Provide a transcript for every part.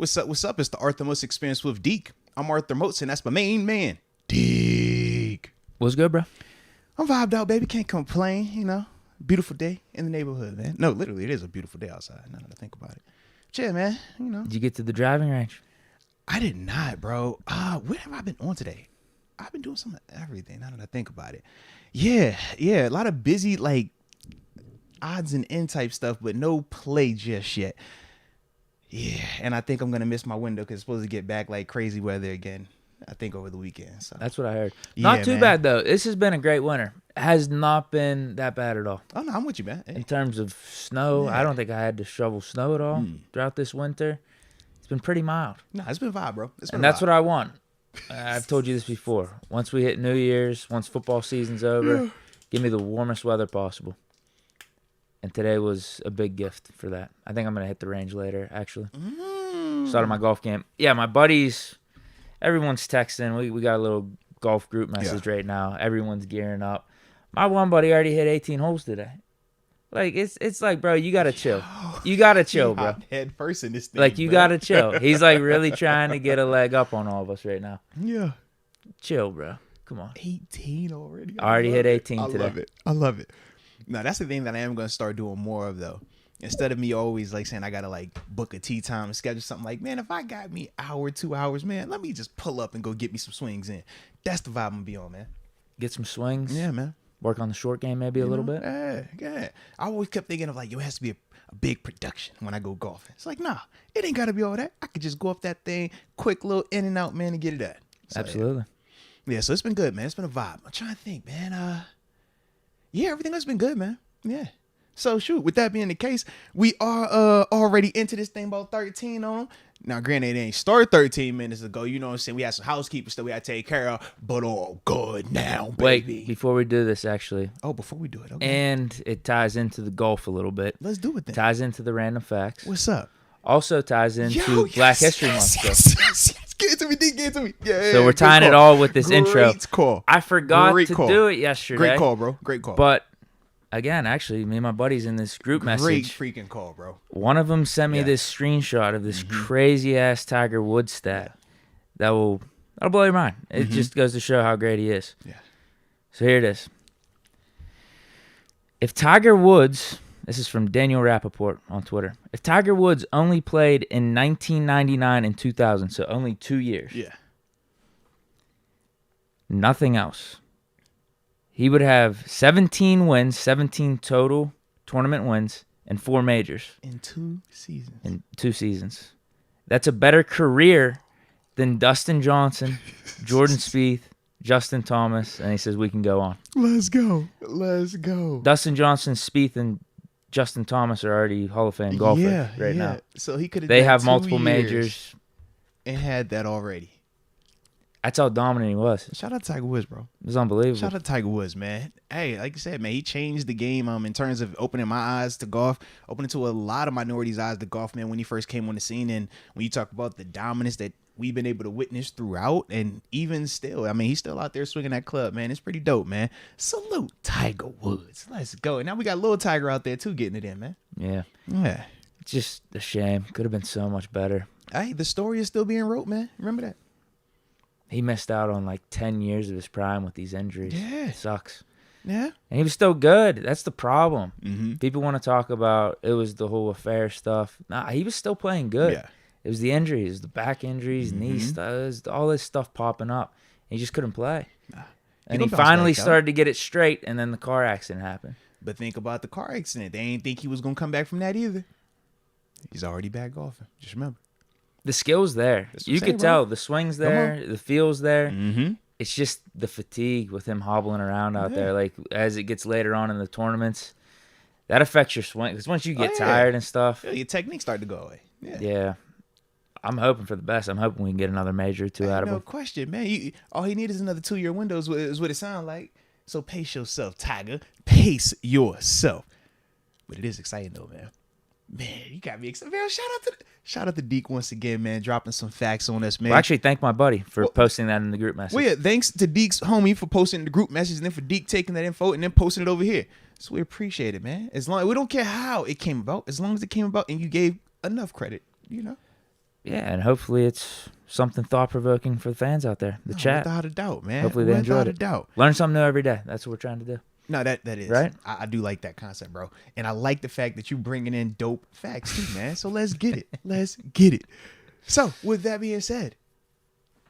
What's up? What's up? It's the Arthur Moats Experience with Deke. I'm Arthur Moats, and that's my main man, Deke. What's good, bro? I'm vibed out, baby. Can't complain, you know. Beautiful day in the neighborhood, man. No, literally, it is a beautiful day outside, now that I think about it. Chill, man, you know. Did you get to the driving range? I did not, bro. What have I been on today? I've been doing some of everything, now that I think about it. Yeah, a lot of busy, like, odds and end type stuff, but no play just yet. Yeah, and I think I'm going to miss my window because it's supposed to get back like crazy weather again, I think, over the weekend. So that's what I heard. Yeah, Not too man. bad, though. This has been a great winter. It has not been that bad at all. Oh, no, I'm with you, man. Hey. In terms of snow, Yeah. I don't think I had to shovel snow at all throughout this winter. It's been pretty mild. No, it's been a vibe, bro. And that's what I want. I've told you this before. Once we hit New Year's, once football season's over, give me the warmest weather possible. And today was a big gift for that. I think I'm going to hit the range later, actually. Started my golf game. Yeah, my buddies, everyone's texting. We got a little golf group message right now. Everyone's gearing up. My one buddy already hit 18 holes today. Like, it's like, bro, you got to chill. You got to chill, bro. Head first in this thing, Like, you bro. got to chill. He's, like, really trying to get a leg up on all of us right now. Yeah. Chill, bro. Come on. 18 already. I already hit 18 today. I love it. Now, that's the thing that I am going to start doing more of, though. Instead of me always, like, saying I got to, like, book a tee time and schedule something, like, man, if I got me an hour, 2 hours, man, let me just pull up and go get me some swings in. That's the vibe I'm going to be on, man. Get some swings. Yeah, man. Work on the short game maybe a little bit. Yeah. I always kept thinking of, like, yo, it has to be a big production when I go golfing. It's like, nah, it ain't got to be all that. I could just go up that thing, quick little in and out, man, and get it done. So, Absolutely. Yeah, so it's been good, man. It's been a vibe. I'm trying to think, man. Yeah, everything else been good, man. Yeah. So, shoot, with that being the case, we are already into this thing about 13 on them. Now, granted, it ain't started 13 minutes ago. You know what I'm saying? We had some housekeeping stuff we had to take care of, but all good now, baby. Wait, before we do this, actually. Oh, before we do it, okay. And it ties into the golf a little bit. Let's do it then. Ties into the random facts. What's up? Also ties into Black History Month stuff. Yes. Get it to me, D. Get it to me. Yeah. So we're tying it all with this intro. Great call. I forgot to do it yesterday. Great call, bro. Great call. But again, actually, me and my buddies in this group message. Great freaking call, bro. One of them sent me this screenshot of this crazy ass Tiger Woods stat that'll blow your mind. It just goes to show how great he is. Yeah. So here it is. If Tiger Woods, this is from Daniel Rappaport on Twitter. If Tiger Woods only played in 1999 and 2000, so only 2 years. Yeah. Nothing else. He would have 17 wins, 17 total tournament wins, and 4 majors. In 2 seasons. In 2 seasons. That's a better career than Dustin Johnson, Jordan Spieth, Justin Thomas, and he says we can go on. Let's go. Dustin Johnson, Spieth, and Justin Thomas are already Hall of Fame golfers right now. So he could have. They have multiple majors. And had that already. That's how dominant he was. Shout out Tiger Woods, bro. It was unbelievable. Shout out Tiger Woods, man. Hey, like you said, man, he changed the game in terms of opening my eyes to golf, opening to a lot of minorities' eyes to golf, man, when he first came on the scene. And when you talk about the dominance that we've been able to witness throughout, and even still, I mean, he's still out there swinging that club, man. It's pretty dope, man. Salute Tiger Woods. Let's go. And now we got little Tiger out there, too, getting it in, man. Yeah. Yeah. It's just a shame. Could have been so much better. Hey, the story is still being wrote, man. Remember that. He missed out on like 10 years of his prime with these injuries. Yeah. It sucks. Yeah. And he was still good. That's the problem. Mm-hmm. People want to talk about it was the whole affair stuff. Nah, he was still playing good. Yeah. It was the injuries, the back injuries, knee stuff, all this stuff popping up. He just couldn't play. Nah. And he finally started to get it straight, and then the car accident happened. But think about the car accident. They ain't think he was going to come back from that either. He's already back golfing. Just remember. The skill's there. You could tell. The swing's there. The feel's there. Mm-hmm. It's just the fatigue with him hobbling around out there. Like, as it gets later on in the tournaments, that affects your swing. Because once you get tired and stuff. Yeah, your technique started to go away. Yeah. I'm hoping for the best. I'm hoping we can get another major or two out of him. No question, man. All he needs is another 2-year window is what it sounds like. So pace yourself, Tiger. Pace yourself. But it is exciting, though, man. Man, you got me excited. Man, shout out to Deke once again, man, dropping some facts on us, man. Well, actually, thank my buddy for posting that in the group message. Well, yeah, thanks to Deke's homie for posting the group message, and then for Deke taking that info and then posting it over here. So we appreciate it, man. As long we don't care how it came about, as long as it came about and you gave enough credit, you know. Yeah, and hopefully it's something thought-provoking for the fans out there. The chat. Without a doubt, man. Hopefully they enjoyed it. Without a doubt. Learn something new every day. That's what we're trying to do. No, that is. Right? I do like that concept, bro. And I like the fact that you bringing in dope facts too, man. So let's get it. Let's get it. So with that being said,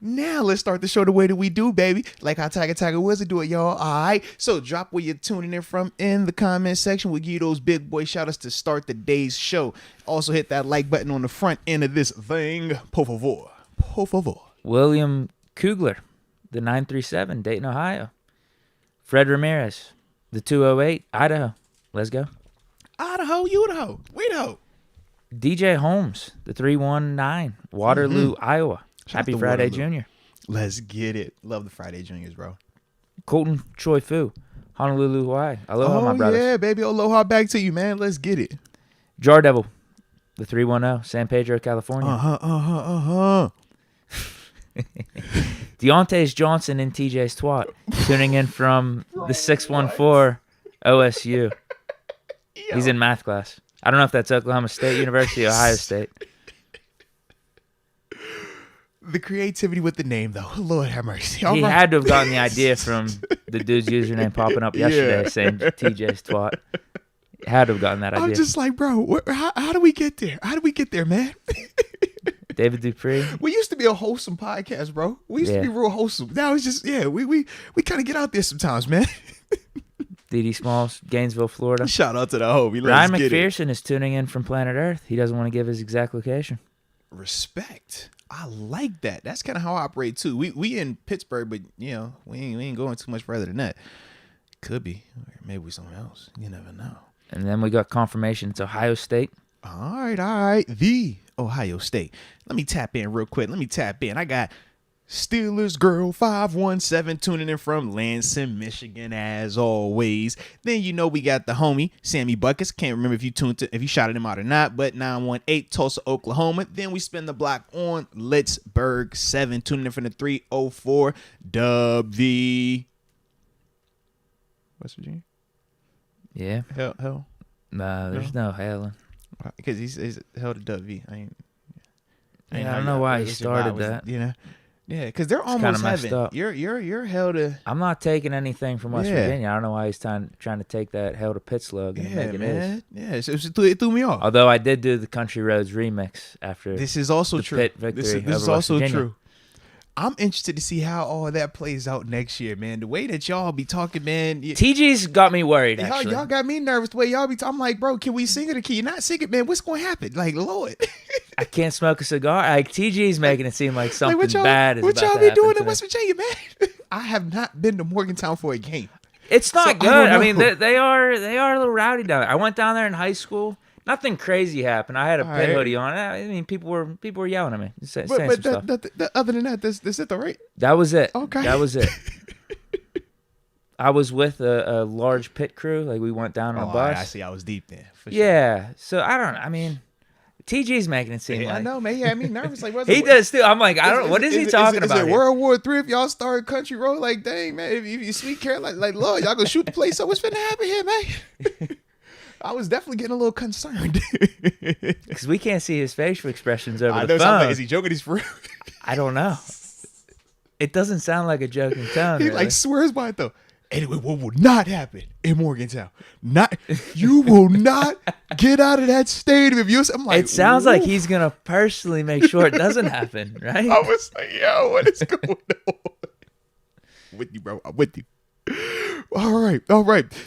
now let's start the show the way that we do, baby. Like how Tiger Wizard do it, y'all. All right. So drop where you're tuning in from in the comment section. We'll give you those big boy shout-outs to start the day's show. Also hit that like button on the front end of this thing. Por favor. Por favor. William Kugler, the 937, Dayton, Ohio. Fred Ramirez, the 208, Idaho. Let's go. Idaho, you the hoe. We the hoe. DJ Holmes, the 319, Waterloo, Iowa. Happy Friday, Junior. Let's get it. Love the Friday Juniors, bro. Colton Choi Fu, Honolulu, Hawaii. Aloha, my brothers. Yeah, baby. Aloha back to you, man. Let's get it. Jar Devil, the 310, San Pedro, California. Deontay's Johnson and TJ's twat, tuning in from the 614 OSU. He's in math class. I don't know if that's Oklahoma State University or Ohio State. The creativity with the name, though. Lord have mercy. He had to have gotten the idea from the dude's username popping up yesterday saying TJ's twat. Had to have gotten that idea. I'm just like, bro, how do we get there? How do we get there, man? David Dupree. We used to be a wholesome podcast, bro. We used to be real wholesome. Now it's just, we kind of get out there sometimes, man. D.D. Smalls, Gainesville, Florida. Shout out to the homie. Ryan McPherson is tuning in from planet Earth. He doesn't want to give his exact location. Respect. I like that. That's kind of how I operate too. We in Pittsburgh, but we ain't going too much further than that. Could be, or maybe something else. You never know. And then we got confirmation. It's Ohio State. All right. The Ohio State. Let me tap in real quick. I got Steelers Girl 517 tuning in from Lansing, Michigan, as always. Then we got the homie Sammy Buckets. Can't remember if you shouted him out or not, but 918 Tulsa, Oklahoma. Then we spin the block on Litchburg 7 tuning in from the 304 WV. West Virginia. Yeah. Hell. Nah, there's no hailing. Because he's held a WV. I don't know why he started that. Yeah, because they're almost messed up. You're held a. I'm not taking anything from West Virginia. I don't know why he's trying to take that held a pit slug and make it his. Yeah, it threw me off. Although I did do the Country Roads remix after. This is also the true. Pit victory this is over also West Virginia. true. I'm interested to see how all of that plays out next year, man. The way that y'all be talking, man. TG's got me worried, actually. Y'all got me nervous the way y'all be talking. I'm like, bro, can we sing it or can you not sing it, man? What's going to happen? Like, Lord. I can't smoke a cigar. Like, TG's making it seem like something bad is about to happen. What y'all be doing in today. West Virginia, man? I have not been to Morgantown for a game. It's not So, good. I I mean, don't know. they are a little rowdy down there. I went down there in high school. Nothing crazy happened. I had a pit hoodie on. I mean, people were yelling at me, saying some stuff. Other than that, this it though, right? That was it. Okay. That was it. I was with a large pit crew. Like, we went down on a bus. I see. I was deep there. For Yeah. So, I mean, TG's making it seem like. I know, man. Yeah, I mean, nervous. Like, he does too. I'm like, I don't know. What is he talking about? Is it World War III if y'all start Country Road? Like, dang, man. If you sweet Caroline, like, Lord, y'all gonna shoot the place. So what's finna happen here, man? I was definitely getting a little concerned. Because we can't see his facial expressions over I the know. phone. Like, is he joking? He's for real? I don't know. It doesn't sound like a joking tone. He really. like swears by it though. Anyway, what will not happen in Morgantown? You will not get out of that stadium if you. I'm like, it sounds like "Ooh." he's gonna personally make sure it doesn't happen, right? I was like, yo, what is going on? With you, bro. I'm with you. All right.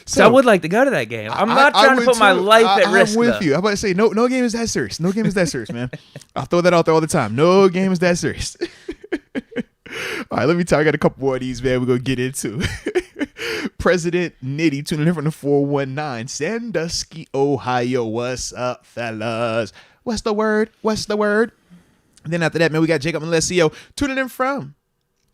So I would like to go to that game. I'm not trying to put my life at risk. I'm with though. you. I'm about to say no game is that serious. No game is that serious, man. I'll throw that out there all the time. No game is that serious. All right, let me tell you. I got a couple more of these, man. We're gonna get into. President Nitty tuning in from the 419 Sandusky, Ohio. What's up, fellas? What's the word? And then after that, man, we got Jacob Malicio tuning in from,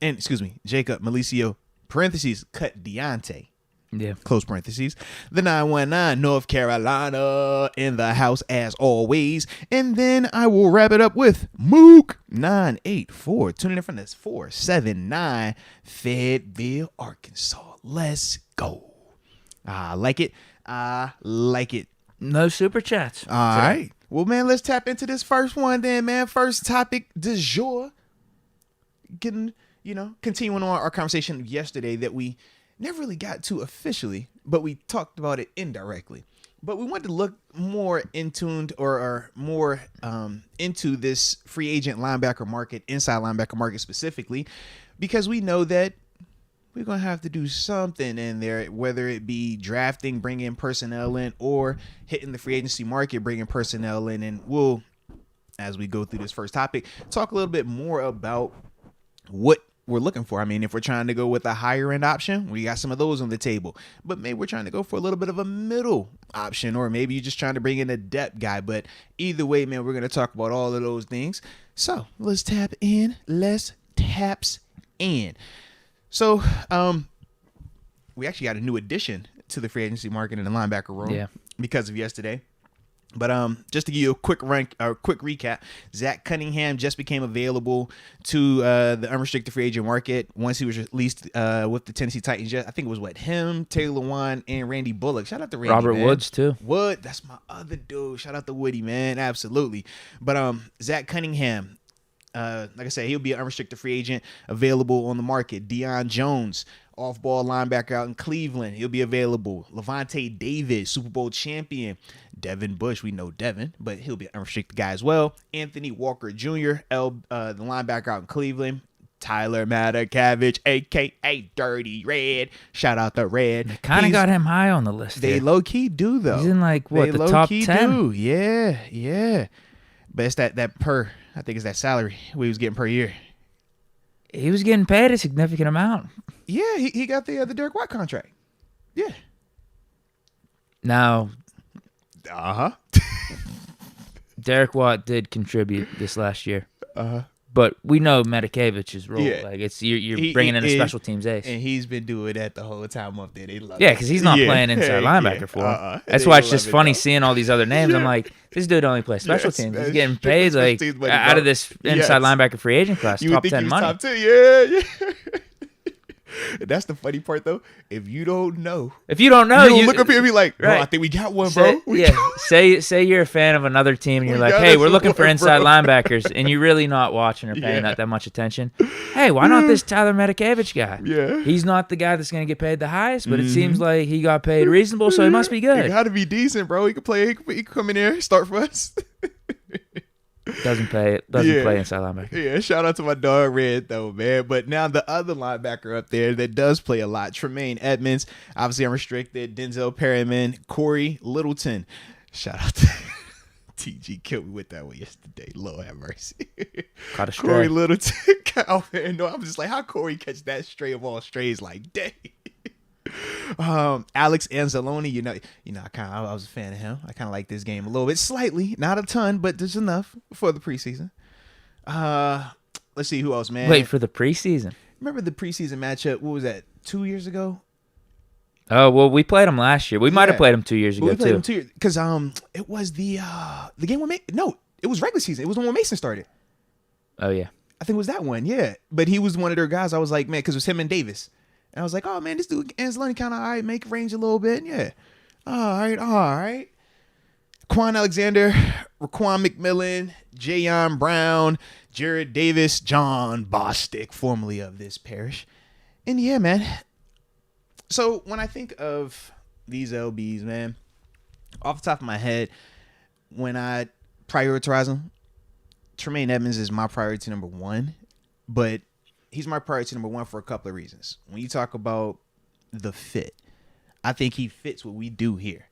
and Jacob Malicio, parentheses, cut Deontay. Yeah. Close parentheses. The 919 North Carolina in the house as always. And then I will wrap it up with Mook 984 tuning in from this 479 Fayetteville, Arkansas. Let's go. I like it. No super chats. All right. Well, man, let's tap into this first one then, man. First topic du jour. Continuing on our conversation yesterday that we never really got to officially, but we talked about it indirectly. But we wanted to look more into this free agent linebacker market, inside linebacker market specifically, because we know that we're going to have to do something in there, whether it be drafting, bringing personnel in, or hitting the free agency market, bringing personnel in. And we'll, as we go through this first topic, talk a little bit more about what we're looking for. I mean, if we're trying to go with a higher end option, we got some of those on the table. But maybe we're trying to go for a little bit of a middle option, or maybe you're just trying to bring in a depth guy. But either way, man, we're going to talk about all of those things. So let's tap in. So we actually got a new addition to the free agency market in the linebacker room because of yesterday. But just to give you a quick recap, Zach Cunningham just became available to the unrestricted free agent market once he was released with the Tennessee Titans. I think it was him, Taylor Lewan, and Randy Bullock. Shout out to Randy, Robert man. Woods too. Wood, that's my other dude. Shout out to Woody, man. Absolutely. But Zach Cunningham, like I said, he'll be an unrestricted free agent available on the market. Deion Jones, off-ball linebacker out in Cleveland, he'll be available. Levante David, Super Bowl champion. Devin Bush, we know Devin, but he'll be an unrestricted guy as well. Anthony Walker Jr., the linebacker out in Cleveland. Tyler Matakavich, a.k.a. Dirty Red. Shout out to Red. They kind of got him high on the list. They low-key do, though. He's in, the top 10? Yeah. But it's that per, I think it's that salary we was getting per year. He was getting paid a significant amount. Yeah, he got the Derek White contract. Yeah. Now, Uh-huh. Derek Watt did contribute this last year. Uh-huh. But we know Matakavich's role. Yeah. Like it's you're bringing in a special teams ace. And he's been doing that the whole time up there. They love Yeah, because he's not playing inside linebacker for him. That's why it's just funny seeing all these other names. I'm like, this dude only plays special teams. He's getting paid like out of this inside linebacker free agent class, you top would think 10 he was money. Top 10, yeah. That's the funny part, though. If you don't know, you look up here and be like, bro, right. I think we got one, bro. Say you're a fan of another team and you're like, hey, we're looking for inside linebackers, and you're really not watching or paying that much attention. Hey, why not this Tyler Matakavich guy? Yeah. He's not the guy that's going to get paid the highest, but it seems like he got paid reasonable, so he must be good. He got to be decent, bro. He can play. He can come in there, start for us. Doesn't play inside linebacker. Yeah, shout out to my dog Red though, man. But now the other linebacker up there that does play a lot, Tremaine Edmonds, obviously unrestricted. Denzel Perryman, Corey Littleton. Shout out to TG killed me with that one yesterday. Lord have mercy. Caught a stray. Corey Littleton. Oh man, no, I'm just like, how Corey catch that stray of all strays? Like, dang. Alex Anzalone, I was a fan of him. I kind of like this game a little bit, slightly, not a ton, but just enough for the preseason. Let's see who else, man. Wait for the preseason. Remember the preseason matchup? What was that? 2 years ago? Oh well, we played him last year. We might have played him 2 years ago we played too. Him 2 years because it was the game when it was regular season. It was when Mason started. Oh yeah, I think it was that one. Yeah, but he was one of their guys. I was like, man, because it was him and Davis. And I was like, oh, man, this dude, Anzalone, kind of all right, make range a little bit. Yeah. All right. Quan Alexander, Raquan McMillan, Jayon Brown, Jared Davis, John Bostic, formerly of this parish. And yeah, man. So when I think of these LBs, man, off the top of my head, when I prioritize them, Tremaine Edmonds is my priority number one. But he's my priority number one for a couple of reasons. When you talk about the fit, I think he fits what we do here.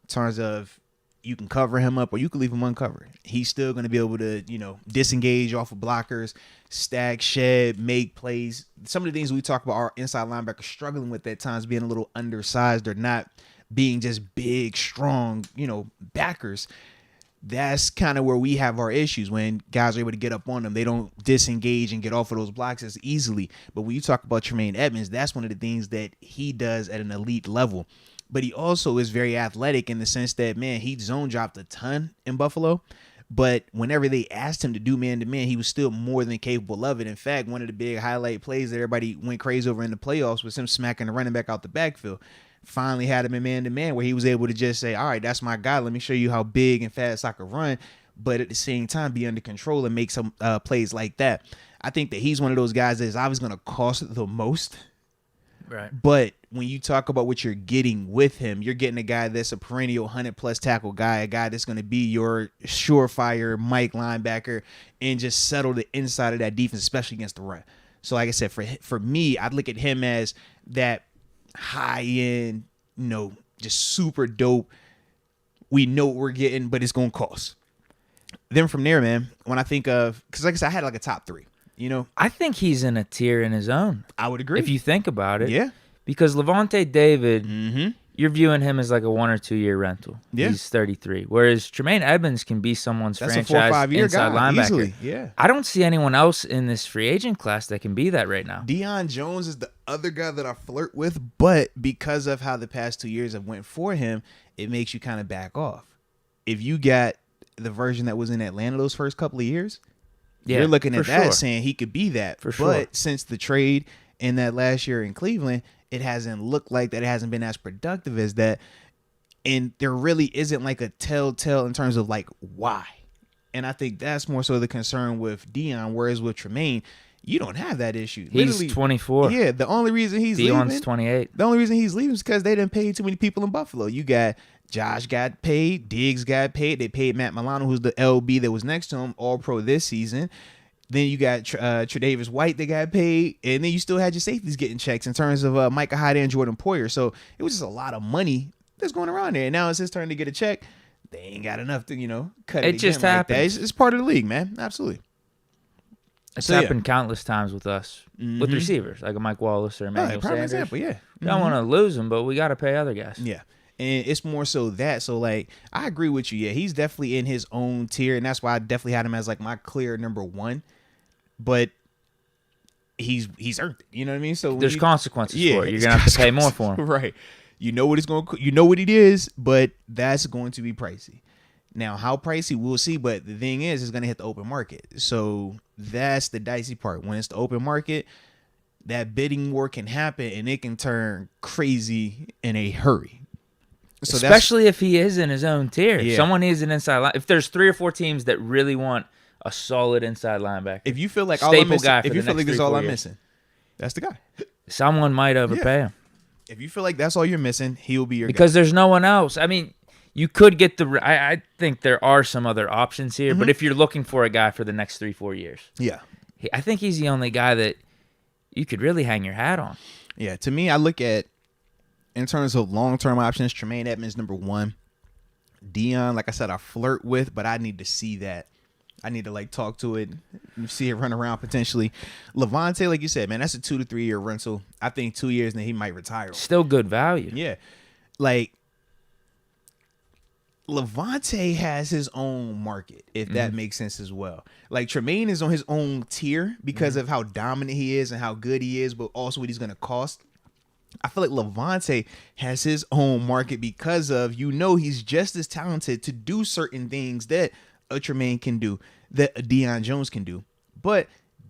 In terms of you can cover him up or you can leave him uncovered. He's still going to be able to, disengage off of blockers, stack, shed, make plays. Some of the things we talk about our inside linebackers struggling with at times, being a little undersized or not being just big, strong, backers. That's kind of where we have our issues when guys are able to get up on them. They don't disengage and get off of those blocks as easily. But when you talk about Tremaine Edmonds, that's one of the things that he does at an elite level. But he also is very athletic in the sense that, man, he zone dropped a ton in Buffalo. But whenever they asked him to do man-to-man, he was still more than capable of it. In fact, one of the big highlight plays that everybody went crazy over in the playoffs was him smacking the running back out the backfield. finally had him in man-to-man where he was able to just say, all right, that's my guy. Let me show you how big and fast I can run. But at the same time, be under control and make some plays like that. I think that he's one of those guys that is always going to cost the most. Right. But when you talk about what you're getting with him, you're getting a guy that's a perennial 100-plus tackle guy, a guy that's going to be your surefire Mike linebacker and just settle the inside of that defense, especially against the run. So like I said, for me, I'd look at him as that high-end, just super dope. We know what we're getting, but it's going to cost. Then from there, man, when I think of, because like I said, I had like a top 3. I think he's in a tier in his own. I would agree. If you think about it. Yeah. Because Levante David, you're viewing him as like a 1 or 2 year rental. Yeah. He's 33. Whereas Tremaine Edmonds can be someone's That's franchise a 4 or 5 year inside guy, linebacker. easily. Yeah. I don't see anyone else in this free agent class that can be that right now. Deion Jones is the other guy that I flirt with, but because of how the past 2 years have went for him, it makes you kind of back off. If you got the version that was in Atlanta those first couple of years, you're looking at that saying he could be that. For sure. But since the trade in that last year in Cleveland, it hasn't looked like that. It hasn't been as productive as that. And there really isn't like a telltale in terms of like why. And I think that's more so the concern with Deion, whereas with Tremaine, you don't have that issue. He's Literally, 24. Yeah, the only reason he's Deion's leaving, 28. the only reason he's leaving is because they didn't pay too many people in Buffalo. You got Josh got paid, Diggs got paid. They paid Matt Milano, who's the LB that was next to him, All-Pro this season. Then you got Tre'Davious White that got paid, and then you still had your safeties getting checks in terms of Micah Hyde and Jordan Poyer. So it was just a lot of money that's going around there. And now it's his turn to get a check. They ain't got enough to, cut it. It just happened. happens. It's part of the league, man. Absolutely. It's So, yeah. happened countless times with us, with receivers, like a Mike Wallace or Emmanuel prime Sanders. example, yeah. Don't want to lose him, but we got to pay other guys. Yeah. And it's more so that. So, like, I agree with you. Yeah, he's definitely in his own tier, and that's why I definitely had him as, like, my clear number 1. But he's earned it. You know what I mean? So There's consequences for it. You're it's going to have to pay more for him. Right. You know what it's going to, you know what it is, but that's going to be pricey. Now, how pricey, we'll see. But the thing is, it's going to hit the open market. So that's the dicey part. When it's the open market, that bidding war can happen, and it can turn crazy in a hurry. So especially if he is in his own tier. Yeah. If someone needs an inside line. If there's 3 or 4 teams that really want a solid inside linebacker. If you feel like Staple all I'm missing, guy for if you the feel next like that's 3, all 4 I'm years. missing, that's the guy. Someone might overpay him. If you feel like that's all you're missing, he will be your Because guy. there's no one else. I mean, you could get I think there are some other options here, but if you're looking for a guy for the next 3-4 years, Yeah. I think he's the only guy that you could really hang your hat on. Yeah. To me, I look at, in terms of long-term options, Tremaine Edmonds, number 1. Deion, like I said, I flirt with, but I need to see that. I need to, like, talk to it, see it run around potentially. Levante, like you said, man, that's a 2 to 3 year rental. I think 2 years, and then he might retire. Still good value. Yeah. Like, Levante has his own market, if that makes sense as well. Like, Tremaine is on his own tier because of how dominant he is and how good he is, but also what he's going to cost. I feel like Levante has his own market because of, he's just as talented to do certain things that a Tremaine can do, that a Deion Jones can do, but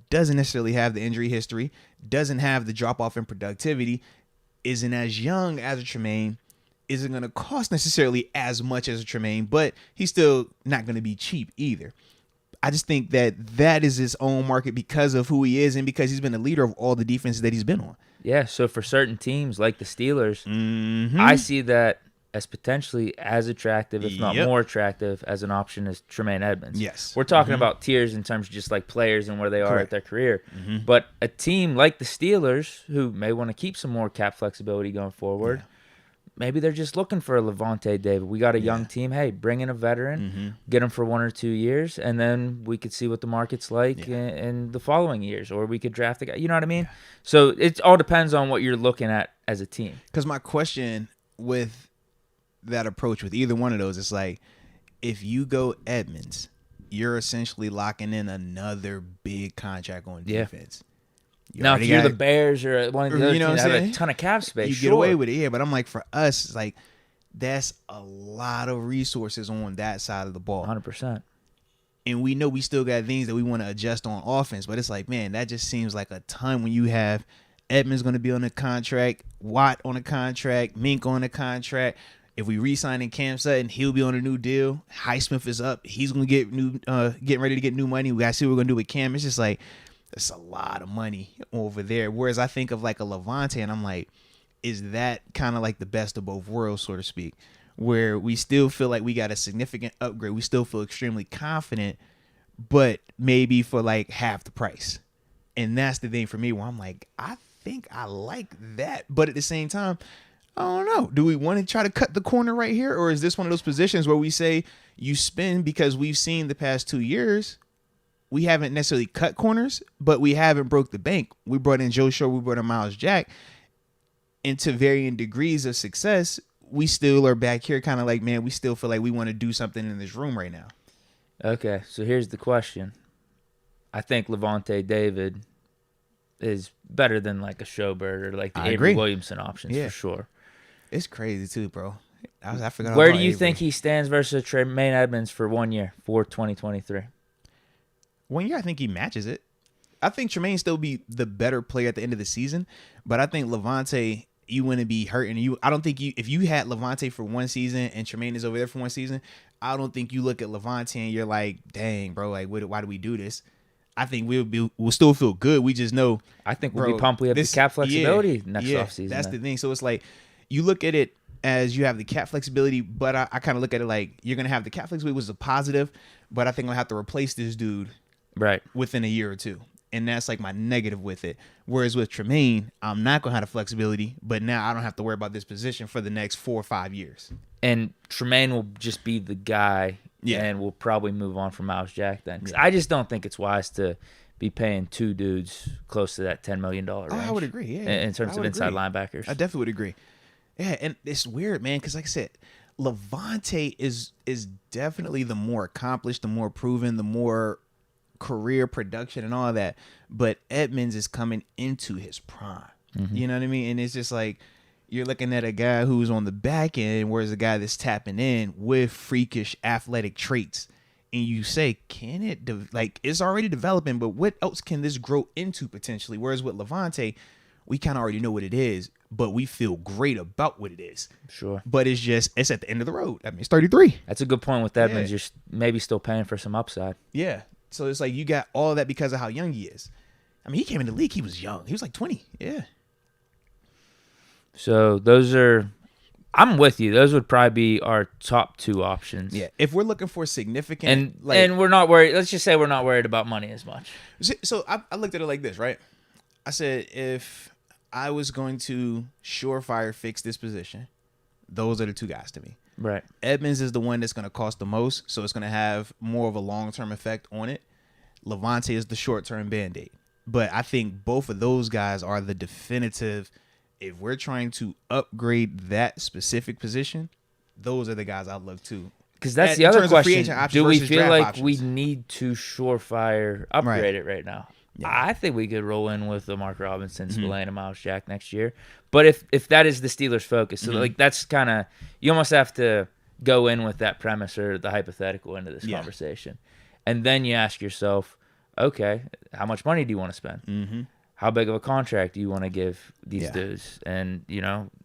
doesn't necessarily have the injury history, doesn't have the drop-off in productivity, isn't as young as a Tremaine, isn't going to cost necessarily as much as a Tremaine, but he's still not going to be cheap either. I just think that is his own market because of who he is and because he's been the leader of all the defenses that he's been on. Yeah, so for certain teams like the Steelers, I see that as potentially as attractive, if not more attractive, as an option as Tremaine Edmonds. Yes. We're talking about tiers in terms of just like players and where they are at their career. But a team like the Steelers, who may want to keep some more cap flexibility going forward, maybe they're just looking for a Levante David. We got a young team. Hey, bring in a veteran, get him for 1 or 2 years, and then we could see what the market's like in the following years, or we could draft a guy. You know what I mean? So it all depends on what you're looking at as a team. Because my question with that approach with either one of those is like, if you go Edmonds, you're essentially locking in another big contract on defense. Now, if you're the Bears or one of the other teams that have a ton of cap space, you get away with it. Yeah, but I'm like, for us, it's like, that's a lot of resources on that side of the ball. 100%. And we know we still got things that we want to adjust on offense, but it's like, man, that just seems like a ton when you have Edmonds going to be on a contract, Watt on a contract, Mink on a contract. If we re-sign in Cam Sutton, he'll be on a new deal. Highsmith is up. He's going to get getting ready to get new money. We got to see what we're going to do with Cam. It's just like, it's a lot of money over there. Whereas I think of like a Levante, and I'm like, is that kind of like the best of both worlds, so to speak, where we still feel like we got a significant upgrade. We still feel extremely confident, but maybe for like half the price. And that's the thing for me where I'm like, I think I like that. But at the same time, I don't know. Do we want to try to cut the corner right here? Or is this one of those positions where we say you spend, because we've seen the past 2 years, we haven't necessarily cut corners, but we haven't broke the bank. We brought in Joe Shore, we brought in Miles Jack. And to varying degrees of success, we still are back here kind of like, man, we still feel like we want to do something in this room right now. Okay, so here's the question. I think Levante David is better than like a Schobert or like the Avery Williamson options for sure. It's crazy too, bro. I forgot. Where do you think he stands versus Tremaine Edmonds for 1 year for 2023? 1 year, I think he matches it. I think Tremaine still be the better player at the end of the season, but I think Levante, you wouldn't be hurting. I don't think if you had Levante for 1 season and Tremaine is over there for 1 season, I don't think you look at Levante and you're like, dang, bro, like why do we do this? I think we'll still feel good. We just know. I think we'll be pumped. We have the cap flexibility next offseason. That's the thing. So it's like you look at it as you have the cap flexibility, but I kind of look at it like you're gonna have the cap flexibility, which is a positive, but I think I'm gonna have to replace this dude within a year or two. And that's like my negative with it. Whereas with Tremaine, I'm not going to have the flexibility, but now I don't have to worry about this position for the next 4 or 5 years. And Tremaine will just be the guy, and we'll probably move on from Miles Jack then. I just don't think it's wise to be paying 2 dudes close to that $10 million range. I would agree, in terms of inside linebackers. I definitely would agree. Yeah, and it's weird, man, because like I said, Levante is definitely the more accomplished, the more proven, the more career production and all that, but Edmonds is coming into his prime. You know what I mean? And it's just like you're looking at a guy who's on the back end, whereas a guy that's tapping in with freakish athletic traits, and you say, can it it's already developing, but what else can this grow into potentially? Whereas with Levante, we kind of already know what it is, but we feel great about what it is. Sure. But it's at the end of the road. I mean, it's 33. That's a good point with Edmonds. You're maybe still paying for some upside. Yeah. So it's like you got all of that because of how young he is. I mean, he came in the league, he was young. He was like 20. Yeah. So I'm with you. Those would probably be our top 2 options. Yeah. If we're looking for significant. And we're not worried. Let's just say we're not worried about money as much. So I looked at it like this, right? I said, if I was going to surefire fix this position, those are the 2 guys to me. Right. Edmonds is the one that's going to cost the most, so it's going to have more of a long-term effect on it. Levante is the short-term Band-Aid. But I think both of those guys are the definitive. If we're trying to upgrade that specific position, those are the guys I look to. Because that's the other question. Do we feel like we need to surefire upgrade it right now? Yeah. I think we could roll in with the Mark Robinson, Spillane, and Miles Jack next year. But if that is the Steelers' focus, so like that's kind of, you almost have to go in with that premise or the hypothetical into this conversation. And then you ask yourself, okay, how much money do you want to spend? How big of a contract do you want to give these dudes? And,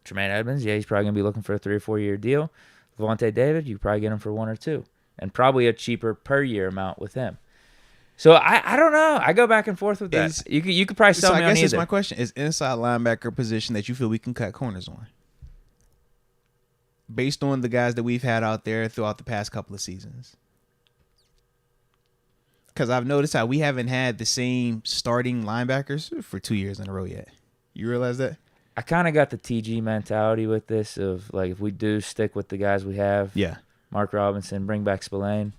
Tremaine Edmonds, he's probably going to be looking for a 3 or 4 year deal. Levante David, you probably get him for 1 or 2. And probably a cheaper per year amount with him. So I don't know. I go back and forth with that. You could probably sell me on either. I guess that's my question. Is inside linebacker position that you feel we can cut corners on? Based on the guys that we've had out there throughout the past couple of seasons. Because I've noticed how we haven't had the same starting linebackers for 2 years in a row yet. You realize that? I kind of got the TG mentality with this of, like, if we do stick with the guys we have, Mark Robinson, bring back Spillane,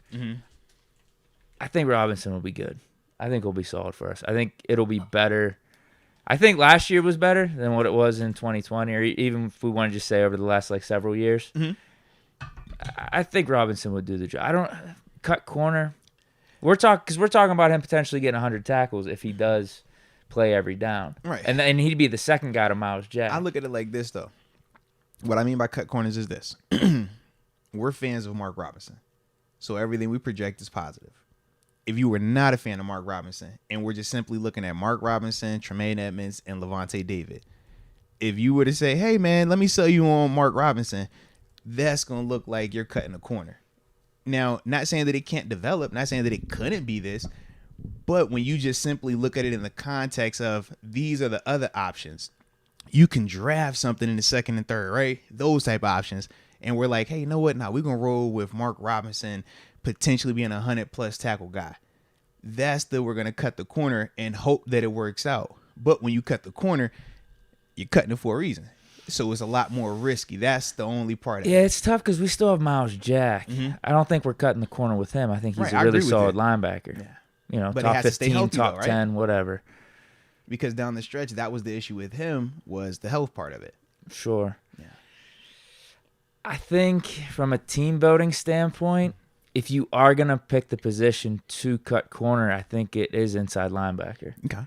I think Robinson will be good. I think he'll be solid for us. I think it'll be better. I think last year was better than what it was in 2020, or even if we want to just say over the last, several years. I think Robinson would do the job. I don't cut corner. We're talking about him potentially getting 100 tackles if he does play every down. Right. And he'd be the second guy to Miles Jack. I look at it like this, though. What I mean by cut corners is this. We're fans of Mark Robinson. So everything we project is positive. if you were not a fan of Mark Robinson and we're just simply looking at Mark Robinson, Tremaine Edmonds, and Levante David, if you were to say, hey, man, let me sell you on Mark Robinson, that's going to look like you're cutting a corner. Now, not saying that it can't develop, not saying that it couldn't be this, but when you just simply look at it in the context of these are the other options, you can draft something in the second and third, right? Those type of options. And we're like, hey, you know what? Now we're going to roll with Mark Robinson potentially being a 100-plus tackle guy. That's the we're going to cut the corner and hope that it works out. But when you cut the corner, you're cutting it for a reason. So it's a lot more risky. That's the only part of it. Yeah, it's tough because we still have Miles Jack. I don't think we're cutting the corner with him. I think he's a really solid linebacker. Yeah. You know, but top 15, healthy, top though, right? 10, whatever. Because down the stretch, that was the issue with him, was the health part of it. Sure. Yeah. I think from a team building standpoint, if you are going to pick the position to cut corner, I think it is inside linebacker. Okay.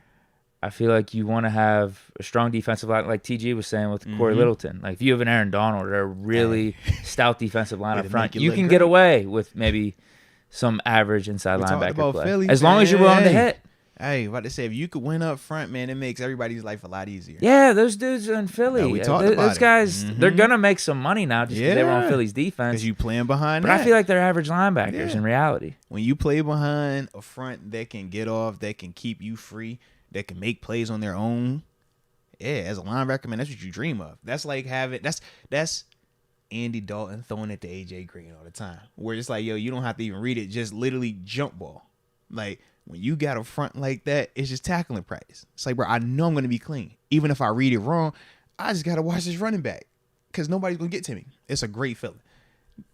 I feel like you want to have a strong defensive line, like TG was saying with Corey Littleton. Like if you have an Aaron Donald or a really stout defensive line up front, you can get away with maybe some average inside linebacker play. Philly, as long as you're willing to hit. Hey, about to say, if you could win up front, man, it makes everybody's life a lot easier. Yeah, those dudes in Philly. Yeah, we talked about those guys, they're going to make some money now just because they were on Philly's defense. Because you playing behind But I feel like they're average linebackers in reality. When you play behind a front that can get off, that can keep you free, that can make plays on their own, as a linebacker, man, that's what you dream of. That's like having that's Andy Dalton throwing it to AJ Green all the time. Where it's like, yo, you don't have to even read it, just literally jump ball. Like when you got a front like that, it's just tackling practice. It's like, bro, I know I'm gonna be clean. Even if I read it wrong, I just gotta watch this running back. Because nobody's gonna get to me. It's a great feeling.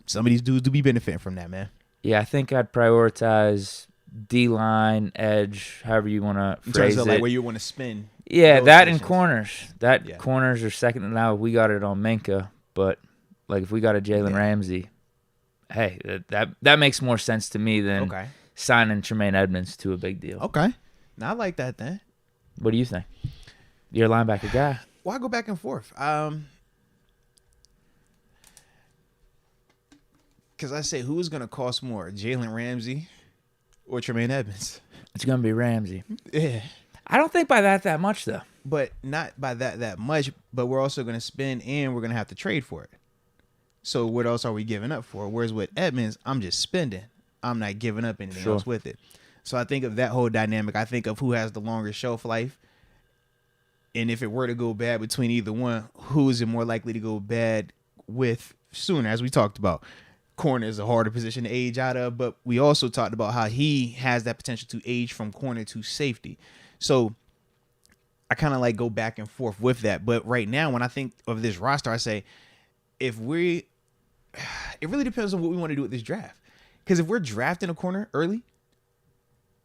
Some of these dudes do be benefiting from that, man. Yeah, I think I'd prioritize D-line, edge, however you want to phrase it. In terms of like where you want to spin. Yeah, that and corners. Corners are second to now. We got it on Minka, but like if we got a Jalen Ramsey, hey, that makes more sense to me than signing Tremaine Edmonds to a big deal. Okay. Now I like that then. What do you think? You're a linebacker guy. Well, I go back and forth. Because I say, who's going to cost more, Jalen Ramsey or Tremaine Edmonds? It's going to be Ramsey. Yeah. I don't think by that much, though. But not by that much, but we're also going to spend and we're going to have to trade for it. So what else are we giving up for? Whereas with Edmonds, I'm just spending. I'm not giving up anything else with it. So I think of that whole dynamic. I think of who has the longer shelf life. And if it were to go bad between either one, who is it more likely to go bad with sooner, as we talked about? Corner is a harder position to age out of, but we also talked about how he has that potential to age from corner to safety. So I kind of like go back and forth with that. But right now, when I think of this roster, I say, it really depends on what we want to do with this draft. Because if we're drafting a corner early,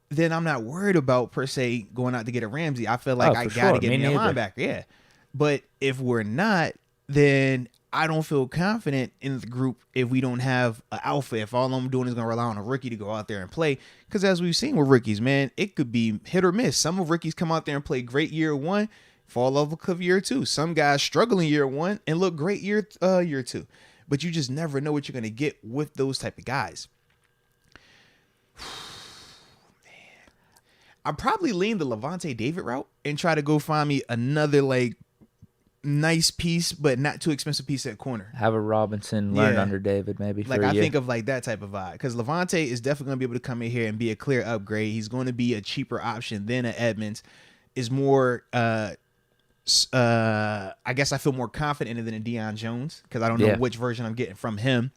then I'm not worried about per se going out to get a Ramsey. I feel like I got to get me a linebacker. Yeah. But if we're not, then I don't feel confident in the group if we don't have an alpha. If all I'm doing is going to rely on a rookie to go out there and play. Because as we've seen with rookies, man, it could be hit or miss. Some of rookies come out there and play great year one, fall off a cliff year two. Some guys struggle in year one and look great year two. But you just never know what you're going to get with those type of guys. I'd probably lean the Levante David route and try to go find me another like nice piece, but not too expensive piece at corner. Have a Robinson learn under David maybe for like a year. I think of like that type of vibe because Levante is definitely going to be able to come in here and be a clear upgrade. He's going to be a cheaper option than an Edmonds. Is more I guess I feel more confident in it than a Deion Jones because I don't know which version I'm getting from him.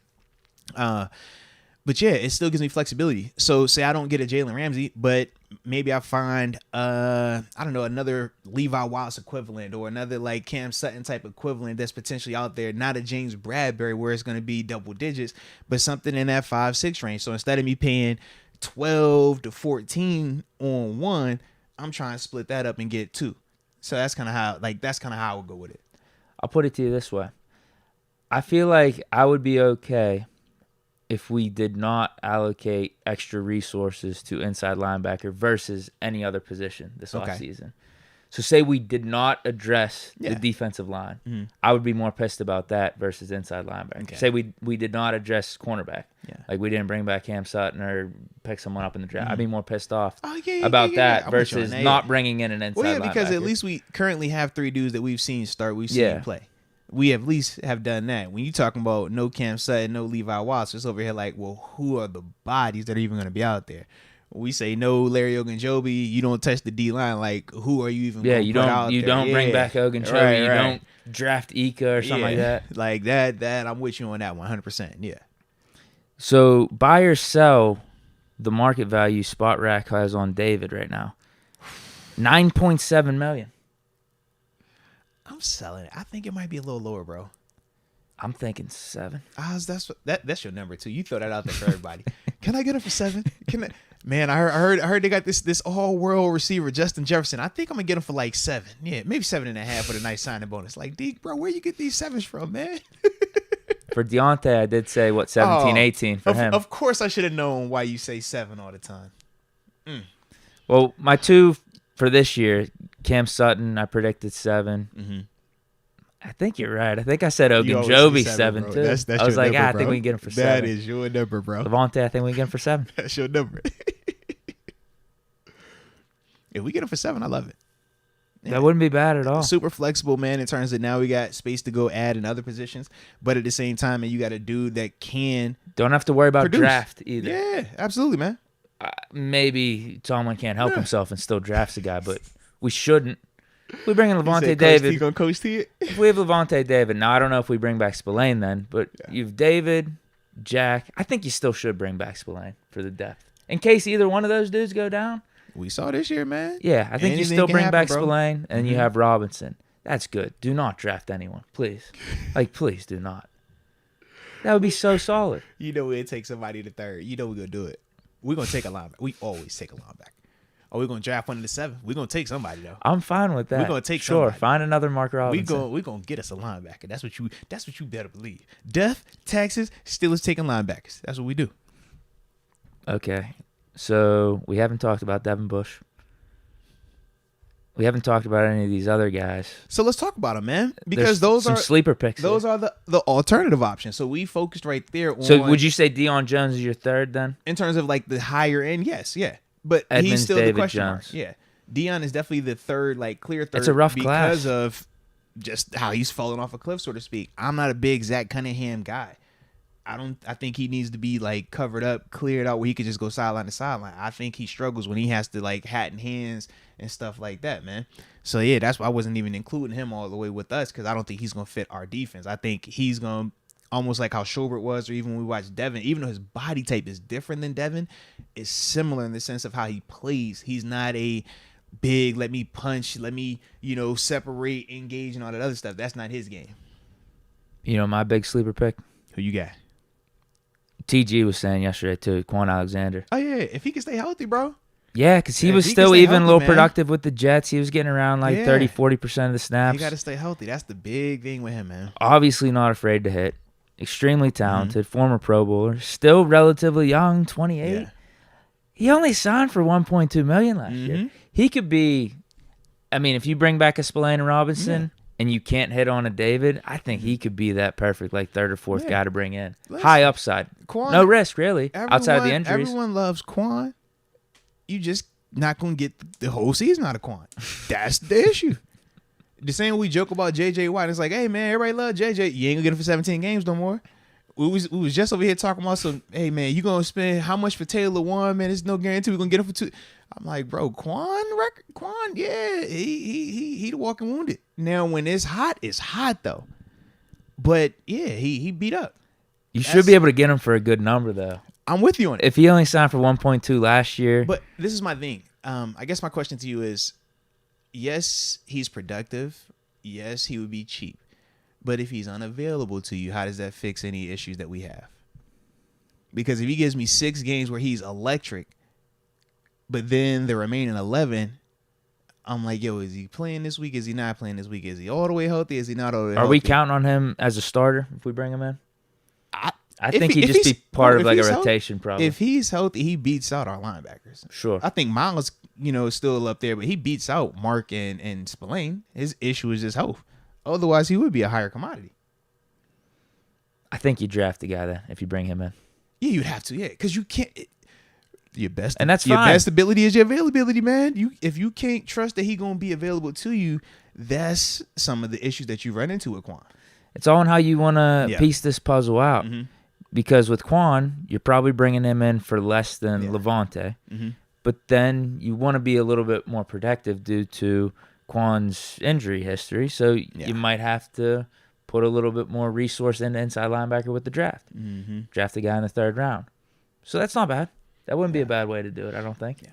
But yeah, it still gives me flexibility. So say I don't get a Jalen Ramsey, but maybe I find I don't know, another Levi Wallace equivalent or another like Cam Sutton type equivalent that's potentially out there, not a James Bradbury where it's going to be double digits, but something in that 5-6 range. So instead of me paying 12 to 14 on one, I'm trying to split that up and get two. So that's kind of how I would go with it. I'll put it to you this way. I feel like I would be okay if we did not allocate extra resources to inside linebacker versus any other position this offseason. So say we did not address Yeah. the defensive line. Mhm. I would be more pissed about that versus inside linebacker. Okay. Say we did not address cornerback. Yeah. Like we didn't bring back Cam Sutton or pick someone up in the draft. I'd be more pissed off Oh, yeah, about that I'm with you on versus that, not yeah. bringing in an inside Well, yeah, because linebacker. at least we currently have 3 dudes that we've seen start, we've seen Yeah. play. We at least have done that. When you talking about no Cam Sutton, no Levi Watts, it's over here like, well, who are the bodies that are even going to be out there? We say no Larry Ogunjobi, you don't touch the D line. Like, who are you even? Yeah, gonna you put don't out you there? don't bring Yeah. back Ogunjobi. Right, You right. don't draft Ika or something like that. Like that. I'm with you on that 100%. Yeah. So buy or sell the market value Spot Rack has on David right now. $9.7 million. I'm selling it. I think it might be a little lower, bro. I'm thinking 7. That's your number too. You throw that out there for everybody. Can I get it for 7? Can I? Man, I heard they got this all world receiver Justin Jefferson. I think I'm gonna get him for like 7. Yeah, maybe 7.5 with a nice signing bonus. Like, Deke, bro, where you get these 7s from, man? For Deontay, I did say 17, 18 for him. Of course, I should have known why you say 7 all the time. Well, my 2 for this year, Cam Sutton, I predicted 7. Mm-hmm. I think you're right. I think I said You always Ogunjobi say 7 bro. too. That's I was your like, number, I bro. think we can get him for 7. That is your number, bro. Levante, I think we can get him for 7. That's your number. If we get him for 7, I love it. That wouldn't be bad at all. Super flexible, man, in terms of now we got space to go add in other positions, but at the same time, man, you got a dude that can Don't have to worry about produce. draft either. Yeah, absolutely, man. Maybe Tomlin can't help himself and still drafts a guy, but we shouldn't. We bring in Levante Coach David. T gonna coach T it? If we have Levante David, now I don't know if we bring back Spillane then, but you've David, Jack. I think you still should bring back Spillane for the depth. In case either one of those dudes go down. We saw this year, man. Yeah, I think you Anything still can bring happen, back bro. Spillane, and you have Robinson. That's good. Do not draft anyone, please. Please do not. That would be so solid. You know we'll take somebody to 3rd. You know we're gonna do it. We're gonna take a linebacker. We always take a linebacker. Or we're gonna draft one in the 7th. We're gonna take somebody though. I'm fine with that. We're gonna take sure. somebody. Find another Mark Robinson. We're gonna get us a linebacker. That's what you better believe. Death, taxes, Steelers taking linebackers. That's what we do. Okay, so we haven't talked about Devin Bush. We haven't talked about any of these other guys. So let's talk about them, man. There's Because those some are sleeper picks. those are the alternative options. So we focused right there on. So would you say Deion Jones is your 3rd then? in terms of like the higher end? Yes, yeah. But he's Edmonds, still David the question Jones. mark. Yeah. Deion is definitely the 3rd, like clear 3rd. It's a rough because class. of just how he's fallen off a cliff, so to speak. I'm not a big Zach Cunningham guy. I think he needs to be like covered up, cleared out where he could just go sideline to sideline. I think he struggles when he has to like hat in hands and stuff like that, man. So yeah, that's why I wasn't even including him all the way with us, because I don't think he's gonna fit our defense. I think he's gonna almost like how Schobert was, or even when we watched Devin, even though his body type is different than Devin, is similar in the sense of how he plays. He's not a big, let me punch, let me, separate, engage, and all that other stuff. That's not his game. You know my big sleeper pick? Who you got? TG was saying yesterday too, Quan Alexander. Oh yeah, if he can stay healthy, bro. Yeah, because he Yeah, was if he can still stay even a healthy, little man. productive with the Jets. He was getting around like Yeah. 30-40% of the snaps. You got to stay healthy. That's the big thing with him, man. Obviously not afraid to hit. Extremely Mm-hmm. talented. Former Pro Bowler. Still relatively young, 28. Yeah. He only signed for $1.2 million last year. Mhm. He could be. I mean, if you bring back a Spillane and Robinson and you can't hit on a David, I think he could be that perfect, like 3rd or 4th Yeah. guy to bring in. Listen, High upside. Quan, No risk, really, outside of the injuries. Everyone loves Quan. You just not going to get the whole season out of Quan. That's the issue. The same way we joke about J.J. Watt. It's like, hey, man, everybody love J.J. You ain't going to get him for 17 games no more. We was just over here talking about some, hey, man, you going to spend how much for Taylor Warren, man? There's no guarantee we're going to get him for 2. I'm like, bro, Quan, yeah, he the walking wounded. Now, when it's hot, though. But, yeah, he beat up. You should be able to get him for a good number, though. I'm with you on it. If he only signed for 1.2 last year. But this is my thing. I guess my question to you is, yes, he's productive. Yes, he would be cheap. But if he's unavailable to you, how does that fix any issues that we have? Because if he gives me 6 games where he's electric, but then the remaining 11, I'm like, yo, is he playing this week? Is he not playing this week? Is he all the way healthy? Is he not all the way healthy? Are we counting on him as a starter if we bring him in? I think he'd just be part of like a rotation probably. If he's healthy, he beats out our linebackers. Sure. I think Miles, is still up there, but he beats out Mark and Spillane. His issue is his health. Otherwise, he would be a higher commodity. I think you draft a guy then if you bring him in. Yeah, you'd have to. Yeah, because you can't. Your best and that's your fine. best ability is your availability, man. If you can't trust that he's gonna be available to you, that's some of the issues that you run into with Quan. It's all on how you want to piece this puzzle out. Mm-hmm. Because with Quan, you're probably bringing him in for less than Levante. Mm-hmm. But then you want to be a little bit more protective due to Quan's injury history. So you might have to put a little bit more resource into inside linebacker with the draft. Mm-hmm. Draft a guy in the 3rd round. So that's not bad. That wouldn't be a bad way to do it, I don't think. Yeah.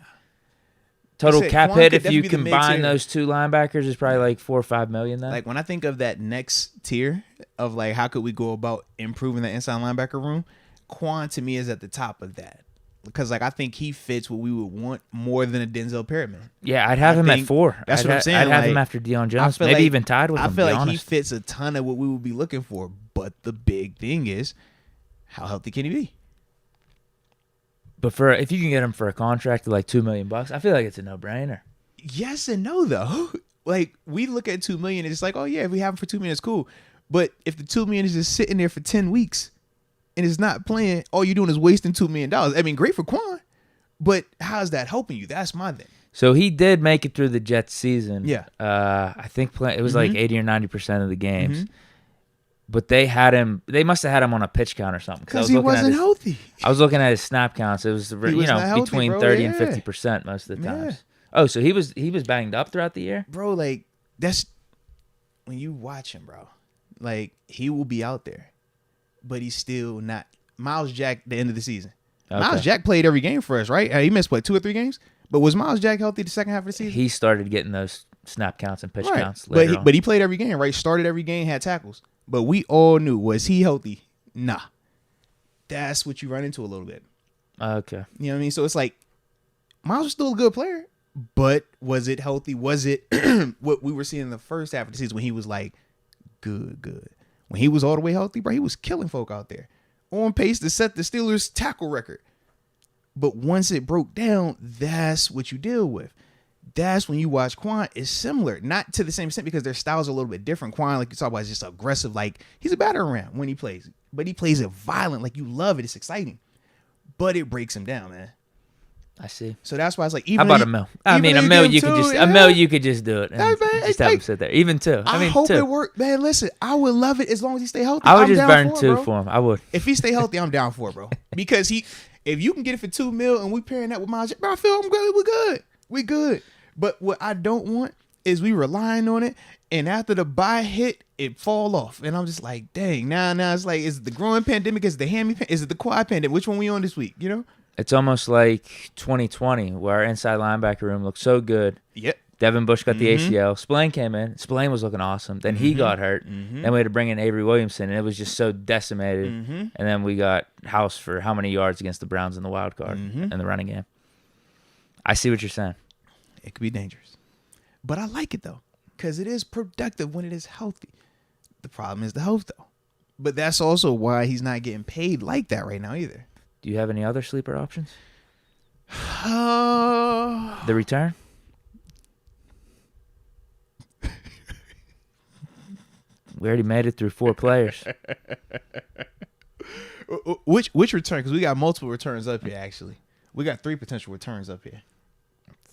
Total cap hit if you combine those two linebackers is probably like $4 or $5 million then. Like when I think of that next tier of like how could we go about improving the inside linebacker room, Quan to me is at the top of that. Because like I think he fits what we would want more than a Denzel Perriman. Yeah, I'd have him at 4. That's what I'm saying. I'd have him after Deion Jones, maybe even tied with him. I feel like he fits a ton of what we would be looking for. But the big thing is, how healthy can he be? But if you can get him for a contract of like $2 million, I feel like it's a no-brainer. Yes and no, though. Like we look at $2 million, it's like, oh yeah, if we have him for $2 million, it's cool. But if the $2 million is just sitting there for 10 weeks and it's not playing, all you're doing is wasting $2 million. I mean, great for Quan, but how's that helping you? That's my thing. So he did make it through the Jets season. Yeah. I think it was like 80 or 90% of the games. Mm-hmm. But they must have had him on a pitch count or something. Because he wasn't healthy. I was looking at his snap counts. It was between 30 and 50% most of the times. Yeah. Oh, so he was banged up throughout the year? Bro, like, that's when you watch him, bro. Like, he will be out there, but he's still not. Miles Jack, the end of the season. Okay. Miles Jack played every game for us, right? He missed, 2 or 3 games? But was Miles Jack healthy the second half of the season? He started getting those snap counts and pitch counts later on. But he played every game, right? Started every game, had tackles. But we all knew, was he healthy? Nah. That's what you run into a little bit. Okay. You know what I mean? So it's like, Miles was still a good player, but was it healthy? Was it what we were seeing in the first half of the season when he was like, good. When he was all the way healthy, bro, he was killing folk out there. On pace to set the Steelers' tackle record. But once it broke down, that's what you deal with. That's when you watch Quan is similar, not to the same extent because their styles are a little bit different. Quan, like you talk about, is just aggressive. Like he's a batter around when he plays, but he plays it violent. Like you love it. It's exciting, but it breaks him down, man. I see. So that's why it's like, even how about a mil? I mean, a mil you could just a mil you could just do it and just have him sit there. Even 2. I mean, hope 2. it worked, man. Listen, I would love it as long as he stay healthy. I would just burn 2 for him. I would. If he stay healthy, I'm down for it, bro. Because if you can get it for $2 million and we pairing that with Miles, bro, I feel I'm good. We're good. We good. But what I don't want is we relying on it, and after the buy hit, it fall off. And I'm just like, dang, now it's like, is it the growing pandemic? Is it the hammy pandemic? Is it the quad pandemic? Which one we on this week, you know? It's almost like 2020 where our inside linebacker room looked so good. Yep. Devin Bush got the ACL. Spillane came in. Spillane was looking awesome. Then he got hurt. Then we had to bring in Avery Williamson, and it was just so decimated. And then we got House for how many yards against the Browns in the wild card in the running game. I see what you're saying. It could be dangerous. But I like it, though, because it is productive when it is healthy. The problem is the health, though. But that's also why he's not getting paid like that right now either. Do you have any other sleeper options? The return? We already made it through 4 players. Which return? Because we got multiple returns up here, actually. We got 3 potential returns up here.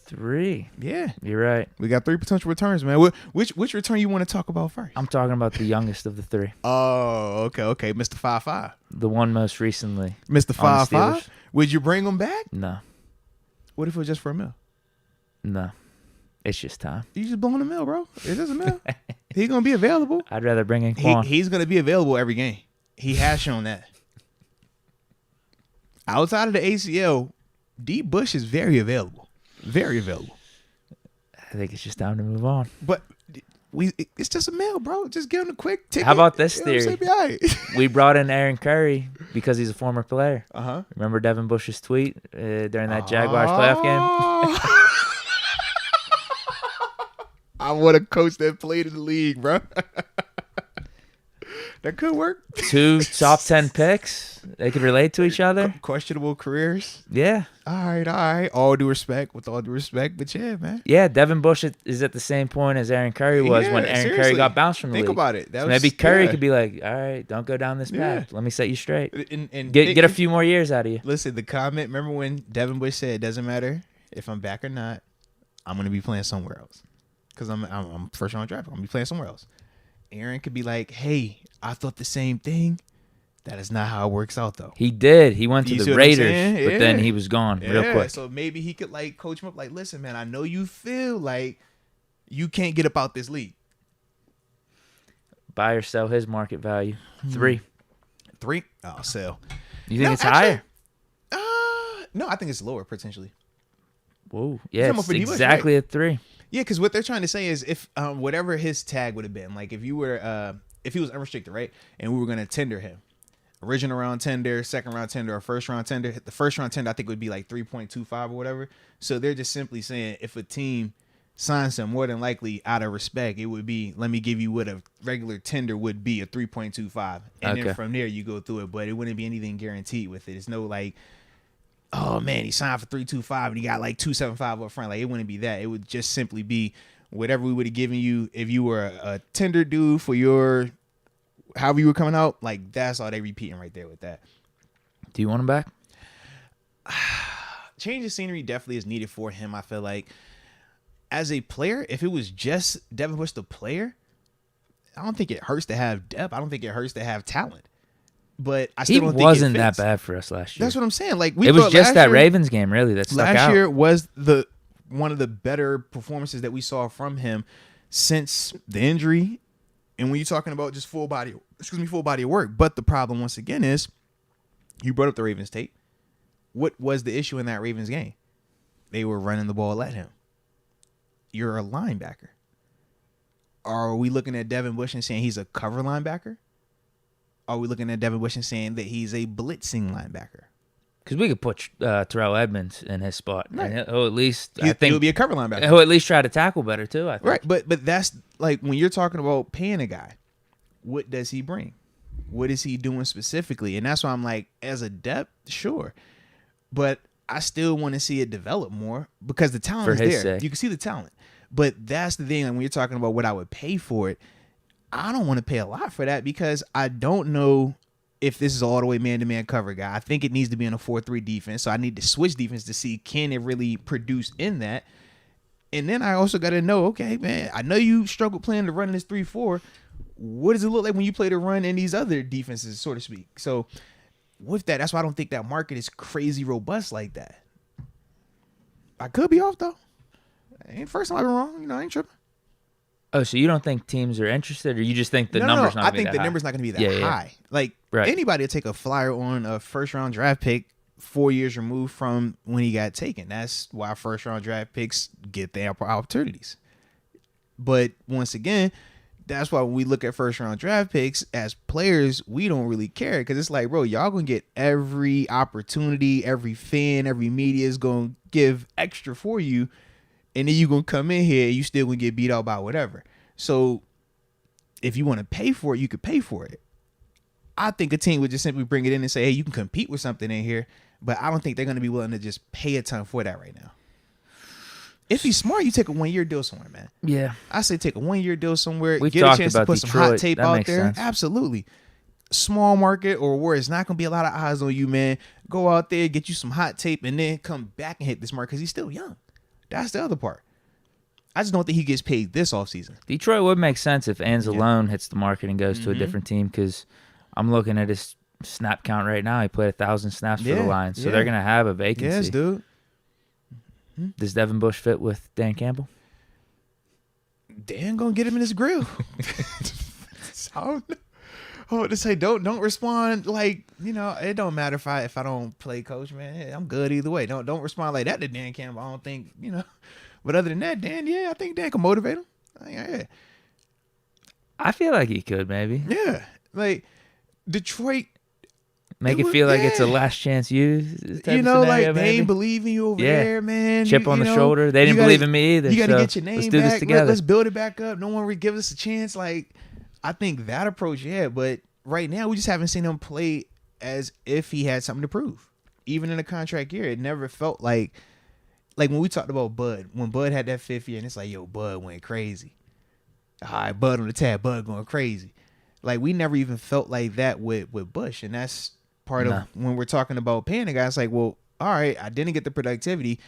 3? Yeah. You're right. We got 3 potential returns, man. Which return you want to talk about first? I'm talking about the youngest of the 3. Oh, okay. Mr. 5'5". The one most recently. Mr. 5'5"? Would you bring him back? No. What if it was just for a mil? No. It's just time. You just blowing a mil, bro. It is a mil. He's going to be available. I'd rather bring in Quan. He's going to be available every game. He has shown that. Outside of the ACL, D. Bush is very available. Very available. I think it's just time to move on. But it's just a mail, bro. Just give him a quick ticket. How about this theory? Right. We brought in Aaron Curry because he's a former player. Uh-huh. Remember Devin Bush's tweet during that Jaguars playoff game? I want to coach that played in the league, bro. That could work. 2 top 10 picks. They could relate to each other. Questionable careers. Yeah. All right. All due respect, but yeah, man. Yeah, Devin Bush is at the same point as Aaron Curry was when Aaron Curry got bounced from the league. Think about it. So maybe Curry could be like, all right, don't go down this path. Let me set you straight. And get a few more years out of you. Listen, the comment, remember when Devin Bush said, it doesn't matter if I'm back or not, I'm going to be playing somewhere else. Because I'm first round draft. I'm going to be playing somewhere else. Aaron could be like, hey, I thought the same thing. That is not how it works out, though. He did. He went to the Raiders, but then he was gone real quick. So maybe he could like coach him up like, listen, man, I know you feel like you can't get up out this league. Buy or sell his market value. 3. I'll sell. You think it's higher? No, I think it's lower potentially. Whoa. Yeah, it's exactly a 3. Yeah, because what they're trying to say is if whatever his tag would have been, like if he was unrestricted, right, and we were going to tender him, original round tender, second round tender, or first round tender. The first round tender I think would be like 3.25 or whatever. So they're just simply saying if a team signs him, more than likely out of respect, it would be, let me give you what a regular tender would be, a 3.25, and then from there you go through it. But it wouldn't be anything guaranteed with it. It's no like, oh man, he signed for 3.25 and he got like 2.75 up front. Like it wouldn't be that. It would just simply be whatever we would have given you if you were a tender dude for your however you were coming out. Like that's all they repeating right there with that. Do you want him back? Change of scenery definitely is needed for him. I feel like as a player, if it was just Devin Bush the player, I don't think it hurts to have depth. I don't think it hurts to have talent. But I still don't think it wasn't that bad for us last year. That's what I'm saying. Like it was just that Ravens game, really, that stuck out. Last year was one of the better performances that we saw from him since the injury. And when you're talking about just full body of work. But the problem once again is you brought up the Ravens tape. What was the issue in that Ravens game? They were running the ball at him. You're a linebacker. Are we looking at Devin Bush and saying he's a cover linebacker? Are we looking at Devin Bush and saying that he's a blitzing linebacker? Because we could put Terrell Edmonds in his spot. Right. And he'll at least, I think he'll be a cover linebacker. He'll at least try to tackle better too, I think. Right, but that's like when you're talking about paying a guy, what does he bring? What is he doing specifically? And that's why I'm like, as a depth, sure. But I still want to see it develop more because the talent is there. Sake. You can see the talent. But that's the thing, like when you're talking about what I would pay for it, I don't want to pay a lot for that because I don't know if this is all the way man-to-man cover guy. I think it needs to be in a 4-3 defense, so I need to switch defense to see can it really produce in that. And then I also got to know, okay, man, I know you struggle playing to run this 3-4. What does it look like when you play to run in these other defenses, so to speak? So with that, that's why I don't think that market is crazy robust like that. I could be off, though. Ain't first time I've been wrong. I ain't tripping. Oh, so you don't think teams are interested, or you just think the number's not going to be that high? I think the number's not going to be that high. Like, anybody will take a flyer on a first-round draft pick 4 years removed from when he got taken. That's why first-round draft picks get the ample opportunities. But once again, that's why when we look at first-round draft picks, as players, we don't really care because it's like, bro, y'all going to get every opportunity, every fan, every media is going to give extra for you. And then you're going to come in here and you still going to get beat out by whatever. So if you want to pay for it, you could pay for it. I think a team would just simply bring it in and say, hey, you can compete with something in here. But I don't think they're going to be willing to just pay a ton for that right now. If he's smart, you take a 1-year deal somewhere, man. Yeah. I say take a 1-year deal somewhere. We've get a chance to put Detroit. some hot tape out there. Sense. Absolutely. Small market or where it's not going to be a lot of eyes on you, man. Go out there, get you some hot tape, and then come back and hit this market because he's still young. That's the other part. I just don't think he gets paid this offseason. Detroit would make sense if Anzalone hits the market and goes to a different team because I'm looking at his snap count right now. He played 1,000 snaps for the Lions, so they're going to have a vacancy. Yes, dude. Does Devin Bush fit with Dan Campbell? Dan going to get him in his grill. I would just say don't respond like, it don't matter if I don't play coach, man. I'm good either way. Don't respond like that to Dan Campbell. I don't think, But other than that, Dan, I think Dan can motivate him. I feel like he could maybe. Yeah. Like Detroit. Make it feel like it's a last chance use. Like they ain't believe in you over there, man. Chip on the shoulder. They didn't believe in me either. You got to get your name let's back. Do this together. Let's build it back up. No one will give us a chance. Like, I think that approach, but right now we just haven't seen him play as if he had something to prove. Even in a contract year, it never felt like when we talked about Bud, when Bud had that 5th year, and it's like, yo, Bud went crazy. All right, Bud on the tab, Bud going crazy. Like, we never even felt like that with Bush, and that's part of when we're talking about paying a guy. It's like, well, all right, I didn't get the productivity.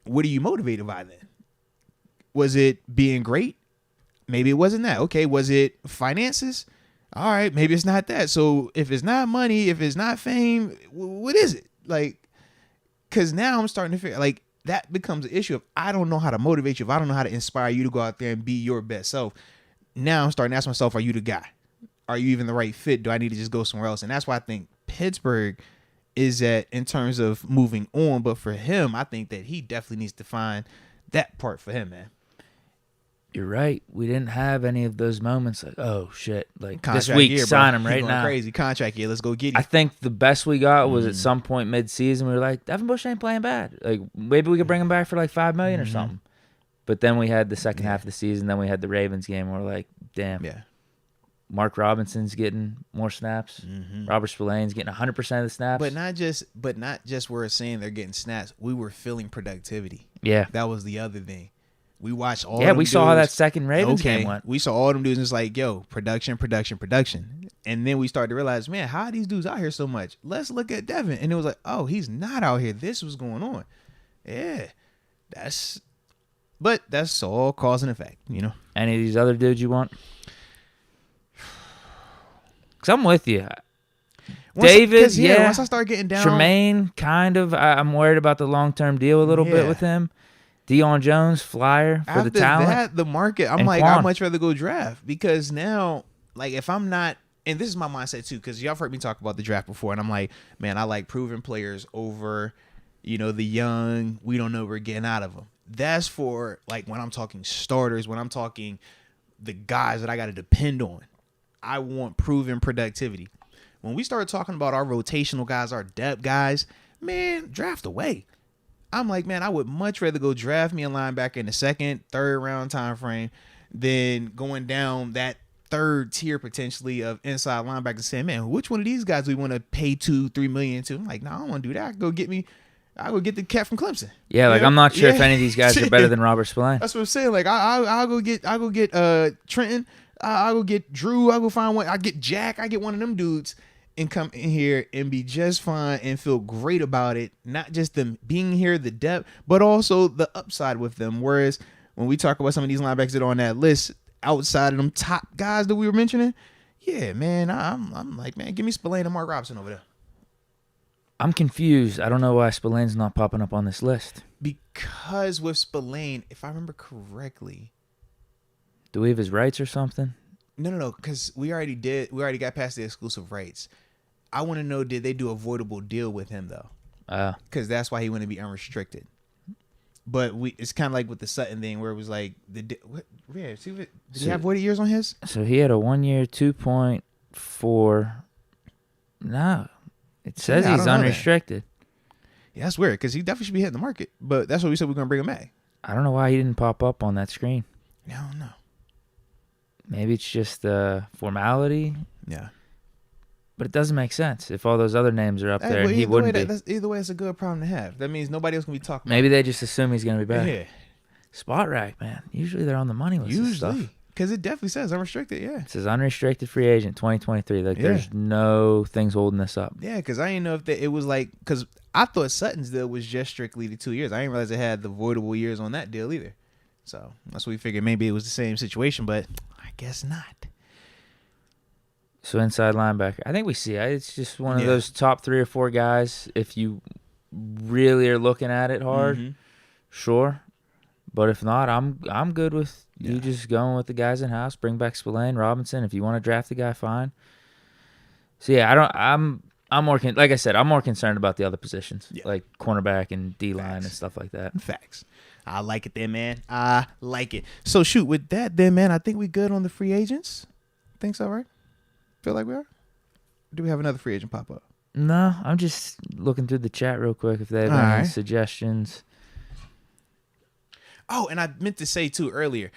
What are you motivated by then? Was it being great? Maybe it wasn't that. Okay, was it finances? All right, maybe it's not that. So if it's not money, if it's not fame, what is it? Like, because now I'm starting to figure, like, that becomes an issue of I don't know how to motivate you. If I don't know how to inspire you to go out there and be your best self. Now I'm starting to ask myself, are you the guy? Are you even the right fit? Do I need to just go somewhere else? And that's why I think Pittsburgh is at in terms of moving on. But for him, I think that he definitely needs to find that part for him, man. You're right. We didn't have any of those moments like, oh, shit. Like, Contract this week, year, sign him He right going now. Crazy contract year. Let's go get him. I think the best we got was at some point mid-season. We were like, Devin Bush ain't playing bad. Like, maybe we could bring him back for like $5 million or something. But then we had the second half of the season. Then we had the Ravens game. We're like, damn. Yeah. Mark Robinson's getting more snaps. Robert Spillane's getting 100% of the snaps. But not just we're saying they're getting snaps. We were feeling productivity. Yeah. That was the other thing. We watched all. Yeah, them we saw how dudes. that second Ravens game went. We saw all them dudes and it's like, yo, production. And then we started to realize, man, how are these dudes out here so much? Let's look at Devin. And it was like, oh, he's not out here. This was going on. Yeah. That's all cause and effect, you know? Any of these other dudes you want? Because I'm with you. David, once I start getting down. Tremaine, kind of. I'm worried about the long-term deal a little bit with him. Deion Jones, flyer for After the talent. that, the market, I'm and like, Quan. I'd much rather go draft because now, like, if I'm not, and this is my mindset too, because y'all have heard me talk about the draft before, and I'm like, man, I like proven players over, the young, we don't know what we're getting out of them. That's for, like, when I'm talking starters, when I'm talking the guys that I got to depend on. I want proven productivity. When we start talking about our rotational guys, our depth guys, man, draft away. I'm like, man, I would much rather go draft me a linebacker in the second, third round time frame than going down that third tier potentially of inside linebackers saying, man, which one of these guys do we want to pay $2-3 million to? I'm like, no, I don't want to do that. I go get the cat from Clemson. Yeah, like I'm not sure if any of these guys are better than Robert Spillane. That's what I'm saying. Like I'll go get Trenton. I'll go get Drew. I'll go find one. I get Jack. I get one of them dudes and come in here and be just fine and feel great about it. Not just them being here, the depth, but also the upside with them. Whereas when we talk about some of these linebackers that are on that list, outside of them top guys that we were mentioning, yeah, man, I'm like, man, give me Spillane and Mark Robinson over there. I'm confused. I don't know why Spillane's not popping up on this list. Because with Spillane, if I remember correctly, do we have his rights or something? No, because we already got past the exclusive rights. I want to know, did they do a voidable deal with him though? Because that's why he wouldn't be unrestricted. But it's kind of like with the Sutton thing where it was like did he have voided years on his? So he had a 1 year 2.4. No, it says he's unrestricted. Yeah, that's weird because he definitely should be hitting the market. But that's what we said we're gonna bring him back. I don't know why he didn't pop up on that screen. I don't know. Maybe it's just formality. Yeah. But it doesn't make sense if all those other names are up there and he wouldn't be. Either way, it's a good problem to have. That means nobody else can be talking Maybe they just assume he's going to be back. Yeah. Spot rack, man. Usually they're on the money list. Usually. Because it definitely says unrestricted, yeah. It says unrestricted free agent 2023. Like, there's no things holding this up. Yeah, because I didn't know if it was like, because I thought Sutton's deal was just strictly the 2 years. I didn't realize it had the voidable years on that deal either. So that's what we figured. Maybe it was the same situation, but I guess not. So inside linebacker, I think we see it. It's just one of those top 3 or 4 guys. If you really are looking at it hard, sure. But if not, I'm good with you just going with the guys in house. Bring back Spillane, Robinson. If you want to draft the guy, fine. So yeah, I'm more like I said, I'm more concerned about the other positions, like cornerback and D-line and stuff like that. Facts. I like it there, man. I like it. So shoot, with that then, man, I think we good on the free agents. Think so, right? Feel like we are? Do we have another free agent pop up? No, I'm just looking through the chat real quick if they have any suggestions. Oh, and I meant to say too earlier,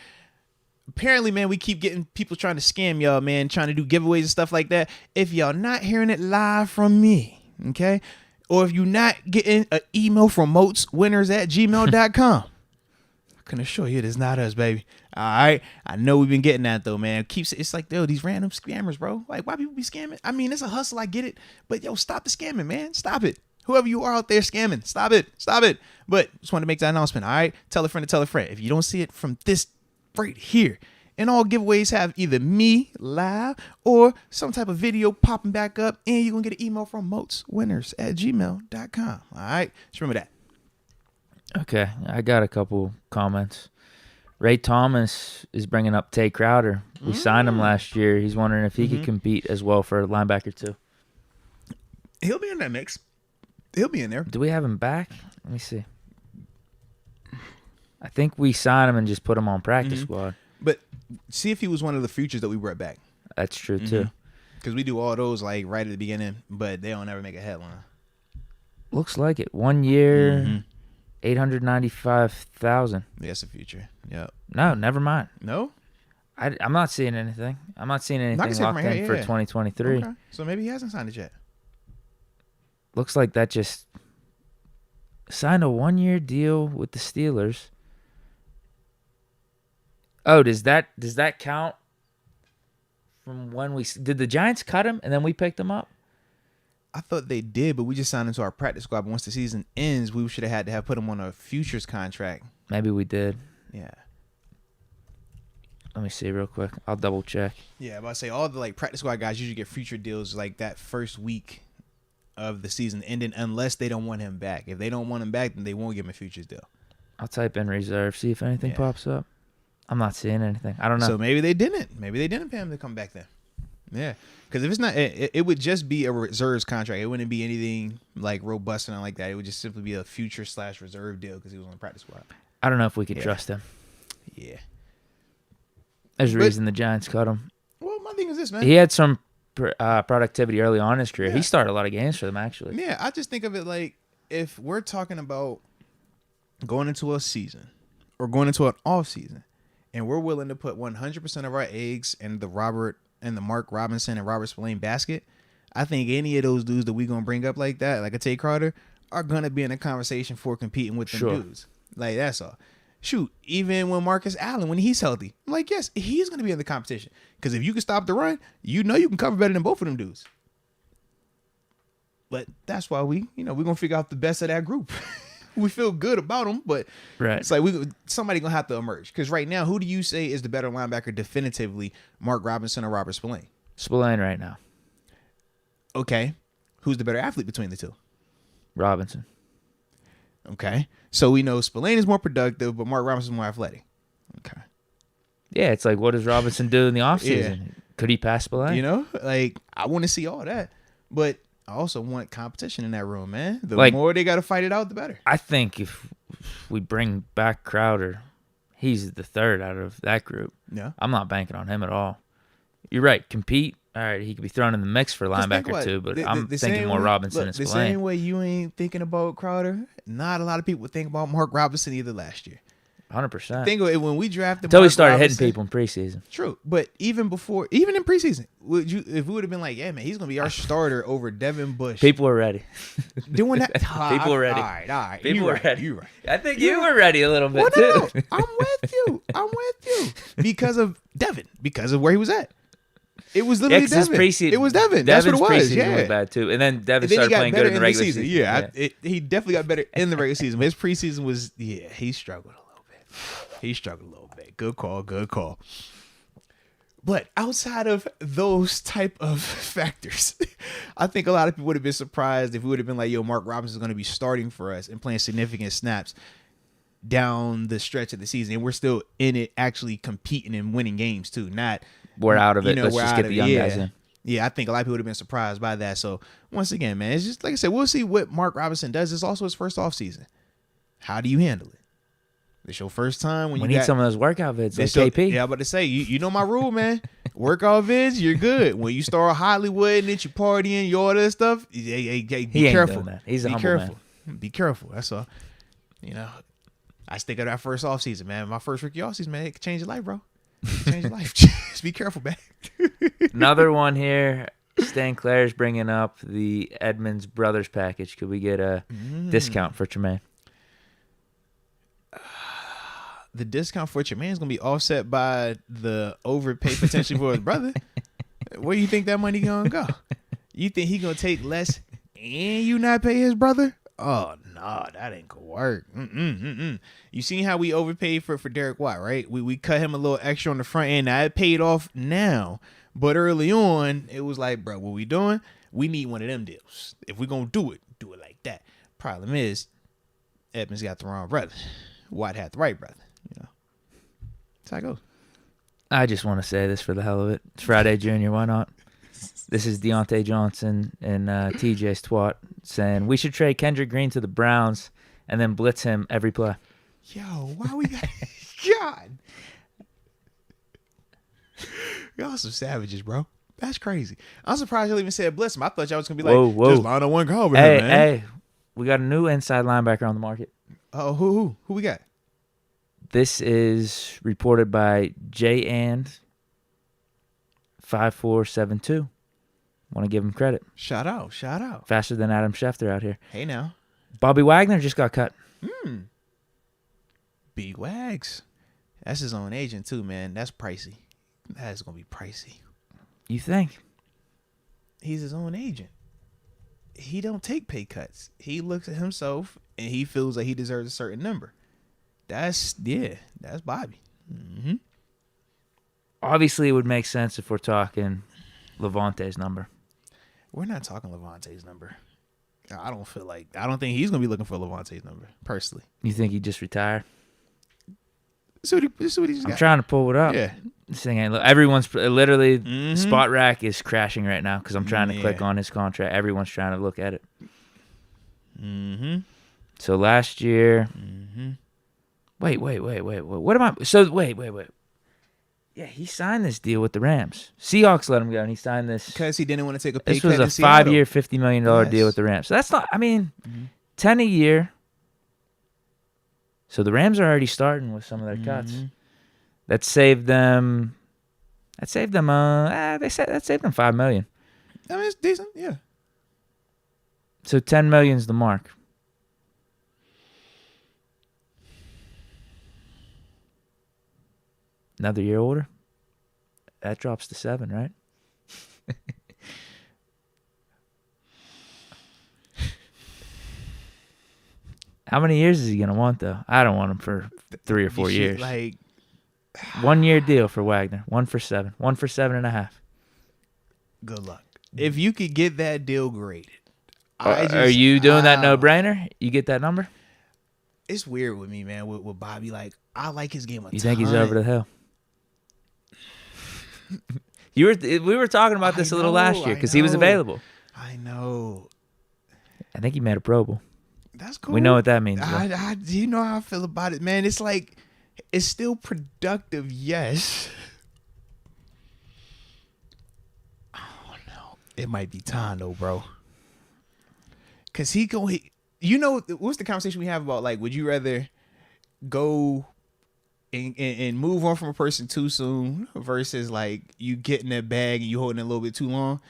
apparently, man, we keep getting people trying to scam y'all, man, trying to do giveaways and stuff like that. If y'all not hearing it live from me, okay, or if you're not getting an email from Moats winners@gmail.com, I can assure you it is not us, baby. All right, I know we've been getting that though, man. It's like, yo, these random scammers, bro. Like, why people be scamming? I mean, it's a hustle, I get it, but yo, stop the scamming, man. Stop it. Whoever you are out there scamming, stop it. Stop it. But just want to make that announcement. All right, tell a friend to tell a friend. If you don't see it from this right here, and all giveaways have either me live or some type of video popping back up, and you're gonna get an email from moatswinners@gmail.com. All right, just remember that. Okay, I got a couple comments. Ray Thomas is bringing up Tay Crowder. We signed him last year. He's wondering if he could compete as well for linebacker too. He'll be in that mix. He'll be in there. Do we have him back? Let me see. I think we signed him and just put him on practice squad. But see if he was one of the futures that we brought back. That's true too. Because we do all those like right at the beginning, but they don't ever make a headline. Looks like it. 1 year, 895,000. Yeah, that's the future. Yep. No, never mind. No? I'm not seeing anything. I'm not seeing I can anything see it from locked right in here, for yeah. 2023. Okay. So maybe he hasn't signed it yet. Looks like that just signed a 1 year deal with the Steelers. Oh, does that count from when did the Giants cut him and then we picked him up? I thought they did, but we just signed him to our practice squad. But once the season ends, we should have had to have put him on a futures contract. Maybe we did. Yeah. Let me see real quick. I'll double check. Yeah, but I say all the like practice squad guys usually get future deals like that first week of the season ending, unless they don't want him back. If they don't want him back, then they won't give him a futures deal. I'll type in reserve, see if anything pops up. I'm not seeing anything. I don't know. So maybe they didn't. Maybe they didn't pay him to come back then. Yeah, because if it's not, it would just be a reserves contract. It wouldn't be anything like robust and like that. It would just simply be a future/reserve deal because he was on the practice squad. I don't know if we could trust him. Yeah. There's a reason the Giants cut him. Well, my thing is this, man. He had some productivity early on in his career. He started a lot of games for them, actually. Yeah, I just think of it like if we're talking about going into a season or going into an off season, and we're willing to put 100% of our eggs in the Mark Robinson and Robert Spillane basket, I think any of those dudes that we're gonna bring up like that, like a Tay Crowder, are gonna be in a conversation for competing with them dudes. Like that's all. Shoot, even when Marcus Allen, when he's healthy, I'm like, yes, he's going to be in the competition. Because if you can stop the run, you know you can cover better than both of them dudes. But that's why we're going to figure out the best of that group. We feel good about them, but it's like somebody going to have to emerge. Because right now, who do you say is the better linebacker definitively, Mark Robinson or Robert Spillane? Spillane right now. Okay. Who's the better athlete between the two? Robinson. Okay. So we know Spillane is more productive, but Mark Robinson is more athletic. Okay. Yeah, it's like, what does Robinson do in the offseason? Yeah. Could he pass Spillane? You know, like, I want to see all that. But I also want competition in that room, man. The more they got to fight it out, the better. I think if we bring back Crowder, he's the third out of that group. Yeah. I'm not banking on him at all. You're right. Compete. All right, he could be thrown in the mix for linebacker too, but I'm thinking more Robinson and Spillane. The same way you ain't thinking about Crowder, not a lot of people think about Mark Robinson either last year. 100%. Think of it when we drafted until we started Robinson, hitting people in preseason. True, but even in preseason, if we would have been like, yeah, man, he's gonna be our starter over Devin Bush. People were ready. Doing that. People were ready. All right. People were ready. You're right. I think you were ready a little bit too. No. I'm with you. Because of Devin. Because of where he was at. It was literally Devin. It was Devin. That's what it was. Yeah, was bad too. And then Devin started playing good in the regular season. Yeah, he definitely got better in the regular season. But his preseason was, he struggled a little bit. Good call. But outside of those type of factors, I think a lot of people would have been surprised if we would have been like, yo, Mark Robinson is going to be starting for us and playing significant snaps down the stretch of the season. And we're still in it, actually competing and winning games too. Not we're out of it. Let's just get the young guys in. Yeah, I think a lot of people would have been surprised by that. So once again, man, it's just like I said, we'll see what Mark Robinson does. It's also his first offseason. How do you handle it? It's your first time when you need some of those workout vids like KP. Yeah, I'm about to say, you know my rule, man. Workout vids, you're good. When you start Hollywood and then you partying, you all that stuff, be careful. That. He's a humble man. Be careful. That's all. You know, I stick of that first offseason, man. My first rookie offseason, man, it could change your life, bro. Change your life. Just be careful, man. Another one here. Stan Clair's bringing up the Edmonds Brothers package. Could we get a discount for Tremaine? The discount for Tremaine is going to be offset by the overpay potentially for his brother. Where do you think that money going to go? You think he going to take less and you not pay his brother? Oh, no, that ain't going to work. You seen how we overpaid for Derek Watt, right? We cut him a little extra on the front end. Now, it paid off now. But early on, it was like, bro, what we doing? We need one of them deals. If we're going to do it like that. Problem is, Edmonds got the wrong brother. Watt had the right brother. You know, that's how it goes. I just want to say this for the hell of it. It's Friday Junior. Why not? This is Deontay Johnson and TJ's twat saying we should trade Kendrick Green to the Browns and then blitz him every play. Yo, why we got God? Y'all some savages, bro. That's crazy. I'm surprised y'all even said blitz him. I thought y'all was gonna be like, just line on one guy over here, man. Hey, we got a new inside linebacker on the market. Oh, who we got? This is reported by JAnd5472. Want to give him credit. Shout out. Faster than Adam Schefter out here. Hey now. Bobby Wagner just got cut. Big Wags. That's his own agent too, man. That's pricey. That's gonna be pricey. You think? He's his own agent. He don't take pay cuts. He looks at himself and he feels like he deserves a certain number. That's Bobby. Obviously, it would make sense if we're talking Levante's number. We're not talking Levante's number. I don't think he's gonna be looking for Levante's number personally. You think he'd just retire? So what he just got. I'm trying to pull it up. Yeah. This thing ain't. Everyone's literally Spot Rack is crashing right now because I'm trying to click on his contract. Everyone's trying to look at it. So last year. Wait. What am I? So wait. Yeah, he signed this deal with the Rams. Seahawks let him go, and he signed this because he didn't want to take a pay This cut. was a 5-year, $50 million deal with the Rams. So that's not. I mean, 10 a year. So the Rams are already starting with some of their cuts. That saved them. That saved them $5 million. I mean, it's decent, yeah. So $10 million's the mark. Another year older. That drops to 7, right? How many years is he gonna want though? I don't want him for 3 or 4 years. Like 1 year deal for Wagner. 1 for 7. 1 for 7.5. Good luck. If you could get that deal graded. Are you doing that no-brainer? You get that number? It's weird with me, man, with Bobby. Like, I like his game a ton. You think he's over the hill? We were talking about this a little last year because he was available. I know. I think he made a Pro Bowl. That's cool. We know what that means. You know how I feel about it, man. It's like, it's still productive, yes. I don't know. It might be time, though, bro. Because what's the conversation we have about, like, would you rather go and move on from a person too soon versus, like, you getting that bag and you holding it a little bit too long?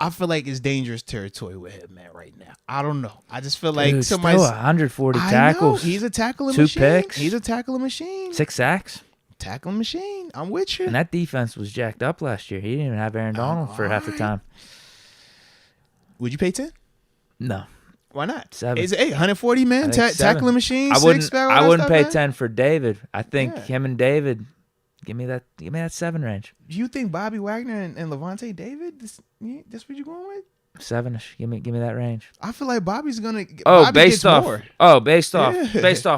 I feel like it's dangerous territory with him, man, right now. I don't know. I just feel like somebody's... Still 140 tackles. He's a tackling 2 machine. picks. He's a tackling machine. 6 sacks. Tackling machine. I'm with you. And that defense was jacked up last year. He didn't even have Aaron Donald for half the time. Would you pay 10? No. Why not? 7. It's 140, man. Tackling machine. I wouldn't pay man. 10 for David. I think him and David... Give me that 7 range. Do you think Bobby Wagner and Levante David? That's what you're going with? 7-ish. Give me that range. I feel like Bobby's gonna. Based off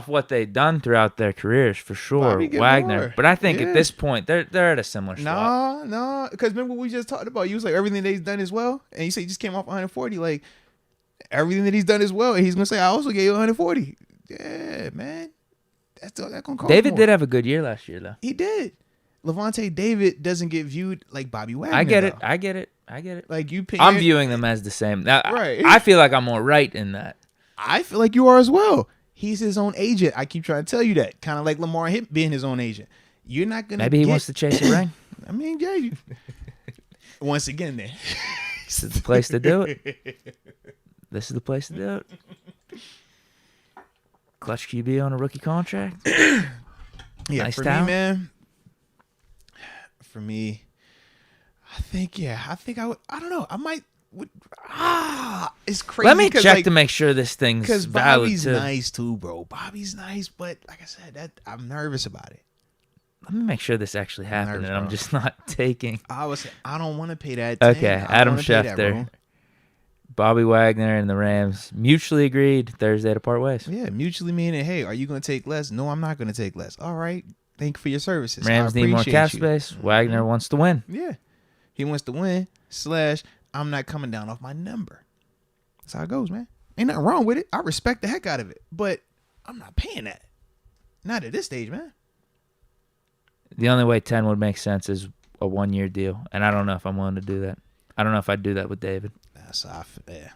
what they've done throughout their careers, for sure, Wagner. More. But I think at this point they're at a similar spot. No, because remember what we just talked about. You was like everything that he's done as well, and you say he just came off 140. Like everything that he's done as well, and he's gonna say I also gave you 140. Yeah, man. That's gonna cost David more. did have a good year last year, though. He did. Levante David doesn't get viewed like Bobby Wagner. I get though. it. Like I'm viewing them as the same. Now, right. I feel like I'm more right in that. I feel like you are as well. He's his own agent. I keep trying to tell you that. Kind of like Lamar being his own agent. you're not gonna. Maybe he wants to chase a ring. I mean, yeah. Once again, then This is the place to do it. This is the place to do it. Clutch QB on a rookie contract. Yeah, Nice for talent. me, man. For me, I think I would. I don't know. I might. It's crazy. Let me check like, to make sure this thing's because valid Bobby's too. nice too, bro. Bobby's nice, but like I said, that I'm nervous about it. Let me make sure this actually happened, nervous, and I'm bro. just not taking. I don't want to pay that. Okay, I don't Adam wanna pay that, Schefter, bro. Bobby Wagner, and the Rams mutually agreed Thursday to part ways. Yeah, mutually meaning, hey, are you going to take less? No, I'm not going to take less. All right, thank you for your services. Rams I need more appreciate cap you. space. Wagner wants to win. Yeah, he wants to win. / I'm not coming down off my number. That's how it goes, man. Ain't nothing wrong with it. I respect the heck out of it, but I'm not paying that. Not at this stage, man. The only way 10 would make sense is a 1-year deal, and I don't know if I'm willing to do that. I don't know if I'd do that with David. That's off. Yeah.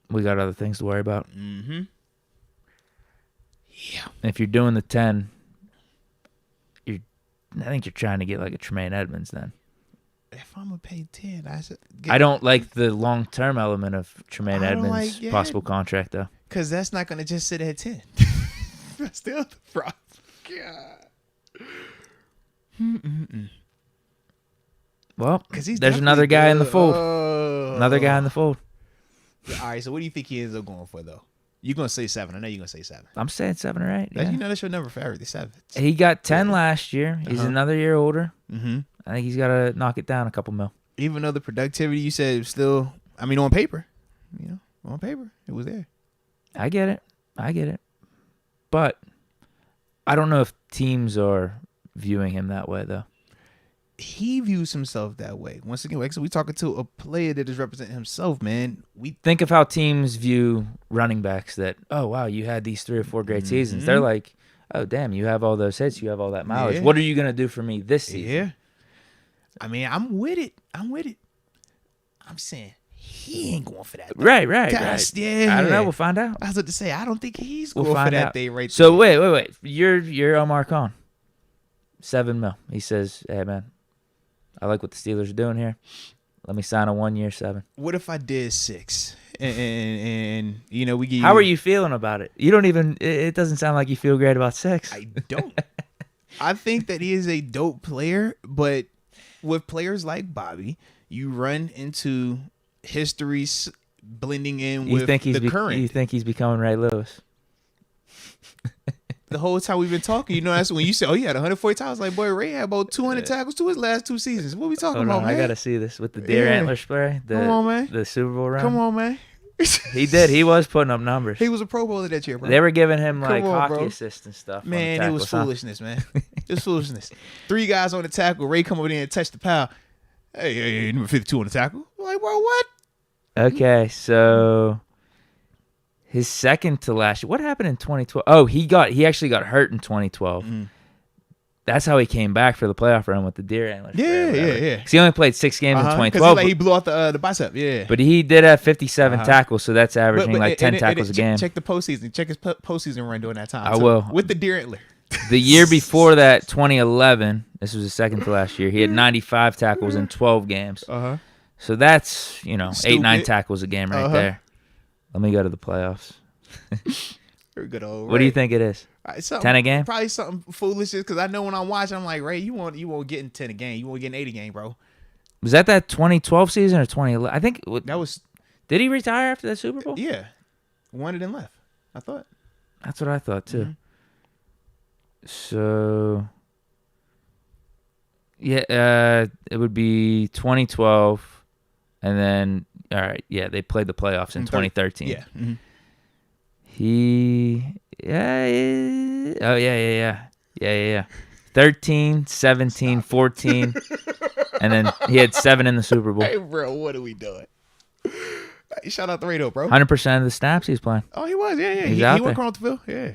We got other things to worry about. Mm-hmm. Yeah. If you're doing the 10, I think you're trying to get like a Tremaine Edmonds then. If I'm gonna pay 10, I don't like the long-term element of Tremaine I don't Edmonds' like- yeah. possible contract, though. because that's not gonna just sit at 10. That's still the problem. God. Well, 'Cause he's there's another definitely guy in the good. fold. Oh. Another guy in the fold. All right, so what do you think he ends up going for, though? You're going to say 7. I know you're going to say 7. I'm saying 7 or 8. Yeah. You know that's your number for everything, 7. He got 10 last year. He's Uh-huh. another year older. Mm-hmm. I think he's got to knock it down a couple mil. Even though the productivity you said was still, I mean, on paper, on paper, it was there. I get it. But I don't know if teams are viewing him that way, though. He views himself that way. Once again, like, so we talking to a player that is representing himself, man. Think of how teams view running backs that, oh, wow, you had these 3 or 4 great seasons. They're like, oh, damn, you have all those hits. You have all that mileage. Yeah. What are you going to do for me this season? Yeah. I mean, I'm with it. I'm saying he ain't going for that. Though. Right. Yeah. I don't know. We'll find out. I was about to say, I don't think he's We'll going for find that out. thing right So there. wait. You're Omar Khan. 7 mil. He says, hey, man, I like what the Steelers are doing here. Let me sign a 1-year 7. What if I did 6? And we give you... How are you feeling about it? You don't even, it doesn't sound like you feel great about 6. I don't. I think that he is a dope player, but with players like Bobby, you run into history blending in with the current. You think he's becoming Ray Lewis? The whole time we've been talking, that's when you said, oh, he had 140 tackles. Like, boy, Ray had about 200 tackles to his last 2 seasons. What we talking about, man? I got to see this with the deer Yeah. antler spray. Come on, man. The Super Bowl run. Come on, man. He did. He was putting up numbers. He was a Pro Bowler that year, bro. They were giving him like Come on, hockey bro. assists and stuff. on Man, the it was tackles, huh? foolishness, man. It was foolishness. 3 guys on the tackle. Ray come over there and touch the pile. Hey, number 52 on the tackle. I'm like, bro, what? Okay, so his second to last year. What happened in 2012? Oh, he actually got hurt in 2012. That's how he came back for the playoff run with the deer antlers. Yeah. 'Cause he only played 6 games in Because 2012. he blew out the bicep. Yeah. But he did have 57 tackles, so that's averaging But- like 10 and tackles a game. Check the postseason. Check his postseason run during that time. I too. will. With the deer antler. The year before that, 2011, this was his second to last year, he had 95 tackles in 12 games. Uh-huh. So that's, 8-9 Stupid. tackles a game right Uh-huh. there. Let me go to the playoffs. Very good old Ray. What do you think it is? 10 a game? Probably something foolish because I know when I'm watching, I'm like, Ray, you won't get in 10 a game. You won't get in 8 a game, bro. Was that 2012 season or 2011? I think. That was, Did he retire after that Super Bowl? yeah. One and then left, I thought. That's what I thought too. So, yeah, it would be 2012, and then they played the playoffs in 2013. Yeah. Mm-hmm. Yeah. 13, 17, 14, and then he had 7 in the Super Bowl. Hey, bro, what are we doing? Hey, shout out the radio, bro. 100% of the snaps he's playing. Oh, he was, yeah. He's He out went there. across the field, yeah.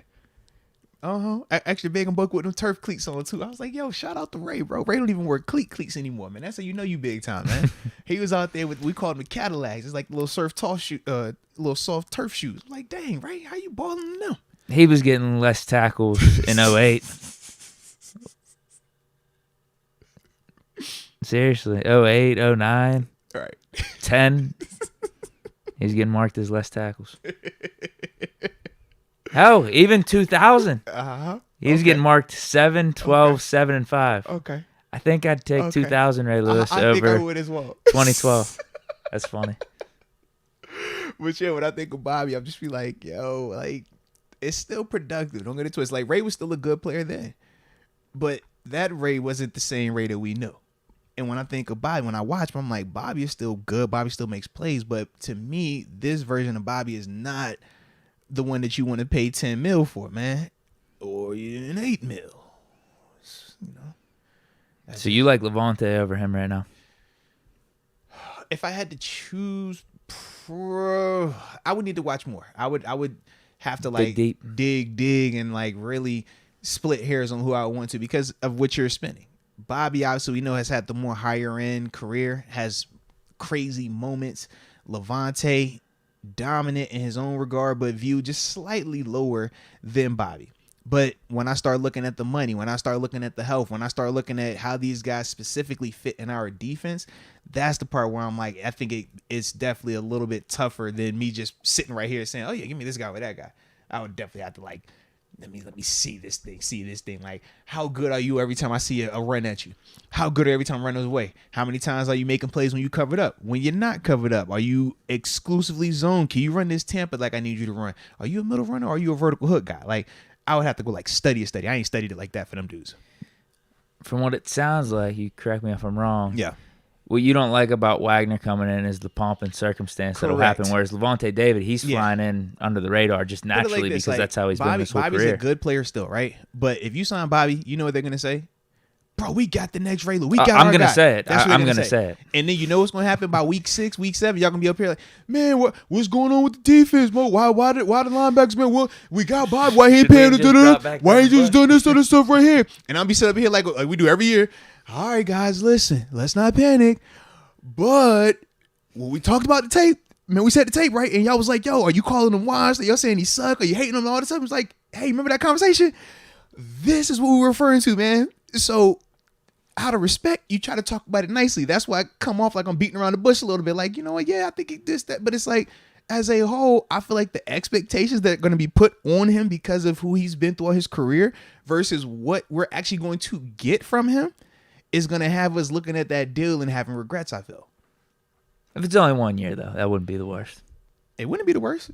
Actually, big and buck with them turf cleats on too. I was like, yo, shout out to Ray, bro. Ray don't even wear cleats anymore, man. That's how you know you big time, man. He was out there we called them the Cadillacs. It's like little little soft turf shoes. I'm like, dang, Ray, how you balling them? He was getting less tackles in 08. Seriously. 08, 09, All right. 10. He's getting marked as less tackles. Hell, even 2000. Uh-huh. He's getting marked 7, 12, 7, and 5. Okay. I think I'd take 2000 Ray Lewis I think I over would as well. 2012. That's funny. But yeah, when I think of Bobby, I'm just be like, yo, like, it's still productive. Don't get it twisted. Like, Ray was still a good player then. But that Ray wasn't the same Ray that we knew. And when I think of Bobby, when I watch him, I'm like, Bobby is still good. Bobby still makes plays. But to me, this version of Bobby is not the one that you want to pay 10 mil for, man. Or an 8 mil. You know. So you like Levante over him right now? If I had to choose, I would need to watch more. I would have to like dig and like really split hairs on who I want to because of what you're spending. Bobby, obviously, we know has had the more higher end career, has crazy moments. Levante, dominant in his own regard, but viewed just slightly lower than Bobby. But when I start looking at the money, when I start looking at the health, when I start looking at how these guys specifically fit in our defense, that's the part where I'm like, I think it's definitely a little bit tougher than me just sitting right here saying, oh yeah, give me this guy with that guy. I would definitely have to like, let me see this thing. Like, how good are you every time I see a run at you? How good are you every time I run away? How many times are you making plays when you covered up? When you're not covered up, are you exclusively zone? Can you run this Tampa like I need you to run? Are you a middle runner or are you a vertical hook guy? Like, I would have to go like study. I ain't studied it like that for them dudes. From what it sounds like, you correct me if I'm wrong. Yeah. What you don't like about Wagner coming in is the pomp and circumstance that'll happen. Whereas Levante David, he's flying in under the radar just naturally because that's how he's been his whole Bobby's career. a good player still, right? But if you sign Bobby, you know what they're gonna say? Bro, we got the next Ray Lewis. We got I'm our gonna guy. say it. That's what I'm gonna say it. And then you know what's gonna happen by week 6, week 7. Y'all gonna be up here like, man, what's going on with the defense, bro? Why the linebackers, man? Well, we got Bob. Why he ain't paying the Why ain't just doing this other stuff right here? And I'll be sitting up here like we do every year. All right, guys, listen, let's not panic. But when we talked about the tape, man, we said the tape, right? And y'all was like, yo, are you calling him washed? Y'all saying he suck? Are you hating him and all this stuff? It's like, hey, remember that conversation? This is what we were referring to, man. So out of respect, you try to talk about it nicely. That's why I come off like I'm beating around the bush a little bit. Like, you know what? Yeah, I think he did that. But it's like, as a whole, I feel like the expectations that are going to be put on him because of who he's been throughout his career versus what we're actually going to get from him is going to have us looking at that deal and having regrets, I feel. If it's only 1 year, though, that wouldn't be the worst. It wouldn't be the worst.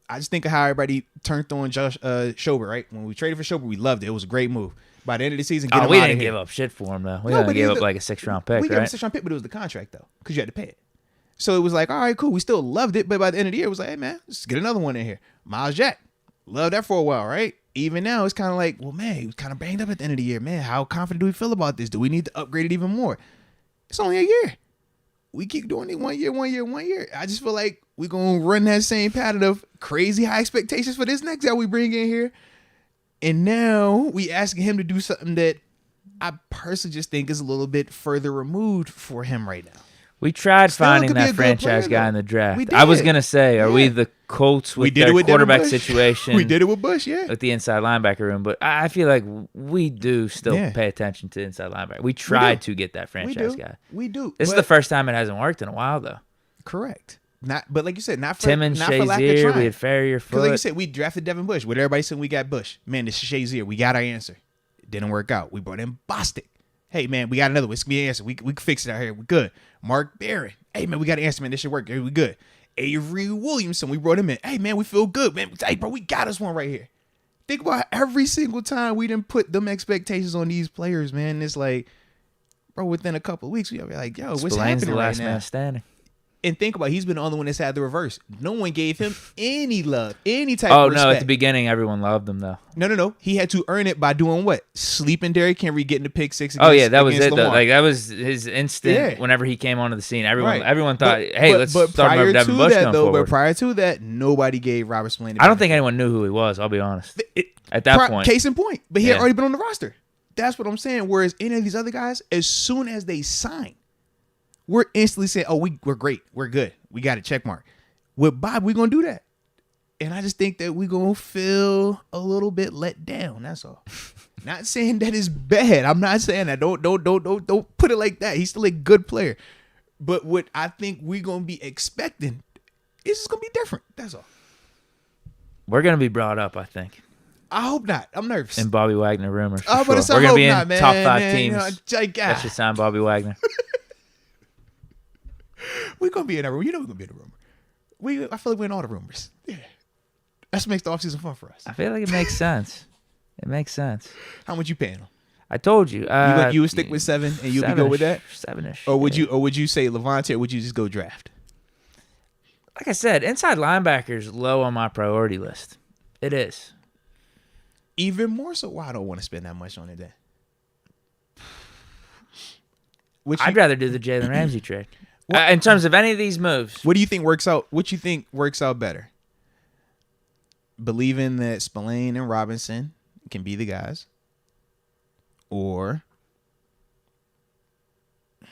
I just think of how everybody turned on Josh Schobert, right? When we traded for Schobert, we loved it. It was a great move. By the end of the season, get him we out didn't of here. give up shit for him, though. We only gave up like a 6th-round pick, We gave right? him a 6th-round pick, but it was the contract, though, because you had to pay it. So it was like, all right, cool. We still loved it, but by the end of the year, it was like, hey, man, let's get another one in here. Miles Jack. Loved that for a while, right? Even now, it's kind of like, well, man, he was kind of banged up at the end of the year. Man, how confident do we feel about this? Do we need to upgrade it even more? It's only a year. We keep doing it 1 year. I just feel like we're going to run that same pattern of crazy high expectations for this next guy we bring in here. And now we asking him to do something that I personally just think is a little bit further removed for him right now. We tried finding that franchise guy in the draft. I was going to say, are we the Colts with their quarterback situation? We did it with Bush, yeah. With the inside linebacker room. But I feel like we do still pay attention to inside linebacker. We tried to get that franchise guy. We do. This is the first time it hasn't worked in a while, though. Correct. But like you said, not for Timmons, not for lack of Shazier, trying. we had Farrier Foot. Because like you said, we drafted Devin Bush. With everybody saying we got Bush. Man, this is Shazier. We got our answer. It didn't work out. We brought in Bostic. Hey, man, we got another one. It's going to be an answer. We can fix it out here. We're good. Mark Barron. Hey, man, we got an answer, man. This should work. We good. Avery Williamson. We brought him in. Hey, man, we feel good, man. Hey, bro, we got us one right here. Think about every single time we didn't put them expectations on these players, man. It's like, bro, within a couple of weeks, we'll be like, yo, what's happening the last right now? man standing. And think about it, he's been the only one that's had the reverse. No one gave him any love, any type of respect. Oh, no, at the beginning, everyone loved him, though. No. He had to earn it by doing what? Sleeping Derrick Henry, getting the pick 6 that was it, though. Like, that was his instant whenever he came onto the scene. Everyone thought, let's start him over Devin Bush going forward. But prior to that, nobody gave Robert Spillane. I don't think anyone knew who he was, I'll be honest. At that point. Case in point. But he had already been on the roster. That's what I'm saying. Whereas any of these other guys, as soon as they sign, we're instantly saying, oh, we're great. We're good. We got a check mark. With Bob, we're going to do that. And I just think that we're going to feel a little bit let down. That's all. Not saying that it's bad. I'm not saying that. Don't put it like that. He's still a good player. But what I think we're going to be expecting is just going to be different. That's all. We're going to be brought up, I think. I hope not. I'm nervous. In Bobby Wagner rumors. For but sure. We're going to be in not, man, top 5 man, teams. you know, That should sign Bobby Wagner. We're going to be in that room. You know we're going to be in the rumor. I feel like we're in all the rumors. Yeah. That makes the offseason fun for us. I feel like it makes sense. It makes sense. How much you paying him? I told you. You would stick with 7 and you'll be good with that? 7-ish. Or would you say Levante, or would you just go draft? Like I said, inside linebacker is low on my priority list. It is. Even more so why I don't want to spend that much on it then. I'd rather do the Jalen Ramsey trade. In terms of any of these moves. What do you think works out? What you think works out better? Believing that Spillane and Robinson can be the guys, or I'm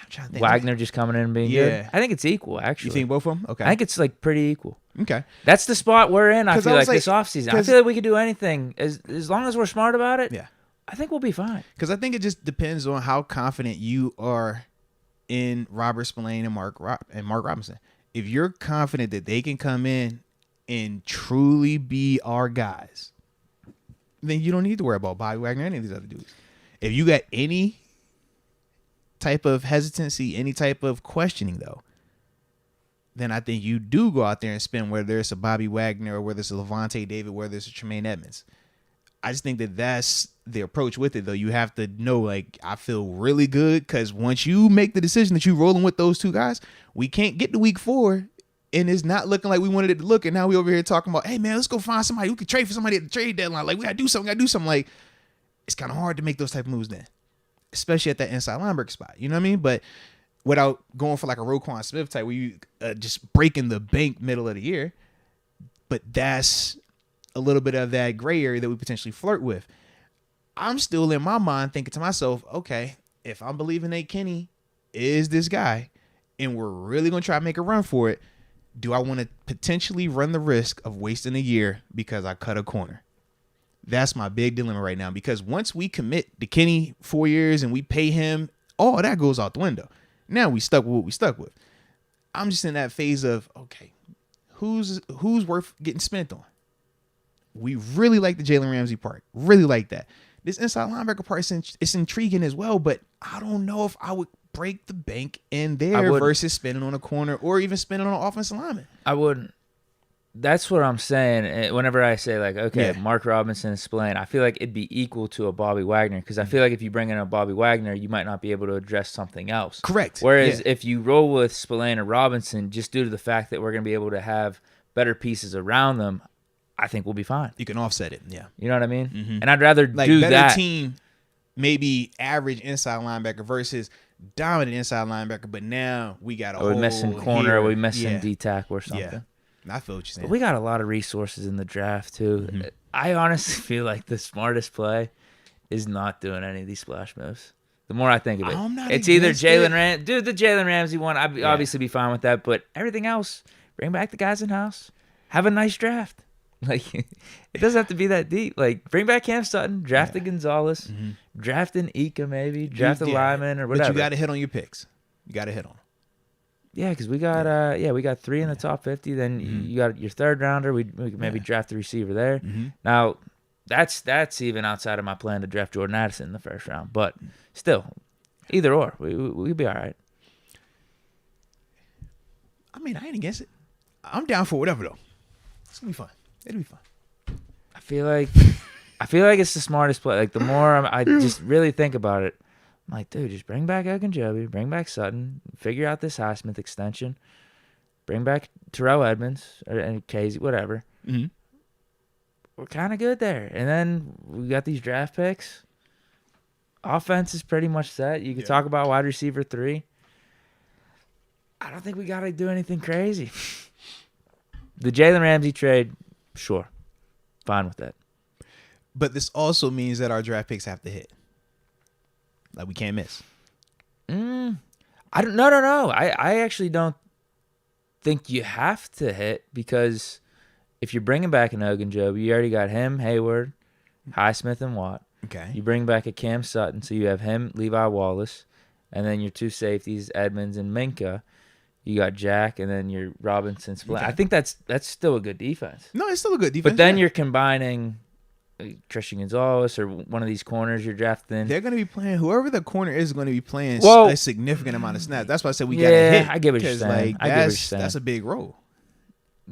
trying to think. Wagner just coming in and being good. I think it's equal, actually. You think both of them? Okay. I think it's like pretty equal. Okay. That's the spot we're in. I feel like this offseason. I feel like we could do anything as long as we're smart about it. Yeah. I think we'll be fine. Because I think it just depends on how confident you are in Robert Spillane and Mark Robinson. If you're confident that they can come in and truly be our guys, then you don't need to worry about Bobby Wagner or any of these other dudes. If you got any type of hesitancy, any type of questioning, though, then I think you do go out there and spend, whether it's a Bobby Wagner or whether it's a Levante David, whether it's a Tremaine Edmonds. I just think that that's the approach with it, though. You have to know, like, I feel really good because once you make the decision that you're rolling with those two guys, we can't get to week 4 and it's not looking like we wanted it to look. And now we over here talking about, hey, man, let's go find somebody who can trade for somebody at the trade deadline. Like, we got to do something. Like, it's kind of hard to make those type of moves then, especially at that inside linebacker spot. You know what I mean? But without going for like a Roquan Smith type where you just breaking the bank middle of the year. But that's a little bit of that gray area that we potentially flirt with. I'm still in my mind thinking to myself, okay, if I'm believing Nate Kenny is this guy and we're really going to try to make a run for it, do I want to potentially run the risk of wasting a year because I cut a corner? That's my big dilemma right now, because once we commit to Kenny 4 years and we pay him, all that goes out the window. Now we stuck with what we stuck with. I'm just in that phase of, okay, who's worth getting spent on? We really like the Jalen Ramsey part. Really like that. This inside linebacker part is intriguing as well, but I don't know if I would break the bank in there versus spending on a corner or even spending on an offensive lineman. I wouldn't. That's what I'm saying. Whenever I say, like, okay, Mark Robinson and Spillane, I feel like it'd be equal to a Bobby Wagner, because I feel like if you bring in a Bobby Wagner, you might not be able to address something else. Correct. Whereas if you roll with Spillane or Robinson, just due to the fact that we're going to be able to have better pieces around them, I think we'll be fine. You can offset it, yeah. You know what I mean? Mm-hmm. And I'd rather like do better that. Team, maybe average inside linebacker versus dominant inside linebacker, but now we got a whole... Are we missing corner? Are we missing D-tackle or something? Yeah. I feel what you're saying. But we got a lot of resources in the draft, too. Mm-hmm. I honestly feel like the smartest play is not doing any of these splash moves. The more I think of it, it's either Jalen Ramsey. Dude, the Jalen Ramsey one, I'd obviously be fine with that. But everything else, bring back the guys in house. Have a nice draft. Like, it doesn't have to be that deep. Like, bring back Cam Sutton, draft a Gonzalez, draft an Ika maybe, draft a lineman or whatever. But you got to hit on your picks. You got to hit on them. Yeah, because we got 3 in the top 50. Then you got your third rounder. We could maybe draft the receiver there. Mm-hmm. Now, that's even outside of my plan to draft Jordan Addison in the first round. But still, either or, we'd be all right. I mean, I ain't against it. I'm down for whatever though. It's gonna be fun. It'll be fun. I feel like it's the smartest play. Like, the more I just really think about it, I'm like, dude, just bring back Ogunjobi, bring back Sutton, figure out this Highsmith extension, bring back Terrell Edmonds and Casey, whatever. Mm-hmm. We're kind of good there. And then we got these draft picks. Offense is pretty much set. You can talk about wide receiver 3. I don't think we got to do anything crazy. The Jalen Ramsey trade, sure. Fine with that. But this also means that our draft picks have to hit. Like, we can't miss. No. I actually don't. think you have to hit because if you're bringing back an Ogunjobi, you already got him, Hayward, Highsmith, and Watt. Okay. You bring back a Cam Sutton, so you have him, Levi Wallace, and then your two safeties, Edmonds and Minka. You got Jack, and then your Robinson split. Okay. I think that's still a good defense. No, it's still a good defense. But then you're combining Christian Gonzalez or one of these corners you're drafting. They're going to be playing, whoever the corner is going to be playing a significant amount of snaps. That's why I said we got to hit. I get what you're saying. That's a big role.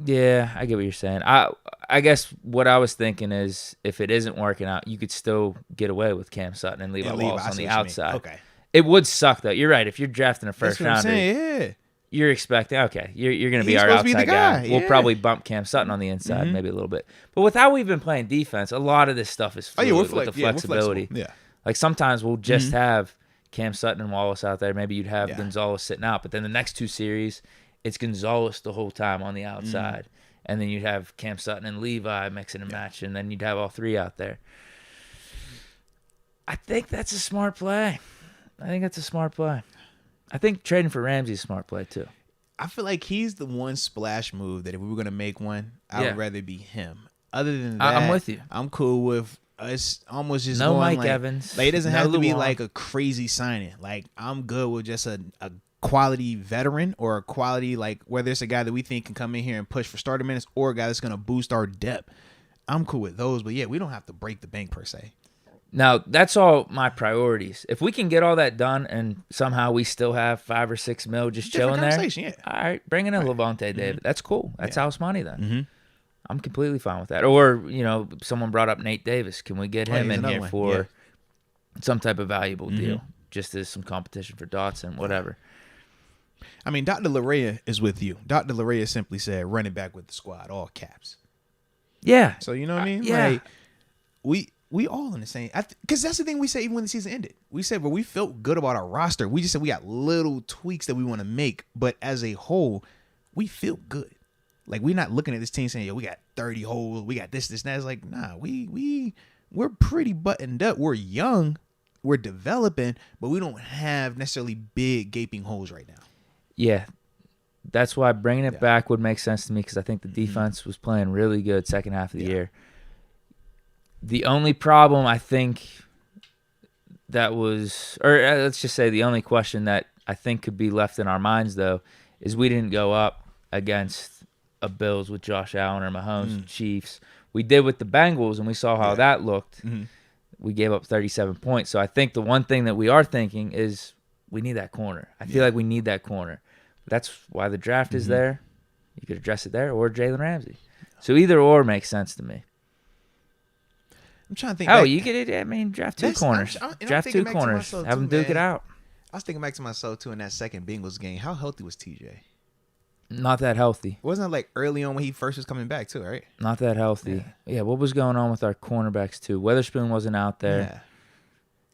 Yeah, I get what you're saying. I guess what I was thinking is if it isn't working out, you could still get away with Cam Sutton and Levi Wallace on the outside. Okay. It would suck, though. You're right. If you're drafting a That's first what I'm rounder, saying, yeah. you're expecting, okay, you're going to be He's our supposed to be outside the guy. We'll Yeah. probably bump Cam Sutton on the inside maybe a little bit. But with how we've been playing defense, a lot of this stuff is fluid with the flexibility. Yeah. Like sometimes we'll just have Cam Sutton and Wallace out there. Maybe you'd have Gonzalez sitting out. But then the next two series, it's Gonzalez the whole time on the outside. And then you'd have Cam Sutton and Levi mixing and matching. And then you'd have all three out there. I think that's a smart play. I think trading for Ramsey is a smart play too. I feel like he's the one splash move that if we were going to make one, I would rather be him. Other than that, I'm with you. I'm cool with us almost just no going Mike Evans. Like it doesn't no have to be Luan. like a crazy signing. Like I'm good with just a quality veteran or a quality, like whether it's a guy that we think can come in here and push for starter minutes or a guy that's going to boost our depth. I'm cool with those. But yeah, we don't have to break the bank per se. Now, that's all my priorities. If we can get all that done and somehow we still have $5 or $6 mil just chilling there, yeah. all right, bringing in Levante David. That's cool. That's house money then. I'm completely fine with that. Or, someone brought up Nate Davis. Can we get him in here for some type of valuable deal? Just as some competition for Dotson, whatever. I mean, Dr. Larea is with you. Dr. Larea simply said, running back with the squad, all caps. Yeah. So, you know what I mean? Yeah. Like, we all in the same, because that's the thing we said even when the season ended. We said, well, we felt good about our roster. We just said we got little tweaks that we want to make, but as a whole, we feel good. Like we're not looking at this team saying, yo, we got 30 holes, we got this, and that. It's like, nah, we're pretty buttoned up. We're young, we're developing, but we don't have necessarily big gaping holes right now. Yeah. That's why bringing it back would make sense to me because I think the defense was playing really good second half of the year. The only problem I think that was, or let's just say the only question that I think could be left in our minds, though, is we didn't go up against a Bills with Josh Allen or Mahomes, Chiefs. We did with the Bengals, and we saw how that looked. We gave up 37 points. So I think the one thing that we are thinking is we need that corner. I feel like we need that corner. That's why the draft is there. You could address it there or Jalen Ramsey. So either or makes sense to me. I'm trying to think. Oh, you get it. I mean, draft two corners. Draft two corners. Have them duke it out. I was thinking back to myself too in that second Bengals game. How healthy was TJ? Not that healthy. Wasn't it like early on when he first was coming back too, right? Not that healthy. Yeah. What was going on with our cornerbacks too? Weatherspoon wasn't out there. Yeah.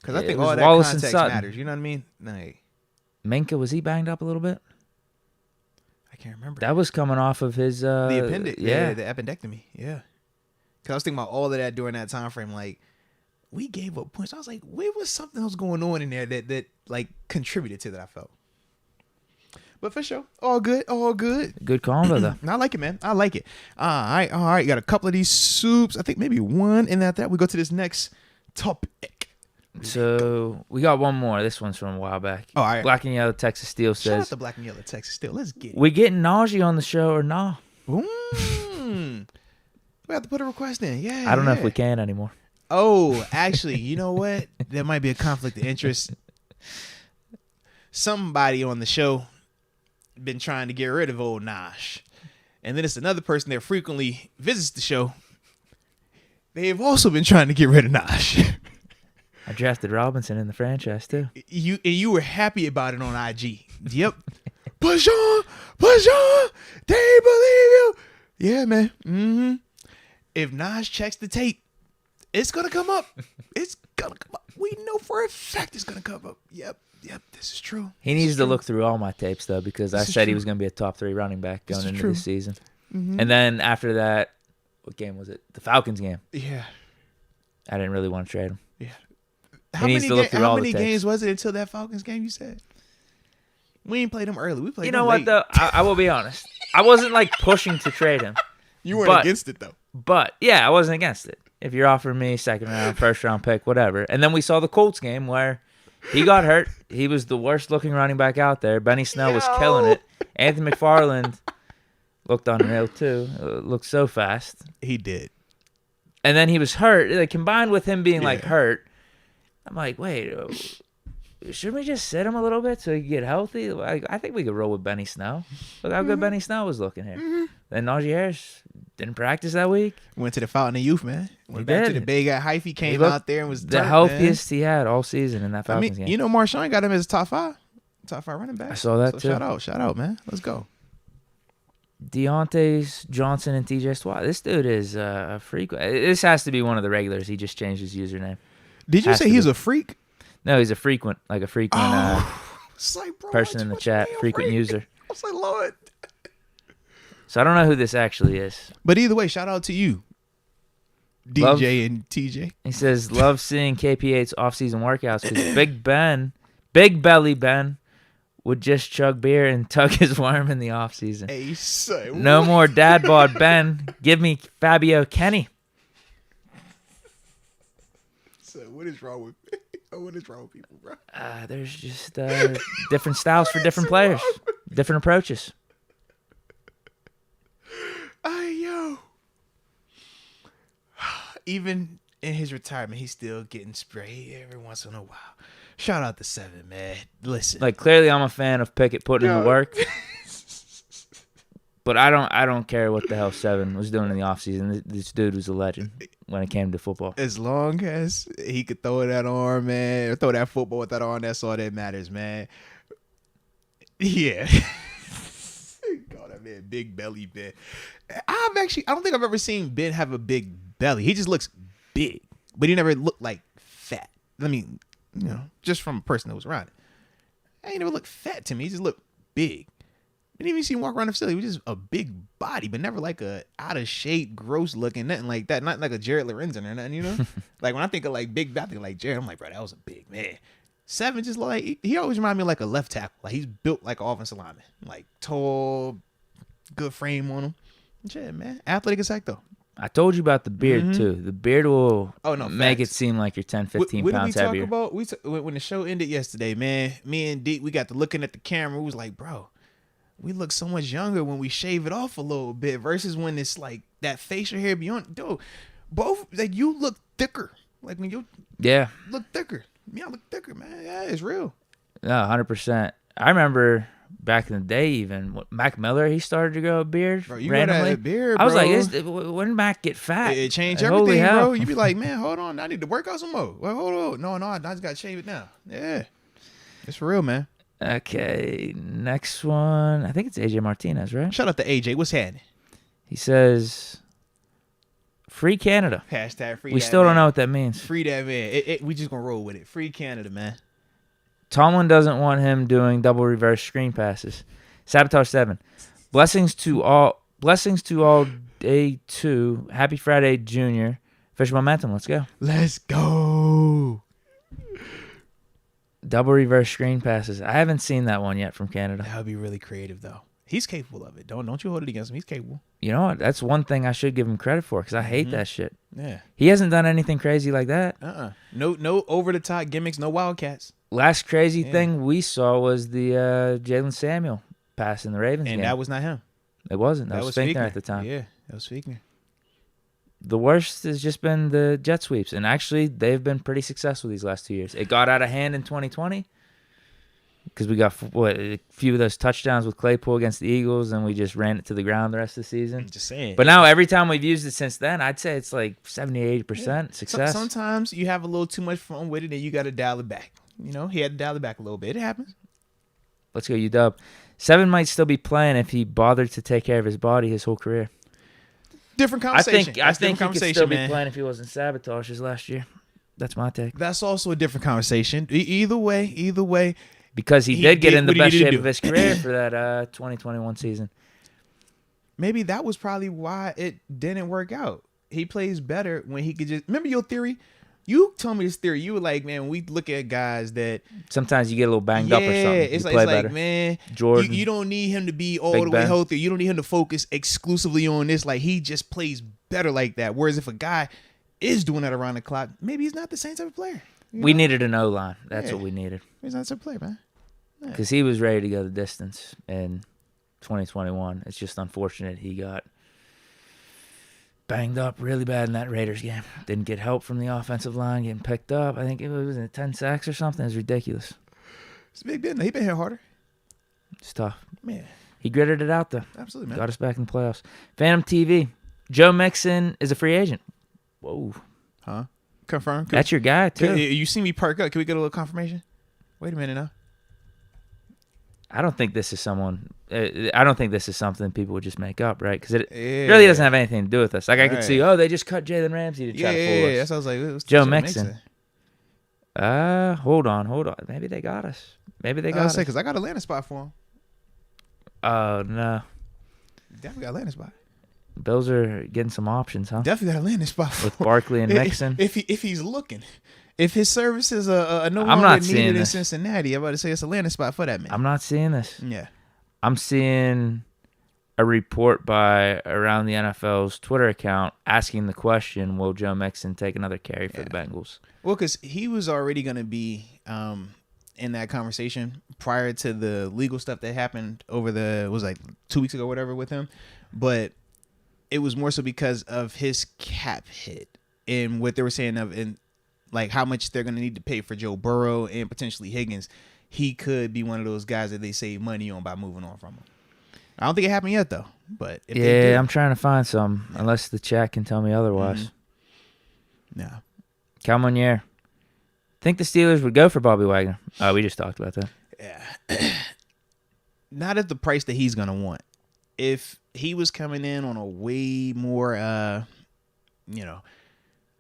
Because I think all that Wallace context matters. You know what I mean? Like, Minka, was he banged up a little bit? I can't remember. That was coming off of his the appendix. Yeah, the appendectomy. Yeah. Because I was thinking about all of that during that time frame. Like, we gave up points. I was like, wait, was something else going on in there that like contributed to that? I felt. But for sure, all good. Good combo though. I like it, man. I like it. All right. Got a couple of these soups. I think maybe one. And that we go to this next topic. So we got one more. This one's from a while back. All right. Black and Yellow Texas Steel Shout out says, to Black and Yellow Texas Steel. Let's get it. we getting Najee on the show or nah? We have to put a request in. Yeah. I don't know if we can anymore. Oh, actually, you know what? There might be a conflict of interest. Somebody on the show been trying to get rid of old Nash. And then it's another person that frequently visits the show. They have also been trying to get rid of Nash. I drafted Robinson in the franchise too. You were happy about it on IG. Yep. Push on. They believe you. Yeah, man. Mm-hmm. If Nash checks the tape, it's gonna come up. It's gonna come up. We know for a fact it's gonna come up. Yep. This is true. He needs to look through all my tapes though, because I said he was gonna be a top 3 running back going into the season. Mm-hmm. And then after that, what game was it? The Falcons game. Yeah. I didn't really want to trade him. Yeah. He needs to look through all the tapes. How many games was it until that Falcons game? You said We ain't played him early. We played You him know what, late. though? I will be honest. I wasn't, like, pushing to trade him. You weren't against it, though. But, yeah, I wasn't against it. If you're offering me second round, first round pick, whatever. And then we saw the Colts game where he got hurt. He was the worst looking running back out there. Benny Snell was killing it. Anthony McFarland looked unreal too. Looked so fast. He did. And then he was hurt. Like, combined with him being like hurt, I'm like, wait, shouldn't we just sit him a little bit so he can get healthy? Like, I think we could roll with Benny Snell. Look how good Benny Snell was looking here. Then Najee Harris didn't practice that week. Went to the Fountain of Youth, man. Went back to the big guy hyphy. Came out there and was the healthiest he had all season in that Falcons game. You know, Marshawn got him as top five running back. I saw that too. Shout out, man. Let's go. Deontay Johnson and TJ Watt. This dude is a freak. This has to be one of the regulars. He just changed his username. Did you say he's a freak? No, he's a frequent person in the chat, frequent user. I was like, Lord. So I don't know who this actually is. But either way, shout out to you, DJ and TJ. He says, love seeing KP8's off-season workouts because Big Belly Ben, would just chug beer and tug his worm in the off-season. Hey, son, no more dad bod Ben. Give me Fabio Kenny. So what is wrong with people, bro? There's just different styles for different players, different approaches. Yo. Even in his retirement, he's still getting sprayed every once in a while. Shout out to Seven, man. Listen. Like, clearly I'm a fan of Pickett putting in the work. But I don't care what the hell Seven was doing in the offseason. This dude was a legend when it came to football. As long as he could throw that arm, man, or throw that football with that arm, that's all that matters, man. Yeah. God, that man, big belly Ben. I don't think I've ever seen Ben have a big belly. He just looks big, but he never looked like fat. I mean, just from a person that was around it. He never looked fat to me. He just looked big. Didn't even see him walk around the facility. He was just a big body, but never like a out of shape, gross looking, nothing like that. Not like a Jared Lorenzen or nothing, Like when I think of like big, I think like Jared. I'm like, bro, that was a big man. Seven just like he always remind me of like a left tackle. Like he's built like an offensive lineman, like tall, good frame on him. Shit, man, athletic as heck though. I told you about the beard too. The beard will make facts. it seem like you're 10, 15 pounds heavier. What did we talk about? When the show ended yesterday, man, me and Deke, we got to looking at the camera. We was like, bro, we look so much younger when we shave it off a little bit versus when it's like that facial hair beyond. Dude, both like you look thicker. Like when you look thicker. Me, I look thicker, man. Yeah, it's real. No, 100%. I remember back in the day, even Mac Miller, he started to grow a beard. Bro, you randomly. got that beard, bro. I was like, when did Mac get fat? It changed like, everything, bro. You be like, man, hold on, I need to work out some more. Well, hold on, no, I just got to shave it now. Yeah, it's for real, man. Okay, next one. I think it's AJ Martinez, right? Shout out to AJ. What's happening? He says, "Free Canada." Hashtag free. We still don't know what that means. Free that man. We just gonna roll with it. Free Canada, man. Tomlin doesn't want him doing double reverse screen passes. Sabotage 7. Blessings to all day 2. Happy Friday, Junior. Fish momentum. Let's go. Let's go. Double reverse screen passes. I haven't seen that one yet from Canada. That would be really creative, though. He's capable of it. Don't you hold it against him. He's capable. You know what? That's one thing I should give him credit for because I hate that shit. Yeah. He hasn't done anything crazy like that. No over the top gimmicks. No wildcats. Last crazy thing we saw was the Jalen Samuel pass in the Ravens game. And that was not him. It wasn't. That was Finkner at the time. Yeah, that was Finkner. The worst has just been the jet sweeps. And actually, they've been pretty successful these last 2 years. It got out of hand in 2020 because we got a few of those touchdowns with Claypool against the Eagles, and we just ran it to the ground the rest of the season. I'm just saying. But now every time we've used it since then, I'd say it's like 70, 80% success. Sometimes you have a little too much fun with it, and you got to dial it back. He had to dial it back a little bit. It happens. Let's go, UW. 7 might still be playing if he bothered to take care of his body his whole career. Different conversation. I think he could still be playing if he wasn't sabotaged his last year. That's my take. That's also a different conversation. Either way. Because he did get in the best shape of his career for that 2021 season. Maybe that was probably why it didn't work out. He plays better when he could just... Remember your theory You told me this theory. You were like, man, when we look at guys that Sometimes you get a little banged up or something. It's like, man, Jordan, you don't need him to be all Big the way Ben. healthy. You don't need him to focus exclusively on this. Like, he just plays better like that. Whereas if a guy is doing that around the clock, maybe he's not the same type of player. We needed an O-line. That's what we needed. He's not the type of player, man. Because he was ready to go the distance in 2021. It's just unfortunate he got banged up really bad in that Raiders game. Didn't get help from the offensive line getting picked up. I think it was 10 sacks or something. It was ridiculous. It's a big deal. He been hit harder. It's tough. Man. He gritted it out, though. Absolutely, man. Got us back in the playoffs. Phantom TV. Joe Mixon is a free agent. Whoa. Huh? Confirm. That's your guy, too. You see me perk up. Can we get a little confirmation? Wait a minute now. I don't think this is something people would just make up, right? Because it really doesn't have anything to do with us. Like, I could see, they just cut Jalen Ramsey to try to fool us. Yeah. That's what I was like. It was Joe Mixon. Hold on. Maybe they got us. Because I got a landing spot for him. Oh, no. Definitely got a landing spot. Bills are getting some options, huh? Definitely got a landing spot for with Barkley and Mixon. If he's looking. If his services are no longer needed in Cincinnati, I'm about to say it's a landing spot for that man. I'm not seeing this. Yeah. I'm seeing a report by around the NFL's Twitter account asking the question, will Joe Mixon take another carry for the Bengals? Well, because he was already going to be in that conversation prior to the legal stuff that happened over 2 weeks ago or whatever with him. But it was more so because of his cap hit and what they were saying like how much they're going to need to pay for Joe Burrow and potentially Higgins. He could be one of those guys that they save money on by moving on from him. I don't think it happened yet, though. But if they did, I'm trying to find some, unless the chat can tell me otherwise. No. Calmonier. Think the Steelers would go for Bobby Wagner? Oh, we just talked about that. Yeah. Not at the price that he's going to want. If he was coming in on a way more,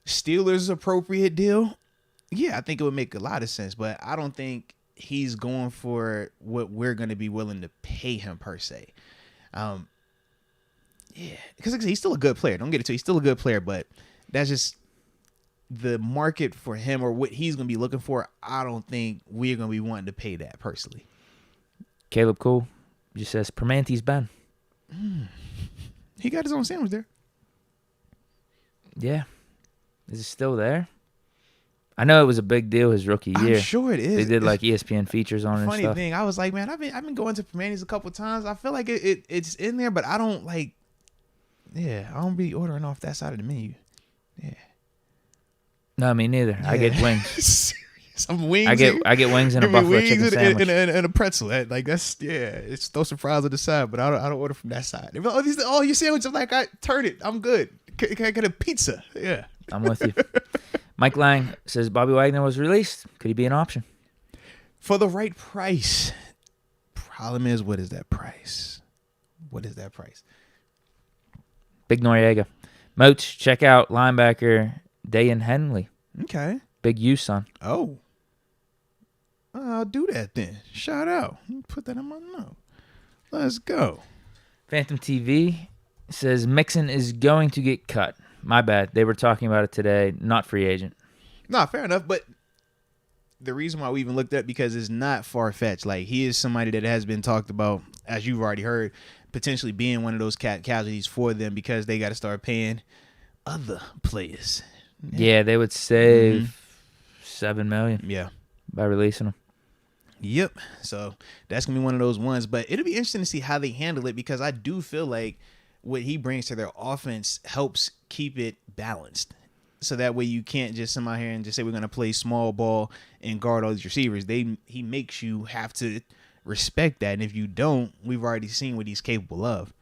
Steelers appropriate deal, yeah, I think it would make a lot of sense. But I don't think he's going for what we're going to be willing to pay him per se. Because he's still a good player. Don't get it too. He's still a good player, but that's just the market for him or what he's going to be looking for. I don't think we're going to be wanting to pay that personally. Caleb Cole just says Permante's Ben. He got his own sandwich there. Yeah. Is it still there? I know it was a big deal his rookie year. I'm sure it is. They did like ESPN features on it and stuff. Funny thing, I was like, man, I've been going to Permante's a couple times. I feel like it's in there, but I don't I don't be ordering off that side of the menu. Yeah. No, me neither. Yeah. I get wings. Some wings. I get wings and a buffalo chicken sandwich and a pretzel. It's throw some fries on the side, but I don't order from that side. They're like, all your sandwiches. I'm like, I turn it. I'm good. Can I get a pizza? Yeah. I'm with you. Mike Lang says Bobby Wagner was released. Could he be an option? For the right price. Problem is, what is that price? Big Noriega. Moats, check out linebacker Dayan Henley. Okay. Big U, son. Oh. I'll do that then. Shout out. Put that in my note. Let's go. Phantom TV says Mixon is going to get cut. My bad. They were talking about it today. Not free agent. No, fair enough. But the reason why we even looked up because it's not far-fetched. Like, he is somebody that has been talked about, as you've already heard, potentially being one of those casualties for them because they got to start paying other players. Yeah, they would save $7 million. Yeah, by releasing them. Yep. So that's gonna be one of those ones. But it'll be interesting to see how they handle it because I do feel like what he brings to their offense helps keep it balanced. So that way you can't just come out here and just say we're gonna play small ball and guard all these receivers. He makes you have to respect that, and if you don't, we've already seen what he's capable of.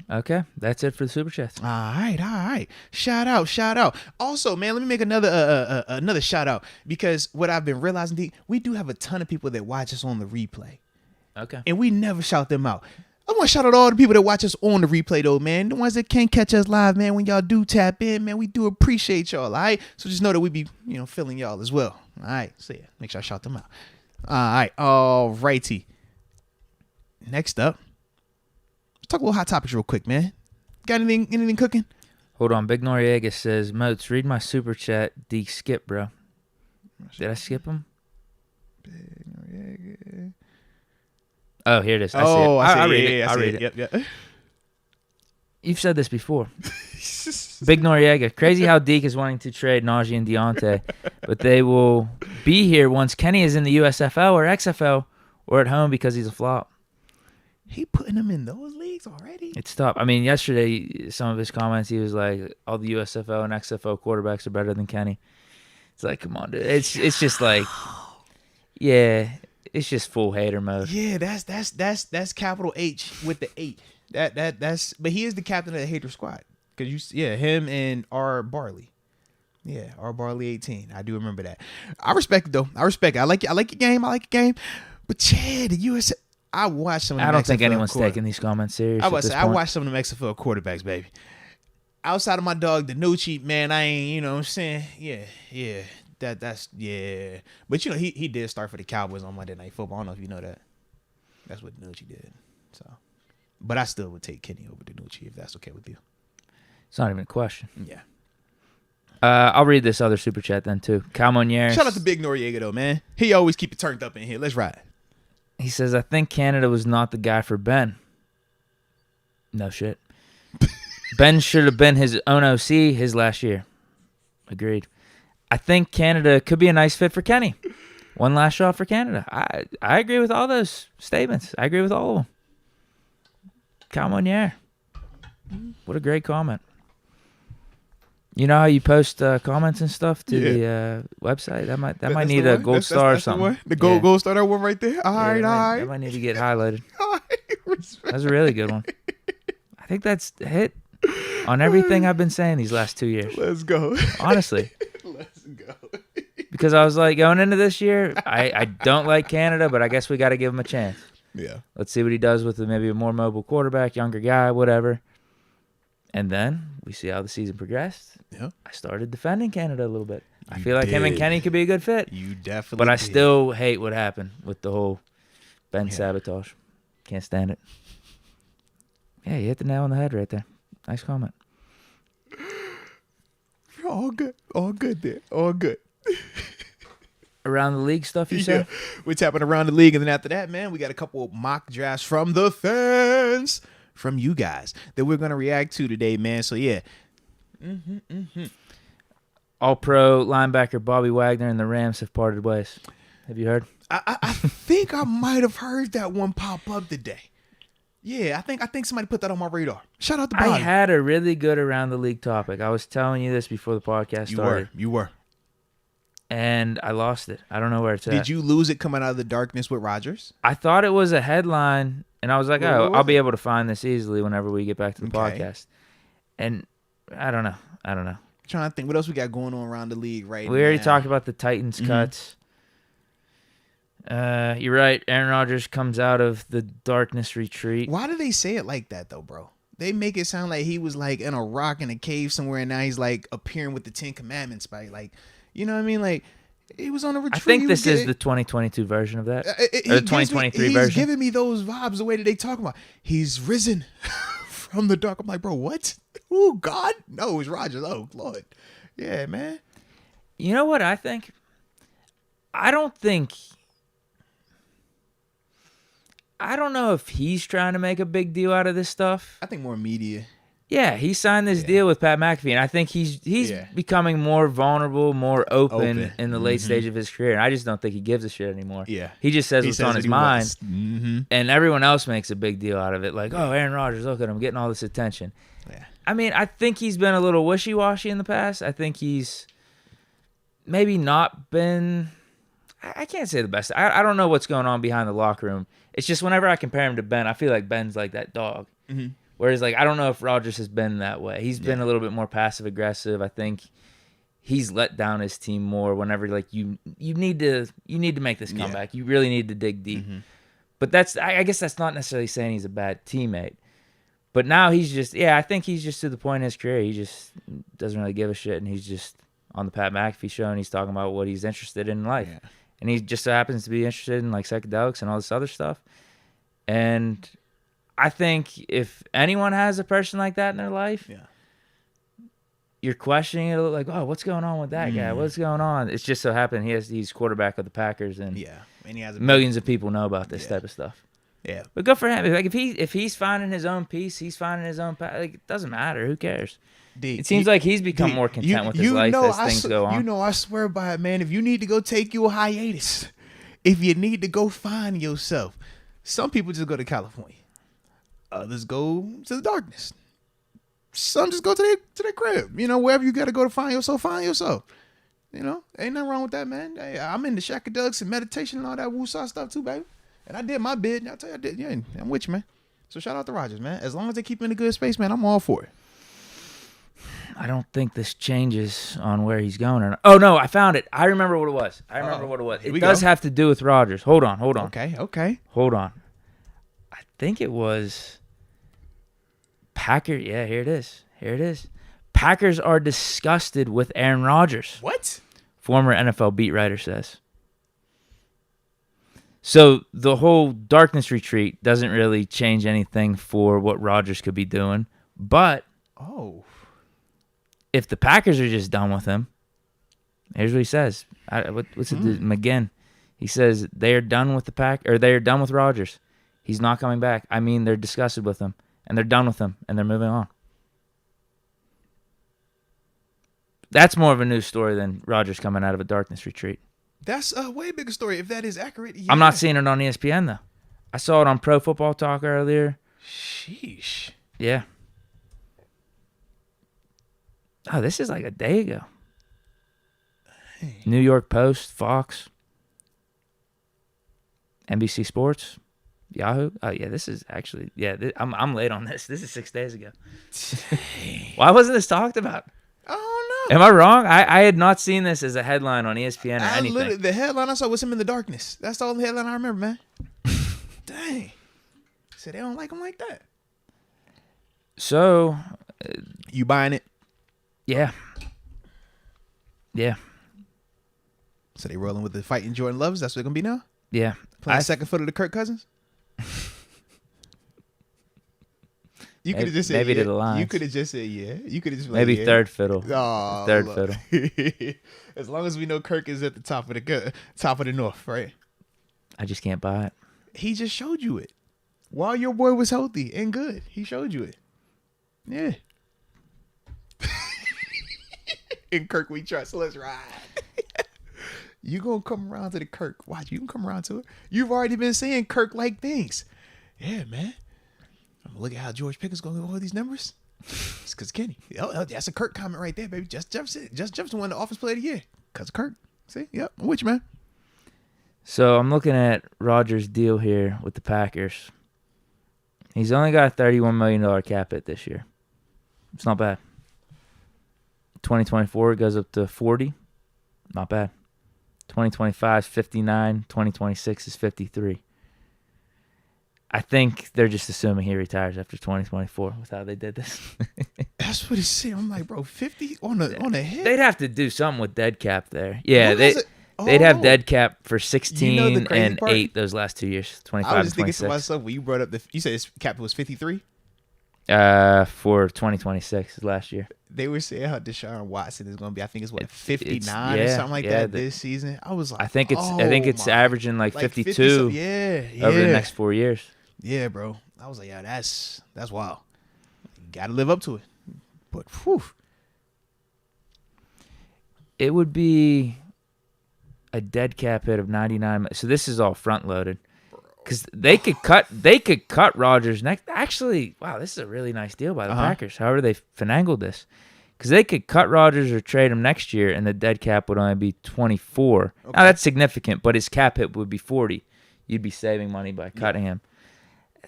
Okay, that's it for the Super Chats. All right. Shout out. Also, man, let me make another shout out because what I've been realizing, Deke, we do have a ton of people that watch us on the replay. Okay. And we never shout them out. I want to shout out all the people that watch us on the replay, though, man. The ones that can't catch us live, man, when y'all do tap in, man, we do appreciate y'all, all right? So just know that we be, feeling y'all as well. All right. So, yeah, make sure I shout them out. All righty. Next up. Talk a little hot topics real quick, man. Got anything cooking? Hold on. Big Noriega says, Moats, read my super chat. Deke skip, bro. Did I skip him? Big Noriega. Oh, here it is. I see it. I'll read it. I'll read it. Yep. You've said this before. Big Noriega. Crazy how Deke is wanting to trade Najee and Deontay, but they will be here once Kenny is in the USFL or XFL or at home because he's a flop. He putting them in those leagues already? It's tough. I mean, yesterday, some of his comments, he was like, all the USFL and XFL quarterbacks are better than Kenny. It's like, come on, dude. It's just like, yeah, it's just full hater mode. Yeah, that's capital H with the 8. That's but he is the captain of the hater squad. Cause him and R. Barley. Yeah, R. Barley 18. I do remember that. I respect it though. I respect it. I like your game. But yeah, the US. I watched some of them. I don't think anyone's taking these comments serious. I watched some of them XFL quarterbacks, baby. Outside of my dog DiNucci, man, I ain't, you know what I'm saying? Yeah. That's But you know, he did start for the Cowboys on Monday Night Football. I don't know if you know that. That's what DiNucci did. So, but I still would take Kenny over DiNucci if that's okay with you. It's not even a question. Yeah. I'll read this other super chat then too. Cal Monier. Shout out to Big Noriega though, man. He always keep it turned up in here. Let's ride. He says, I think Canada was not the guy for Ben. No shit. Ben should have been his own OC his last year. Agreed. I think Canada could be a nice fit for Kenny. One last shot for Canada. I agree with all those statements. I agree with all of them. Cal Monier. What a great comment. You know how you post comments and stuff to the website? That might need a gold star or something. The gold star, that one right there. All right. That might need to get highlighted. That's a really good one. I think that's a hit on everything I've been saying these last 2 years. Let's go. Honestly. Let's go. Because I was like, going into this year, I don't like Canada, but I guess we got to give him a chance. Yeah. Let's see what he does with maybe a more mobile quarterback, younger guy, whatever. And then we see how the season progressed. Yeah. I started defending Canada a little bit. I feel like him and Kenny could be a good fit. You definitely But I still hate what happened with the whole Ben sabotage. Can't stand it. Yeah, you hit the nail on the head right there. Nice comment. All good there. All good. Around the league stuff, you said? We're tapping around the league. And then after that, man, we got a couple of mock drafts from the fans, from you guys, that we're going to react to today, man. So, yeah. All-pro linebacker Bobby Wagner and the Rams have parted ways. Have you heard? I think I might have heard that one pop up today. Yeah, I think somebody put that on my radar. Shout out to Bobby. I had a really good around the league topic. I was telling you this before the podcast started. You were. And I lost it. I don't know where it's at. Did you lose it coming out of the darkness with Rodgers? I thought it was a headline, and I was like, I'll be able to find this easily whenever we get back to the podcast. And I don't know. I'm trying to think. What else we got going on around the league right now? We already talked about the Titans cuts. You're right. Aaron Rodgers comes out of the darkness retreat. Why do they say it like that, though, bro? They make it sound like he was like in a rock in a cave somewhere, and now he's like appearing with the 10 Commandments by like, you know what I mean? Like he was on a retreat. I think this is the 2022 version of that, or the 2023 version. He's giving me those vibes the way that they talk about. He's risen from the dark. I'm like, bro, what? Oh God, no, it's Rodgers. Oh Lord, yeah, man. You know what I think? I don't know if he's trying to make a big deal out of this stuff. I think more media. Yeah, he signed this deal with Pat McAfee, and I think he's becoming more vulnerable, more open in the late stage of his career. And I just don't think he gives a shit anymore. Yeah, he just says what's on his mind, and everyone else makes a big deal out of it. Like, oh, Aaron Rodgers, look at him getting all this attention. Yeah, I mean, I think he's been a little wishy-washy in the past. I think he's maybe not been. I can't say the best. I don't know what's going on behind the locker room. It's just whenever I compare him to Ben, I feel like Ben's like that dog. Mm-hmm. Whereas, like, I don't know if Rodgers has been that way. He's been a little bit more passive-aggressive. I think he's let down his team more whenever, like, you need to make this comeback. You really need to dig deep. Mm-hmm. But I guess that's not necessarily saying he's a bad teammate. But now he's just, I think he's just to the point in his career. He just doesn't really give a shit, and he's just on the Pat McAfee show, and he's talking about what he's interested in life. Yeah. And he just so happens to be interested in, like, psychedelics and all this other stuff. And I think if anyone has a person like that in their life, you're questioning it like, oh, what's going on with that guy? What's going on? It's just so happened he's quarterback of the Packers, and and he has millions of people know about this type of stuff. Yeah, but good for him. Like if he's finding his own peace, he's finding his own path. Like, it doesn't matter. Who cares? It seems like he's become more content with his life as things go on. You know, I swear by it, man. If you need to go take you a hiatus, if you need to go find yourself, some people just go to California. Others go to the darkness. Some just go to their crib. You know, wherever you got to go to find yourself, find yourself. You know, ain't nothing wrong with that, man. Hey, I'm into Shackadug's and meditation and all that woosah stuff too, baby. And I did my bid. And I'll tell you, I did. Yeah, I'm with you, man. So shout out to Rodgers, man. As long as they keep in a good space, man, I'm all for it. I don't think this changes on where he's going. Or not. Oh, no, I found it. I remember what it was. It does have to do with Rodgers. Hold on. Okay. Hold on. I think it was Packers. Yeah, here it is. Packers are disgusted with Aaron Rodgers. What? Former NFL beat writer says. So the whole darkness retreat doesn't really change anything for what Rodgers could be doing. But if the Packers are just done with him, here's what he says. What's it? McGinn. He says they are done with they are done with Rodgers. He's not coming back. I mean, they're disgusted with him, and they're done with him, and they're moving on. That's more of a news story than Rodgers coming out of a darkness retreat. That's a way bigger story if that is accurate. Yeah. I'm not seeing it on ESPN, though. I saw it on Pro Football Talk earlier. Sheesh. Yeah. Oh, this is like a day ago. Hey. New York Post, Fox, NBC Sports, Yahoo. Oh, yeah, this is actually, I'm late on this. This is 6 days ago. Why wasn't this talked about? I don't know. Am I wrong? I had not seen this as a headline on ESPN or anything. The headline I saw was him in the darkness. That's the only headline I remember, man. Dang. So they don't like him like that. So. You buying it? Yeah. Yeah. So they rolling with the fighting Jordan Loves? That's what they're going to be now? Yeah. Playing second foot of the Kirk Cousins? You could have just said maybe yeah. to the Lions. You could have just said yeah. You could have just maybe yeah. third fiddle. Oh, third fiddle. As long as we know Kirk is at the top of the north, right? I just can't buy it. He just showed you it while your boy was healthy and good. He showed you it. Yeah. In Kirk we trust. Let's ride. You gonna come around to the Kirk? Watch, you can come around to it. You've already been saying Kirk-like things. Yeah, man. Look at how George Pickens going to go all these numbers. It's because Kenny. That's a Kirk comment right there, baby. Just Jefferson won the Offensive Player of the Year because of Kirk. See? Yep. I'm with you, man. So I'm looking at Rodgers' deal here with the Packers. He's only got a $31 million cap hit this year. It's not bad. 2024 goes up to 40. Not bad. 2025 is 59. 2026 is 53. I think they're just assuming he retires after 2024 with how they did this. That's what he's saying. I'm like, bro, 50 on the head. They'd have to do something with dead cap there. Yeah, they'd have dead cap for 16 and 8 those last 2 years, 25 I was and 26. thinking to myself when you brought up you said his cap was 53? For 2026 last year. They were saying how Deshaun Watson is going to be, I think it's 59 or something like that this season. I was like, I think it's averaging like 52 over the next 4 years. Yeah, bro. I was like, yeah, that's wild. You got to live up to it. But whew. It would be a dead cap hit of 99. So this is all front loaded. Because they could cut Rodgers next. Actually, wow, this is a really nice deal by the Packers. However, they finagled this, because they could cut Rodgers or trade him next year, and the dead cap would only be 24. Okay. Now that's significant, but his cap hit would be 40. You'd be saving money by cutting him.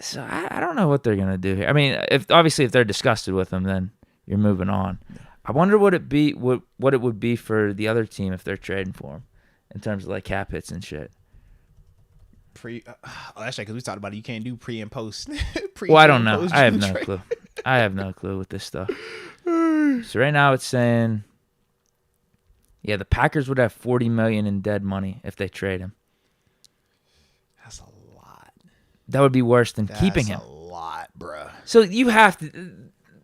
So I don't know what they're gonna do here. I mean, if they're disgusted with him, then you're moving on. Yeah. I wonder what it would be for the other team if they're trading for him, in terms of like cap hits and shit. That's right, because we talked about it. You can't do pre and post. Well, I don't know. I have no clue. I have no clue with this stuff. So right now it's saying, yeah, the Packers would have $40 million in dead money if they trade him. That's a lot. That would be worse than keeping him. That's a lot, bruh. So you have to.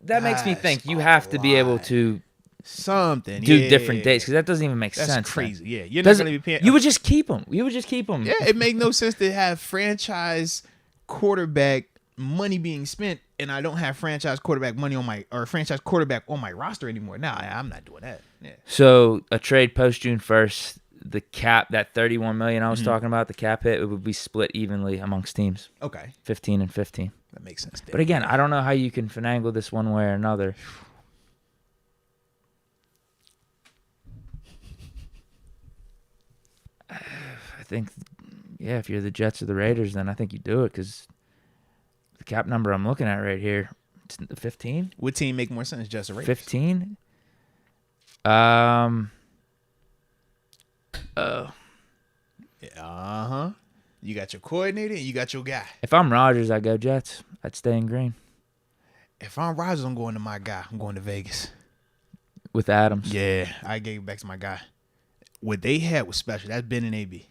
That makes me think you have to be able to something. do different dates because that doesn't even make That's sense. crazy. Then. Yeah, you're not going to be paying. You would just keep them. You would just keep them. Yeah, it make no sense to have franchise quarterback money being spent, and I don't have franchise quarterback money on my franchise quarterback on my roster anymore. Nah, I'm not doing that. Yeah. So a trade post June 1st, the cap, that $31 million I was talking about, the cap hit, it would be split evenly amongst teams. Okay, 15 and 15. that makes sense. But again, I don't know how you can finagle this one way or another. I think, yeah, if you're the Jets or the Raiders, then I think you do it because the cap number I'm looking at right here, it's 15. What team make more sense, Jets or Raiders? 15. You got your coordinator and you got your guy. If I'm Rodgers, I go Jets. I'd stay in green If I'm Rodgers, I'm going to my guy. I'm going to Vegas. with Adams. Yeah, I gave it back to my guy. What they had was special. That's Ben and AB.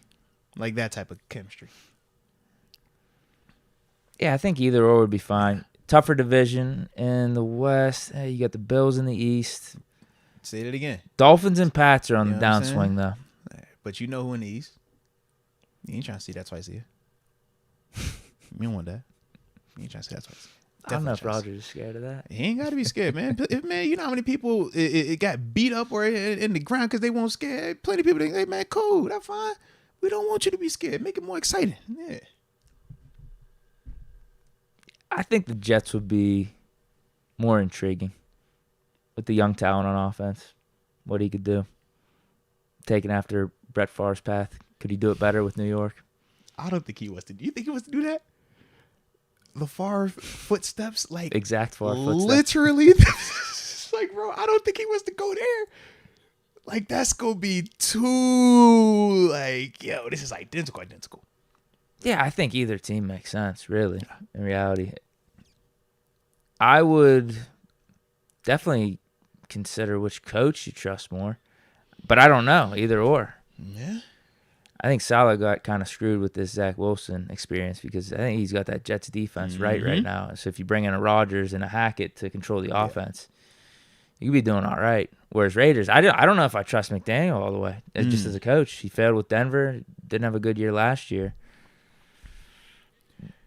Like that type of chemistry. Yeah, I think either or would be fine. Tougher division in the West. Hey, you got the Bills in the East. Say it again. Dolphins and Pats are on You the know what I'm downswing, though. But you know who in the East? You ain't trying to see that twice a year. You don't want that. You ain't trying to see that twice. I don't know if Rodgers is scared of that. He ain't got to be scared, man. Man, you know how many people it got beat up or in the ground because they weren't scared? Plenty of people think, hey, man, cool, that's fine. We don't want you to be scared. Make it more exciting. Yeah. I think the Jets would be more intriguing with the young talent on offense, what he could do. Taking after Brett Favre's path. Could he do it better with New York? I don't think he was to. Do you think he was to do that? The Favre footsteps, like Exact Favre footsteps. literally. Like, bro, I don't think he was to go there. Like, that's gonna be too like, yo, this is identical. Yeah, I think either team makes sense, really, in reality. I would definitely consider which coach you trust more, but I don't know, either or. Yeah. I think Salah got kind of screwed with this Zach Wilson experience because I think he's got that Jets defense right now. So if you bring in a Rodgers and a Hackett to control the offense, you could be doing all right. Whereas Raiders, I don't know if I trust McDaniel all the way. Just as a coach, he failed with Denver, didn't have a good year last year.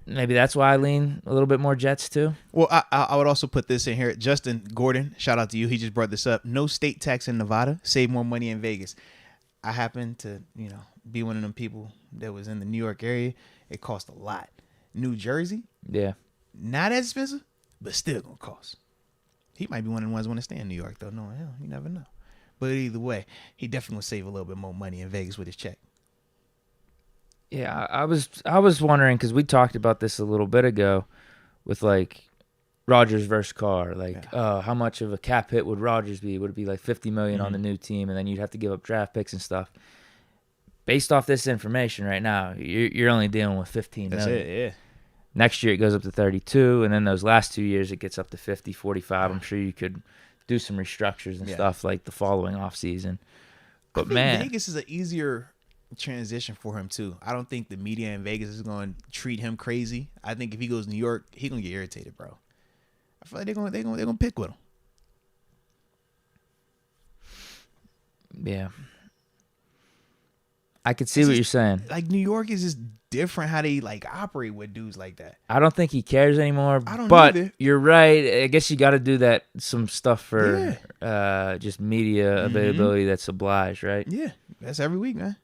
Maybe that's why I lean a little bit more Jets too. Well, I would also put this in here. Justin Gordon, shout out to you. He just brought this up. No state tax in Nevada. Save more money in Vegas. I happen to, be one of them people that was in the New York area. It cost a lot. New Jersey, Yeah. not as expensive, but still gonna cost. He might be one of the ones who want to stay in New York, though. No, hell, you never know. But either way, he definitely will save a little bit more money in Vegas with his check. Yeah, I was wondering because we talked about this a little bit ago with like Rodgers versus Carr. Like, how much of a cap hit would Rodgers be? Would it be like $50 million on the new team, and then you'd have to give up draft picks and stuff? Based off this information right now, you're only dealing with $15 million. That's it, yeah. Next year it goes up to 32, and then those last 2 years it gets up to 50, 45. I'm sure you could do some restructures and stuff like the following offseason. But I think man, Vegas is an easier transition for him too. I don't think the media in Vegas is going to treat him crazy. I think if he goes to New York, he's going to get irritated, bro. I feel like they're going to pick with him. Yeah. I could see what you're saying. Like, New York is just different how they like operate with dudes like that. I don't think he cares anymore. I don't but either. You're right. I guess you got to do that some stuff for just media availability that's obliged, right? Yeah, that's every week, man.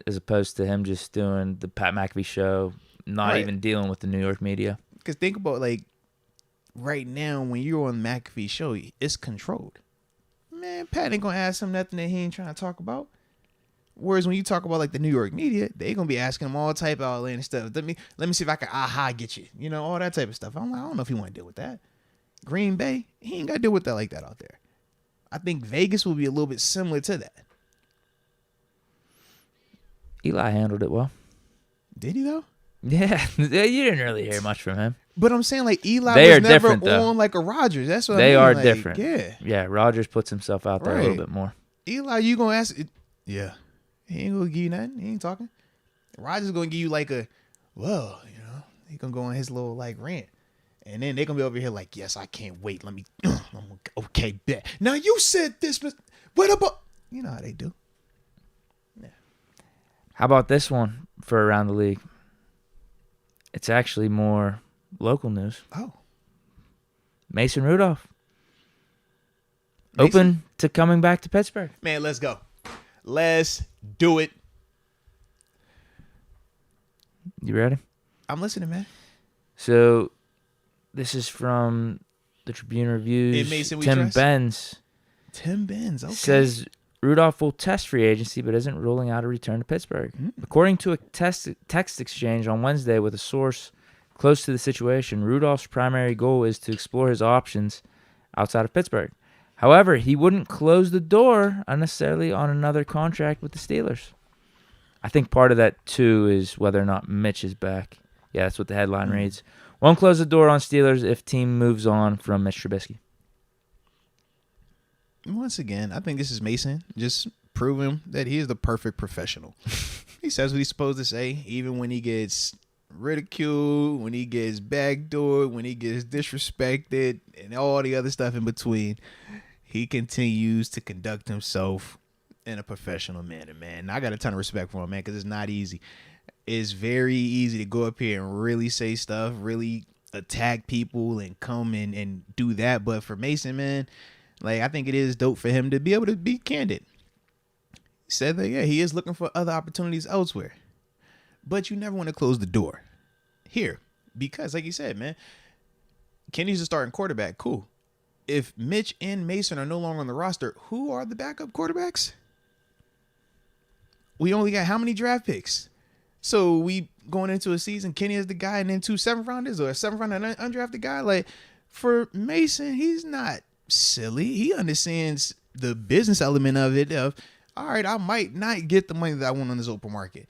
As opposed to him just doing the Pat McAfee show, not even dealing with the New York media. Because think about, like, right now when you're on McAfee's show, it's controlled. Man, Pat ain't going to ask him nothing that he ain't trying to talk about. Whereas when you talk about like the New York media, they gonna be asking him all type of outlandish stuff. Let me see if I can get you, all that type of stuff. I'm like, I don't know if he want to deal with that. Green Bay, he ain't got to deal with that like that out there. I think Vegas will be a little bit similar to that. Eli handled it well. Did he though? Yeah, you didn't really hear much from him. But I'm saying like Eli They was are never different, though. on like a Rodgers. That's what They I mean. are Like, different. Yeah, Rodgers puts himself out there a little bit more. Eli, you gonna ask? Yeah. He ain't gonna give you nothing. He ain't talking. Rodgers gonna give you like he gonna go on his little like rant, and then they gonna be over here like, yes, I can't wait. Let me Okay, bet. Now you said this, but what about? You know how they do. Yeah. How about this one for around the league? It's actually more local news. Oh. Mason Rudolph. Open to coming back to Pittsburgh. Man, let's go. Let's do it. You ready? I'm listening, man. So, this is from the Tribune Reviews. In Mason we Tim trust? Benz Tim Benz, okay. says Rudolph will test free agency but isn't ruling out a return to Pittsburgh. According to a text exchange on Wednesday with a source close to the situation, Rudolph's primary goal is to explore his options outside of Pittsburgh. However, he wouldn't close the door unnecessarily on another contract with the Steelers. I think part of that, too, is whether or not Mitch is back. Yeah, that's what the headline reads. Won't close the door on Steelers if team moves on from Mitch Trubisky. Once again, I think this is Mason just proving that he is the perfect professional. He says what he's supposed to say, even when he gets ridiculed, when he gets backdoored, when he gets disrespected, and all the other stuff in between. He continues to conduct himself in a professional manner, man. And I got a ton of respect for him, man, because it's not easy. It's very easy to go up here and really say stuff, really attack people and come and do that. But for Mason, man, like, I think it is dope for him to be able to be candid. He said that, yeah, he is looking for other opportunities elsewhere. But you never want to close the door here because, like you said, man, Kenny's a starting quarterback. Cool. If Mitch and Mason are no longer on the roster, who are the backup quarterbacks? We only got how many draft picks? So we going into a season, Kenny is the guy, and then 2 7th-rounders or a 7th-round and undrafted guy. Like, for Mason, he's not silly. He understands the business element of it. Of, all right, I might not get the money that I want on this open market,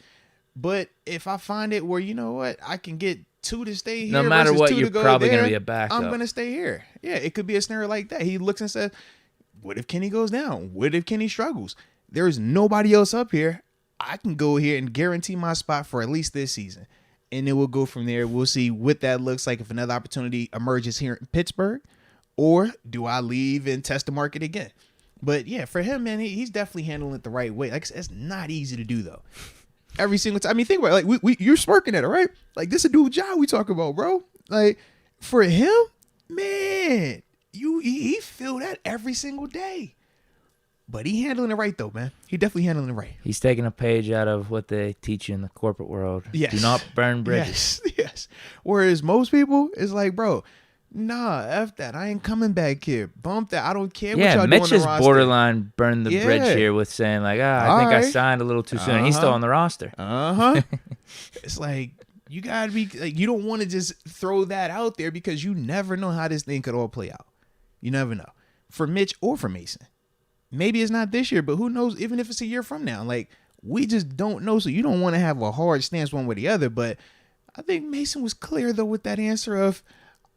but if I find it where, you know what, I can get 2 to stay here. No matter what, you're probably going to be a backup. I'm going to stay here. Yeah, it could be a scenario like that. He looks and says, what if Kenny goes down? What if Kenny struggles? There's nobody else up here. I can go here and guarantee my spot for at least this season. And then we'll go from there. We'll see what that looks like if another opportunity emerges here in Pittsburgh. Or do I leave and test the market again? But yeah, for him, man, he's definitely handling it the right way. Like I said, it's not easy to do, though. Every single time. I mean, think about it. Like, you're smirking at it, right? Like, this is a dude job we talk about, bro. Like, for him, man, he feel that every single day. But he handling it right, though, man. He definitely handling it right. He's taking a page out of what they teach you in the corporate world. Yes. Do not burn bridges. Yes. Whereas most people, it's like, bro, nah, F that. I ain't coming back here. Bump that. I don't care what y'all Mitch doing on the is borderline burned the Yeah. bridge here with saying, like, I think I signed a little too soon. He's still on the roster. It's like, you got to be, like, you don't want to just throw that out there because you never know how this thing could all play out. You never know. For Mitch or for Mason. Maybe it's not this year, but who knows, even if it's a year from now. Like, we just don't know, so you don't want to have a hard stance one way or the other. But I think Mason was clear, though, with that answer of,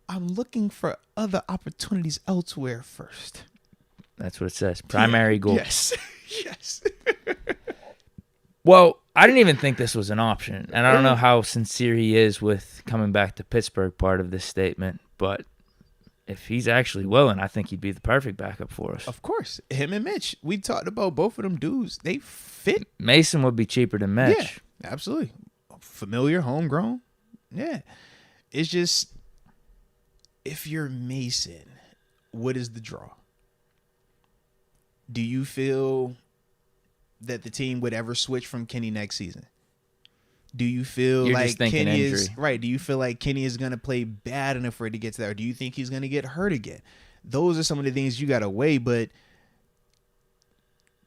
I'm looking for other opportunities elsewhere first. That's what it says. Primary goal. Yes. Yes. Well, I didn't even think this was an option, and I don't know how sincere he is with coming back to Pittsburgh part of this statement, but if he's actually willing, I think he'd be the perfect backup for us. Of course. Him and Mitch. We talked about both of them dudes. They fit. Mason would be cheaper than Mitch. Yeah, absolutely. Familiar, homegrown. Yeah. It's just, if you're Mason, what is the draw? Do you feel that the team would ever switch from Kenny next season? Do you feel You're like just thinking Kenny injury. is right? Do you feel like Kenny is going to play bad enough for it to get to that? Or do you think he's going to get hurt again? Those are some of the things you got to weigh, but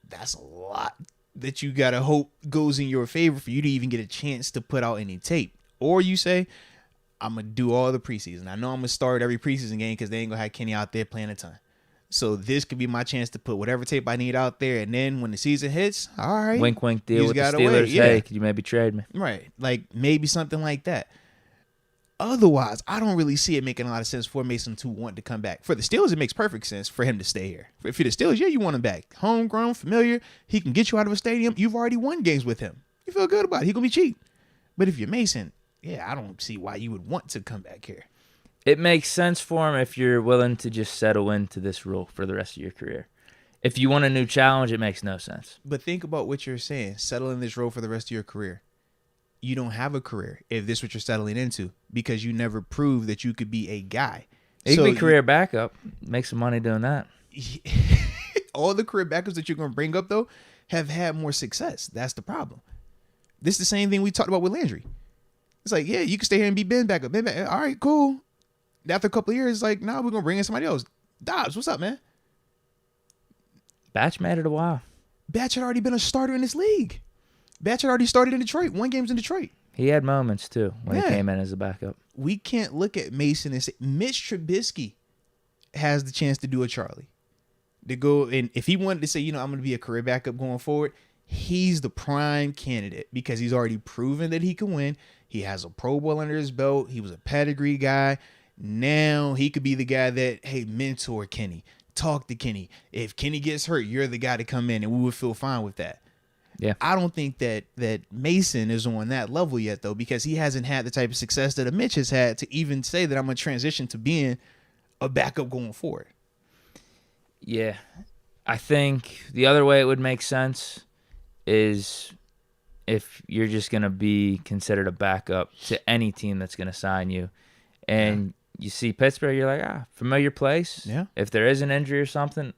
that's a lot that you got to hope goes in your favor for you to even get a chance to put out any tape. Or you say, I'm going to do all the preseason. I know I'm going to start every preseason game because they ain't going to have Kenny out there playing a ton. So this could be my chance to put whatever tape I need out there. And then when the season hits, all right. Wink, wink deal you with the gotta Steelers. wait, yeah. Hey, could you maybe trade me? Right. Like maybe something like that. Otherwise, I don't really see it making a lot of sense for Mason to want to come back. For the Steelers, it makes perfect sense for him to stay here. If you're the Steelers, yeah, you want him back. Homegrown, familiar. He can get you out of a stadium. You've already won games with him. You feel good about it. He's going to be cheap. But if you're Mason, yeah, I don't see why you would want to come back here. It makes sense for him if you're willing to just settle into this role for the rest of your career. If you want a new challenge, it makes no sense. But think about what you're saying. Settle in this role for the rest of your career. You don't have a career if this is what you're settling into because you never proved that you could be a guy. You can be career backup. Make some money doing that. All the career backups that you're going to bring up, though, have had more success. That's the problem. This is the same thing we talked about with Landry. It's like, yeah, you can stay here and be Ben backup. Ben backup. All right, cool. After a couple of years, it's like, nah, we're going to bring in somebody else. Dobbs, what's up, man? Batch made it a while. Batch had already been a starter in this league. Batch had already started in Detroit. Won games in Detroit. He had moments, too, when he came in as a backup. We can't look at Mason and say, Mitch Trubisky has the chance to do a Charlie. To go, and if he wanted to say, I'm going to be a career backup going forward, he's the prime candidate because he's already proven that he can win. He has a Pro Bowl under his belt. He was a pedigree guy. Now he could be the guy that, hey, mentor Kenny. Talk to Kenny. If Kenny gets hurt, you're the guy to come in, and we would feel fine with that. Yeah, I don't think that Mason is on that level yet, though, because he hasn't had the type of success that a Mitch has had to even say that I'm going to transition to being a backup going forward. Yeah. I think the other way it would make sense is if you're just going to be considered a backup to any team that's going to sign you. And you see Pittsburgh, you're like, familiar place. Yeah. If there is an injury or something,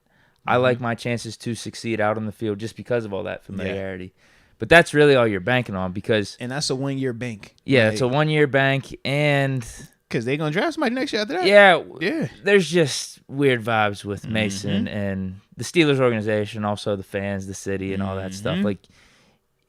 I like my chances to succeed out on the field just because of all that familiarity. Yeah. But that's really all you're banking on because... And that's a one-year bank. Yeah, it's a one-year bank and... Because they're going to draft somebody next year after that. Yeah. There's just weird vibes with Mason and the Steelers organization, also the fans, the city, and all that stuff. Like,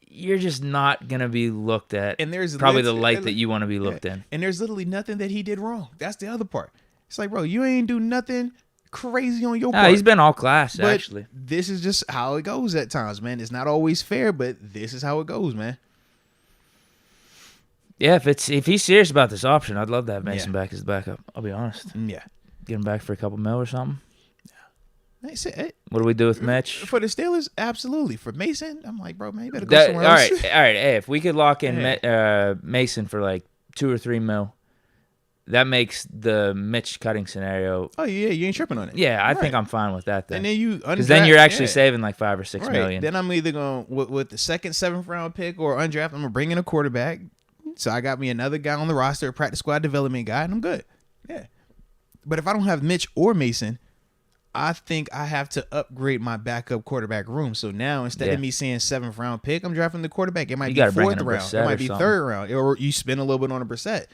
you're just not going to be looked at. And there's probably the light that you want to be looked in. And there's literally nothing that he did wrong. That's the other part. It's like, bro, you ain't do nothing crazy on your part. He's been all class, actually. This is just how it goes at times, man. It's not always fair, but this is how it goes, man. Yeah, if he's serious about this option, I'd love to have Mason back as the backup. I'll be honest. Yeah. Get him back for a couple mil or something. Yeah. What do we do with Mitch? For the Steelers, absolutely. For Mason, I'm like, bro, man, you better go somewhere else. All right. Hey, if we could lock in Mason for like 2 or 3 mil, that makes the Mitch cutting scenario. Oh, yeah, you ain't tripping on it. Yeah, I think I'm fine with that then. And then because then you're actually saving like 5 or 6 million. Then I'm either going with the second 7th round pick or undrafted. I'm gonna bring in a quarterback. So I got me another guy on the roster, a practice squad development guy, and I'm good. Yeah. But if I don't have Mitch or Mason, I think I have to upgrade my backup quarterback room. So now instead of me saying 7th round pick, I'm drafting the quarterback. It might be 4th round. It might be 3rd round. Or you spend a little bit on a Brissett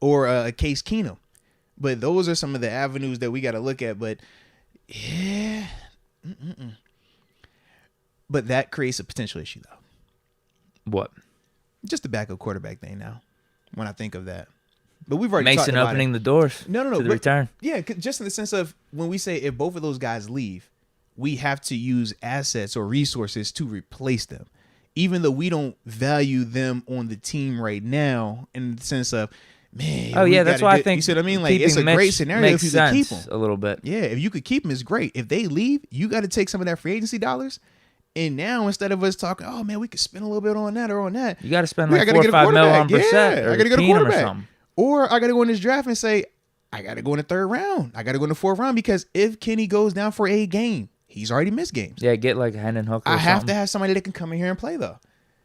or a Case Keenum. But those are some of the avenues that we got to look at. But yeah. But that creates a potential issue, though. What? Just the backup quarterback thing now, when I think of that. But we've already Mason talked about opening the doors to the return. Yeah, just in the sense of when we say if both of those guys leave, we have to use assets or resources to replace them. Even though we don't value them on the team right now in the sense of, man. Oh, yeah, that's why I think you see what I mean? Like, it's a great scenario if you could keep them. A little bit. Yeah, if you could keep them, it's great. If they leave, you got to take some of that free agency dollars. And now, instead of us talking, oh, man, we could spend a little bit on that or on that. You got to spend like 4 or 5 mil on Brissett or I got to get a quarterback. Or something. Or I got to go in this draft and say, I got to go in the 3rd round. I got to go in the 4th round because if Kenny goes down for a game, he's already missed games. Yeah, get like Hendon Hooker or I have to have somebody that can come in here and play, though.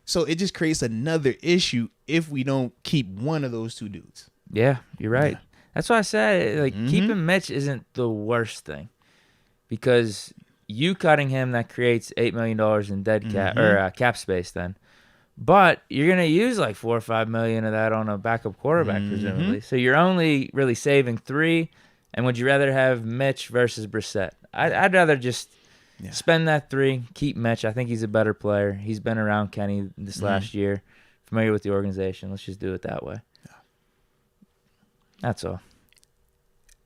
So it just creates another issue if we don't keep one of those 2 dudes. Yeah, you're right. Yeah. That's why I said, like, keeping Mitch isn't the worst thing because you cutting him, that creates $8 million in dead cap or cap space then. But you're going to use like 4 or 5 million of that on a backup quarterback, presumably. So you're only really saving 3. And would you rather have Mitch versus Brissett? I'd rather just spend that 3, keep Mitch. I think he's a better player. He's been around Kenny this last year, familiar with the organization. Let's just do it that way. Yeah. That's all.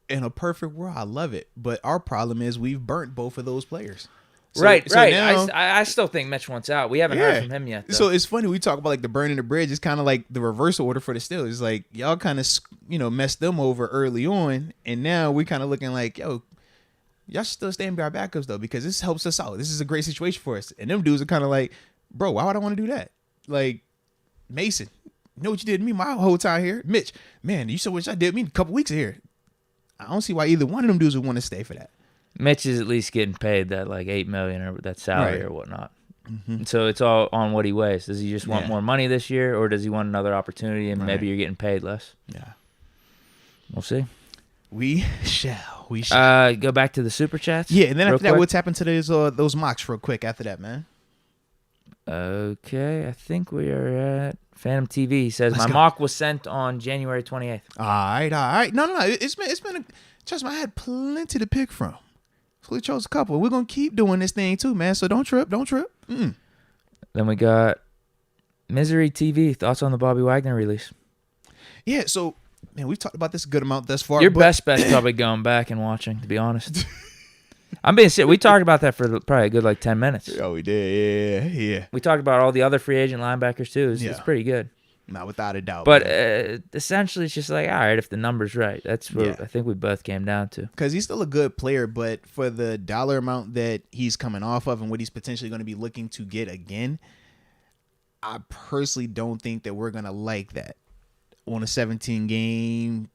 In a perfect world, I love it. But our problem is we've burnt both of those players. Right. Now, I still think Mitch wants out. We haven't heard from him yet, though. So it's funny. We talk about like the burning the bridge. It's kind of like the reverse order for the Steelers. Like y'all kind of, messed them over early on. And now we're kind of looking like, yo, y'all should still stand by our backups, though, because this helps us out. This is a great situation for us. And them dudes are kind of like, bro, why would I want to do that? Like, Mason, you know what you did to me my whole time here? Mitch, man, you saw what y'all did to me a couple weeks here. I don't see why either one of them dudes would want to stay for that. Mitch is at least getting paid that like $8 million or that salary Right. or whatnot. Mm-hmm. So it's all on what he weighs. Does he just want more money this year, or does he want another opportunity and maybe you're getting paid less? Yeah. We'll see. We shall. Go back to the super chats. Yeah, and then after that, quick. we'll tap into those mocks real quick after that, man. Okay, I think we are at Phantom TV. He says Let's my go. mock was sent on January 28th. All right. No. It's been trust me, I had plenty to pick from. So we chose a couple. We're gonna keep doing this thing too, man. So don't trip. Then we got Misery TV. Thoughts on the Bobby Wagner release? Yeah. So man, we've talked about this a good amount thus far. Your best bet's probably going back and watching, to be honest. I'm being serious. We talked about that for probably a good like 10 minutes. Oh, we did. Yeah. We talked about all the other free agent linebackers too. It's pretty good. Not without a doubt. But essentially, it's just like, all right, if the number's right. That's what I think we both came down to. Because he's still a good player, but for the dollar amount that he's coming off of and what he's potentially going to be looking to get again, I personally don't think that we're going to like that on a 17-game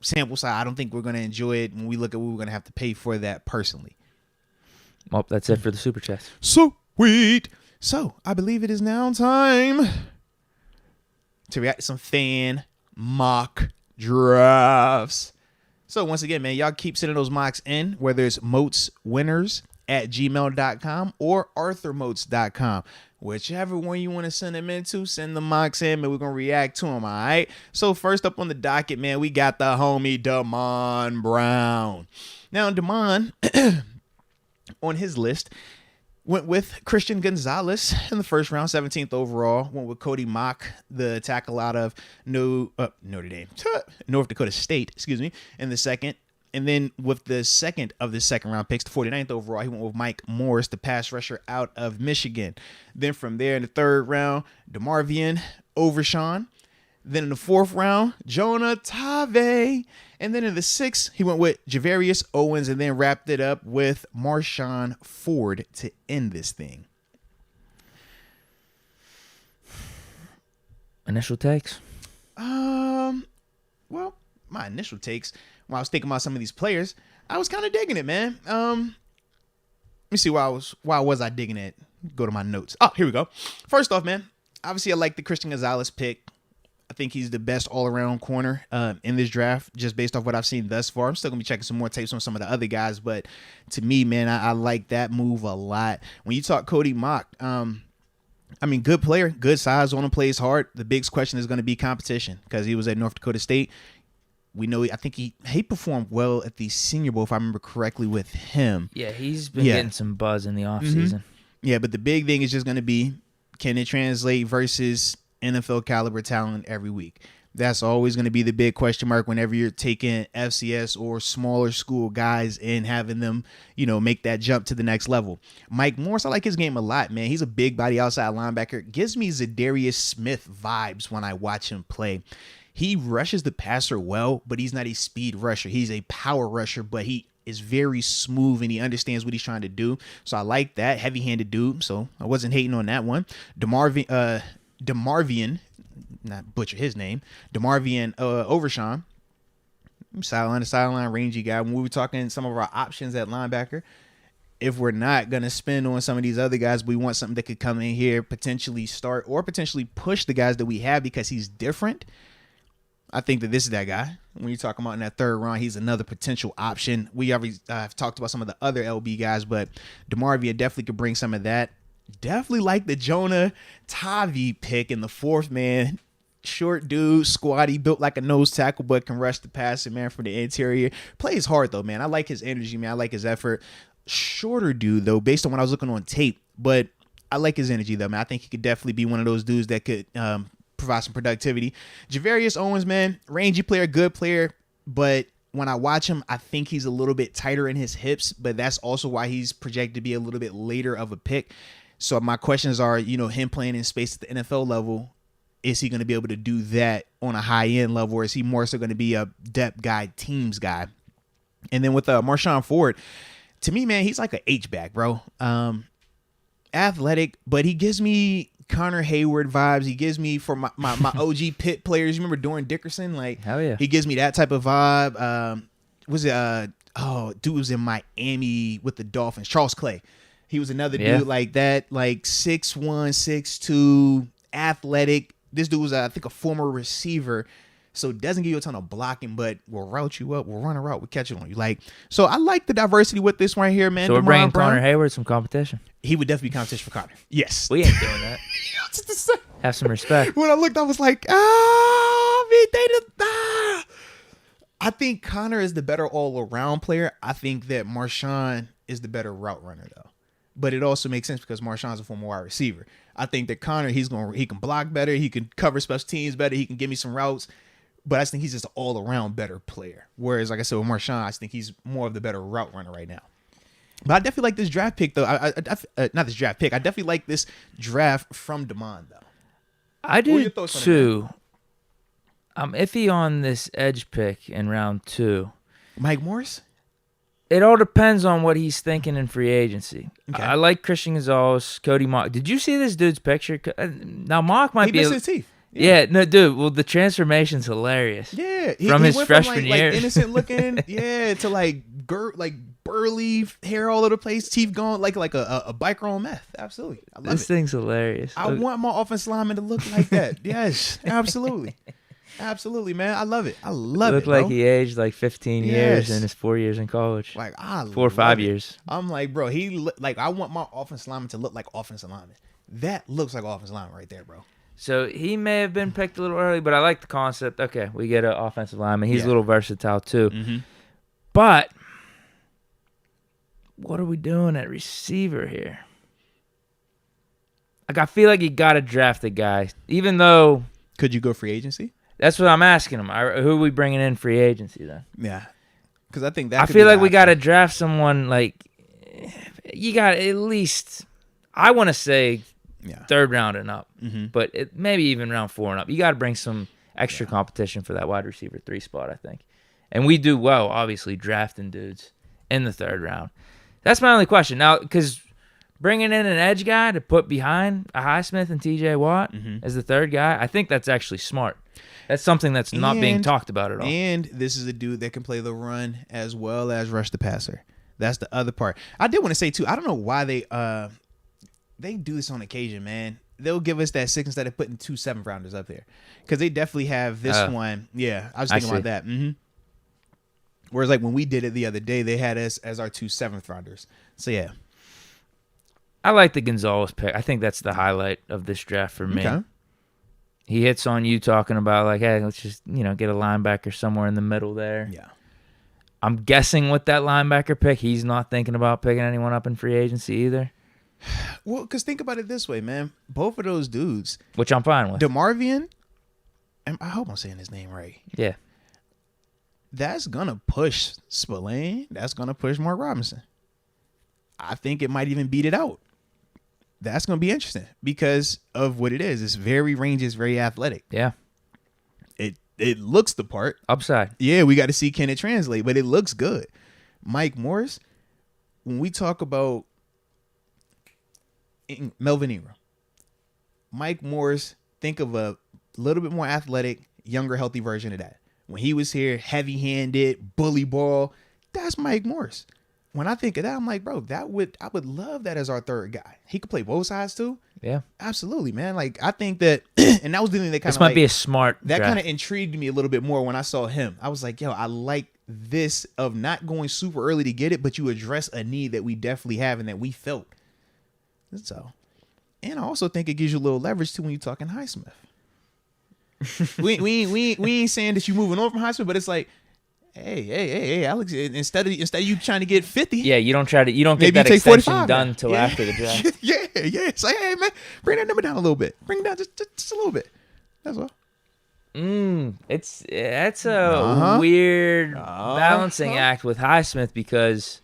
sample size. I don't think we're going to enjoy it when we look at what we're going to have to pay for that personally. Well, that's it for the super chats. Sweet. So, I believe it is now time to react to some fan mock drafts. So, once again, man, y'all keep sending those mocks in, whether it's moatswinners@gmail.com or arthurmoats.com. Whichever one you want to send them into, send the mocks in, and we're going to react to them, all right? So, first up on the docket, man, we got the homie Damon Brown. Now, Damon, on his list, went with Christian Gonzalez in the first round, 17th overall. Went with Cody Mock, the tackle out of North Dakota State, in the second. And then with the second of the second round picks, the 49th overall, he went with Mike Morris, the pass rusher out of Michigan. Then from there in the third round, DeMarvion Overshawn. Then in the fourth round, Jonah Tave. And then in the sixth, he went with Javarius Owens and then wrapped it up with Marshawn Ford to end this thing. Initial takes? Well, my initial takes, when I was thinking about some of these players, I was kind of digging it, man. Let me see why was I digging it? Go to my notes. Oh, here we go. First off, man, obviously I like the Christian Gonzalez pick. I think he's the best all-around corner in this draft, just based off what I've seen thus far. I'm still going to be checking some more tapes on some of the other guys, but to me, man, I like that move a lot. When you talk Cody Mock, good player, good size on him, plays hard. The big question is going to be competition because he was at North Dakota State. We know, I think he performed well at the Senior Bowl, if I remember correctly, with him. Yeah, he's been getting some buzz in the offseason. Yeah, but the big thing is just going to be, can it translate versus NFL caliber talent every week? That's always going to be the big question mark whenever you're taking FCS or smaller school guys and having them, make that jump to the next level. Mike Morris, I like his game a lot, man. He's a big body outside linebacker. Gives me Zadarius Smith vibes when I watch him play. He rushes the passer well, but he's not a speed rusher. He's a power rusher, but he is very smooth and he understands what he's trying to do. So I like that heavy-handed dude. So I wasn't hating on that one. DeMarvion, not butcher his name, DeMarvion Overshawn, sideline to sideline, rangy guy. When we were talking some of our options at linebacker, if we're not going to spend on some of these other guys, we want something that could come in here, potentially start or potentially push the guys that we have because he's different. I think that this is that guy. When you're talking about in that third round, he's another potential option. We already have talked about some of the other LB guys, but DeMarvion definitely could bring some of that. Definitely like the Jonah Tave pick in the fourth, man. Short dude, squatty, built like a nose tackle, but can rush the passer, man, from the interior. Plays hard, though, man. I like his energy, man. I like his effort. Shorter dude, though, based on what I was looking on tape, but I like his energy, though, man. I think he could definitely be one of those dudes that could provide some productivity. Javarius Owens, man, rangy player, good player, but when I watch him, I think he's a little bit tighter in his hips, but that's also why he's projected to be a little bit later of a pick. So my questions are, him playing in space at the NFL level, is he going to be able to do that on a high-end level, or is he more so going to be a depth guy, teams guy? And then with Marshawn Ford, to me, man, he's like an H-back, bro. Athletic, but he gives me Connor Hayward vibes. He gives me for my OG Pitt players. You remember Doran Dickerson? Like, hell yeah. He gives me that type of vibe. Dude was in Miami with the Dolphins. Charles Clay. He was another dude like that, like 6'1", 6'2", athletic. This dude was, I think, a former receiver. So doesn't give you a ton of blocking, but will route you up, will run a route, will catch it on you. Like, so I like the diversity with this right here, man. So we're bringing Connor Hayward some competition. He would definitely be competition for Connor. Yes. We ain't doing that. Have some respect. When I looked, I was like, I think Connor is the better all-around player. I think that Marshawn is the better route runner, though. But it also makes sense because Marshawn's a former wide receiver. I think that Connor, he can block better, he can cover special teams better, he can give me some routes. But I just think he's just an all-around better player. Whereas, like I said, with Marshawn, I just think he's more of the better route runner right now. But I definitely like this draft pick, though. Not this draft pick. I definitely like this draft from Damon, though. I do, too. I'm iffy on this edge pick in round 2. Mike Morris? It all depends on what he's thinking in free agency. Okay. I like Christian Gonzalez, Cody Mock. Did you see this dude's picture? Now, Mock might be... He missed his teeth. Yeah, no, dude. Well, the transformation's hilarious. Yeah, from his freshman year, like innocent looking, to like burly hair all over the place, teeth gone, like a biker on meth. Absolutely, I love this thing's hilarious. I want my offensive lineman to look like that. Yes, absolutely, absolutely, man. I love it. I love it. Look like he aged like 15 years in his 4 years in college. Like 4 or 5 years. I'm like, bro, I want my offensive lineman to look like offensive lineman. That looks like offensive lineman right there, bro. So he may have been picked a little early, but I like the concept. Okay, we get an offensive lineman. He's a little versatile too. Mm-hmm. But what are we doing at receiver here? Like, I feel like you got to draft a guy, even though... Could you go free agency? That's what I'm asking him. Who are we bringing in free agency then? Yeah, because I think that I feel like we got to draft someone like... You got at least... I want to say... third round and up, but maybe even round 4 and up. You got to bring some extra competition for that wide receiver 3 spot, I think. And we do well, obviously, drafting dudes in the 3rd round. That's my only question. Now, because bringing in an edge guy to put behind a Highsmith and TJ Watt as the 3rd guy, I think that's actually smart. That's something that's not being talked about at all. And this is a dude that can play the run as well as rush the passer. That's the other part. I did want to say, too, I don't know why they do this on occasion, man. They'll give us that 6 instead of putting 2 7th-rounders up there. Because they definitely have this one. Yeah, I was thinking about that. Mm-hmm. Whereas, like, when we did it the other day, they had us as our 2 7th-rounders. So, yeah. I like the Gonzalez pick. I think that's the highlight of this draft for me. Okay. He hits on you talking about, like, hey, let's just, get a linebacker somewhere in the middle there. Yeah. I'm guessing with that linebacker pick, he's not thinking about picking anyone up in free agency either. Well, because think about it this way, man. Both of those dudes. Which I'm fine with. DeMarvion, I hope I'm saying his name right. Yeah. That's going to push Spillane. That's going to push Mark Robinson. I think it might even beat it out. That's going to be interesting because of what it is. It's very rangy. It's very athletic. Yeah. It looks the part. Upside. Yeah, we got to see can it translate, but it looks good. Mike Morris, when we talk about Melvin Ingram, Mike Morris, think of a little bit more athletic, younger, healthy version of that. When he was here, heavy-handed, bully ball, that's Mike Morris. When I think of that, I'm like, bro, I would love that as our 3rd guy. He could play both sides too. Yeah, absolutely, man. Like, I think that, and that was the thing that kind of this might be a smart. That kind of intrigued me a little bit more when I saw him. I was like, yo, I like this of not going super early to get it, but you address a need that we definitely have and that we felt. So, and I also think it gives you a little leverage too when you're talking Highsmith. we ain't saying that you're moving on from Highsmith, but it's like, hey, Alex, instead of you trying to get 50, you don't get that extension done till after the draft. yeah. It's like, hey man, bring that number down a little bit. Bring it down just a little bit. That's all. That's a weird balancing act with Highsmith because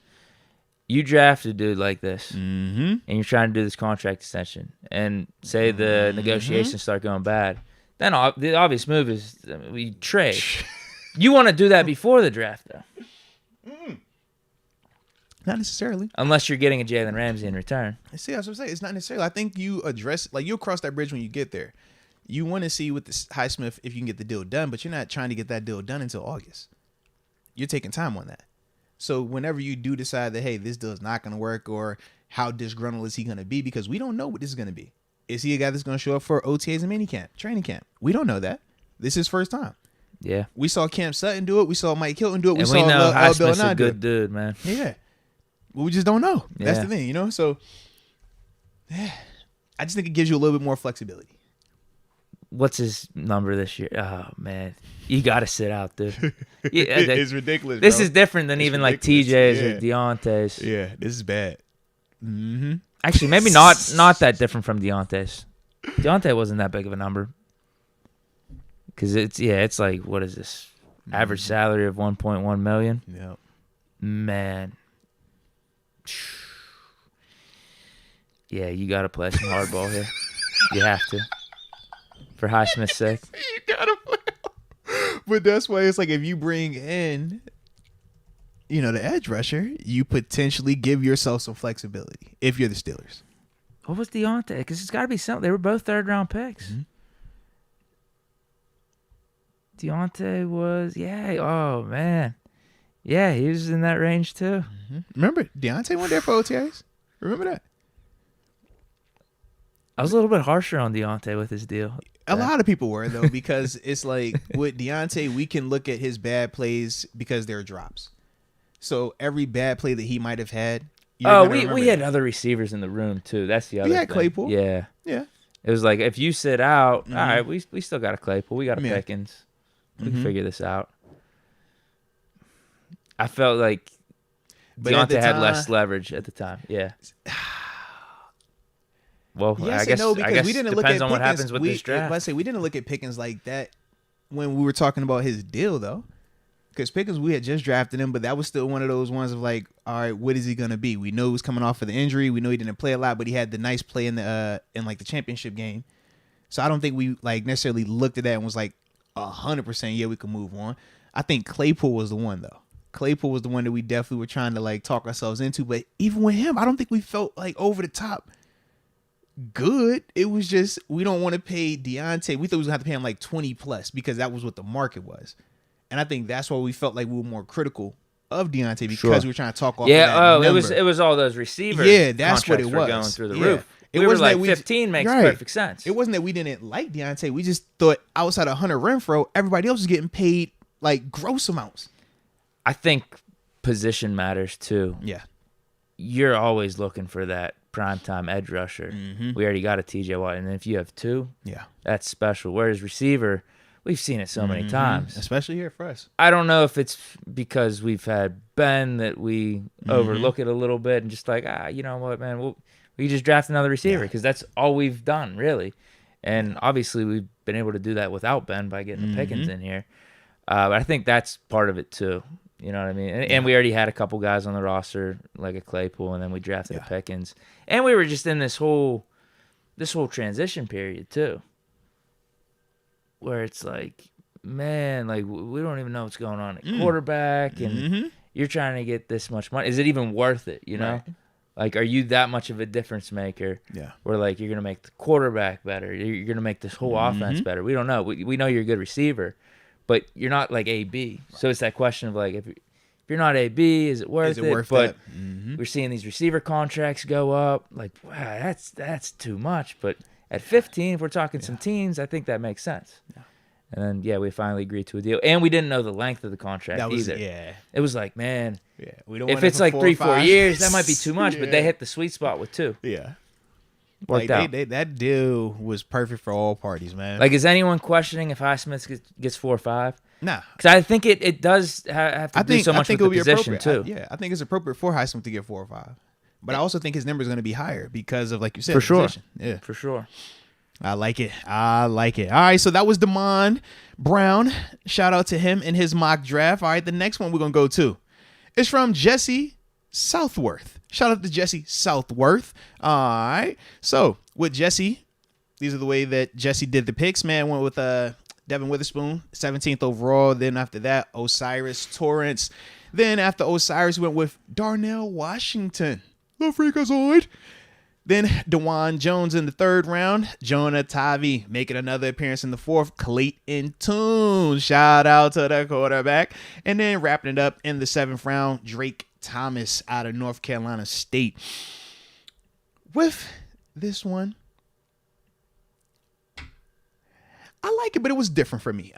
you draft a dude like this, and you're trying to do this contract extension, and say the negotiations start going bad. Then the obvious move is we trade. You want to do that before the draft, though. Not necessarily. Unless you're getting a Jalen Ramsey in return. See, that's what I'm saying. It's not necessarily. I think you address, like, you'll cross that bridge when you get there. You want to see with the Highsmith if you can get the deal done, but you're not trying to get that deal done until August. You're taking time on that. So whenever you do decide that, hey, this deal is not going to work, or how disgruntled is he going to be, because we don't know what this is going to be. Is he a guy that's going to show up for OTAs and minicamp, training camp? We don't know that. This is first time. Yeah. We saw Cam Sutton do it. We saw Mike Hilton do it. We saw know Bill Highsmith's a good dude, man. Yeah. But we just don't know. That's Yeah. the thing, you know? So, I just think it gives you a little bit more flexibility. What's his number this year? Oh, man. You got to sit out, dude. Yeah, It's ridiculous, This bro. is different than It's even ridiculous. like TJ's Yeah. or Deontay's. Yeah, this is bad. Mm-hmm. Actually, maybe not that different from Deontay's. Deontay wasn't that big of a number. Because it's like, what is this? Average salary of $1.1 million? Yep. Man. Yeah, you got to play some hardball here. You have to. For Highsmith's sake. You gotta play. But that's why it's like, if you bring in, the edge rusher, you potentially give yourself some flexibility if you're the Steelers. What was Deontay? Because it's got to be something. They were both third-round picks. Mm-hmm. Deontay was, oh, man. Yeah, he was in that range, too. Mm-hmm. Remember, Deontay went there for OTAs? Remember that? I was a little bit harsher on Deontay with his deal. A lot of people were, though, because it's like, with Deontay, we can look at his bad plays because they're drops. So every bad play that he might have had, we had other receivers in the room, too. That's the other thing. We had Claypool. Yeah. Yeah. It was like, if you sit out, all right, we still got a Claypool. We got a Yeah. Pickens. We can figure this out. I felt like Deontay had less leverage at the time. Yeah. Well, Yes I guess, and no, because we didn't look at depends on what happens with this draft. Let's say we didn't look at Pickens like that when we were talking about his deal, though. Because Pickens, we had just drafted him, but that was still one of those ones of like, all right, what is he gonna be? We know he was coming off of the injury. We know he didn't play a lot, but he had the nice play in the championship game. So I don't think we like necessarily looked at that and was like 100%, yeah, we can move on. I think Claypool was the one, though. Claypool was the one that we definitely were trying to like talk ourselves into. But even with him, I don't think we felt like over the top good. It was just, we don't want to pay Deontay. We thought we was gonna have to pay him like 20 plus because that was what the market was. And I think that's why we felt like we were more critical of Deontay because we were trying to talk off of that number. It was all those receivers. Yeah, that's what it was. Going through the roof. It We were wasn't like that 15 makes perfect sense. It wasn't that we didn't like Deontay. We just thought outside of Hunter Renfrow, everybody else was getting paid like gross amounts. I think position matters too. Yeah. You're always looking for that primetime edge rusher. Mm-hmm. We already got a TJ Watt, and if you have two, Yeah. that's special. Whereas receiver, we've seen it so many times. Especially here for us. I don't know if it's because we've had Ben that we overlook it a little bit and just like, you know what, man, we just draft another receiver because that's all we've done, really. And obviously we've been able to do that without Ben by getting the Pickens in here. But I think that's part of it too. You know what I mean? And we already had a couple guys on the roster, like a Claypool, and then we drafted a Pickens. And we were just in this whole transition period too, where it's like, man, like we don't even know what's going on at quarterback, and you're trying to get this much money. Is it even worth it? You know? Right. Like, are you that much of a difference maker? Yeah. Where like you're gonna make the quarterback better, you're gonna make this whole offense better. We don't know. We know you're a good receiver, but you're not like AB. So it's that question of like, if you're not AB, is it worth it? But we're seeing these receiver contracts go up. Like, wow, that's too much. But at 15, if we're talking some teams, I think that makes sense. Yeah. And then we finally agreed to a deal, and we didn't know the length of the contract either. Yeah. It was like, man, we don't. If it's like 3-4 years, that might be too much. But they hit the sweet spot with 2. Yeah. Worked out. That deal was perfect for all parties, man. Like, is anyone questioning if Highsmith gets 4 or 5? Nah, because I think it does have to do so much with the position too. I think it's appropriate for Highsmith to get 4 or 5, but I also think his number is going to be higher because of, like you said, position. Yeah, for sure. I like it. All right, so that was Damon Brown. Shout out to him in his mock draft. All right, the next one we're going to go to is from Jesse Southworth. Shout out to Jesse Southworth. All right, so with Jesse, these are the way that Jesse did the picks. Man went with Devin Witherspoon, 17th overall. Then after that, Osiris Torrance. Then after Osiris, we went with Darnell Washington, the Freakazoid. Then DeJuan Jones in the 3rd round. Jonah Tavi making another appearance in the 4th. Clayton Tune. Shout out to the quarterback. And then wrapping it up in the 7th round, Drake Thomas out of North Carolina State. With this one, I like it, but it was different for me.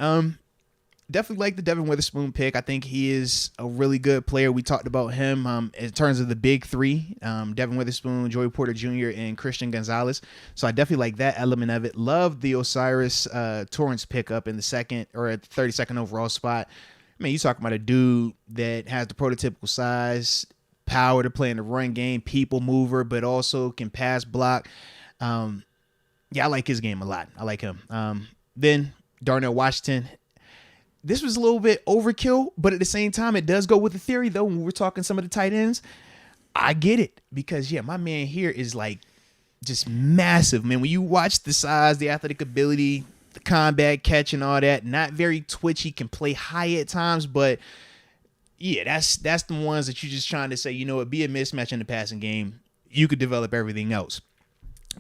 Definitely like the Devin Witherspoon pick. I think he is a really good player. We talked about him in terms of the big three, Devin Witherspoon, Joey Porter Jr., and Christian Gonzalez. So I definitely like that element of it. Love the Osiris Torrance pickup in the 2nd or at the 32nd overall spot. I mean, you talking about a dude that has the prototypical size, power to play in the run game, people mover, but also can pass block. Yeah, I like his game a lot. I like him. Then Darnell Washington. This was a little bit overkill, but at the same time, it does go with the theory, though. When we're talking some of the tight ends, I get it because, yeah, my man here is like just massive, man. When you watch the size, the athletic ability, the combat catch and all that, not very twitchy, can play high at times, but yeah, that's the ones that you're just trying to say, you know, it'd be a mismatch in the passing game. You could develop everything else.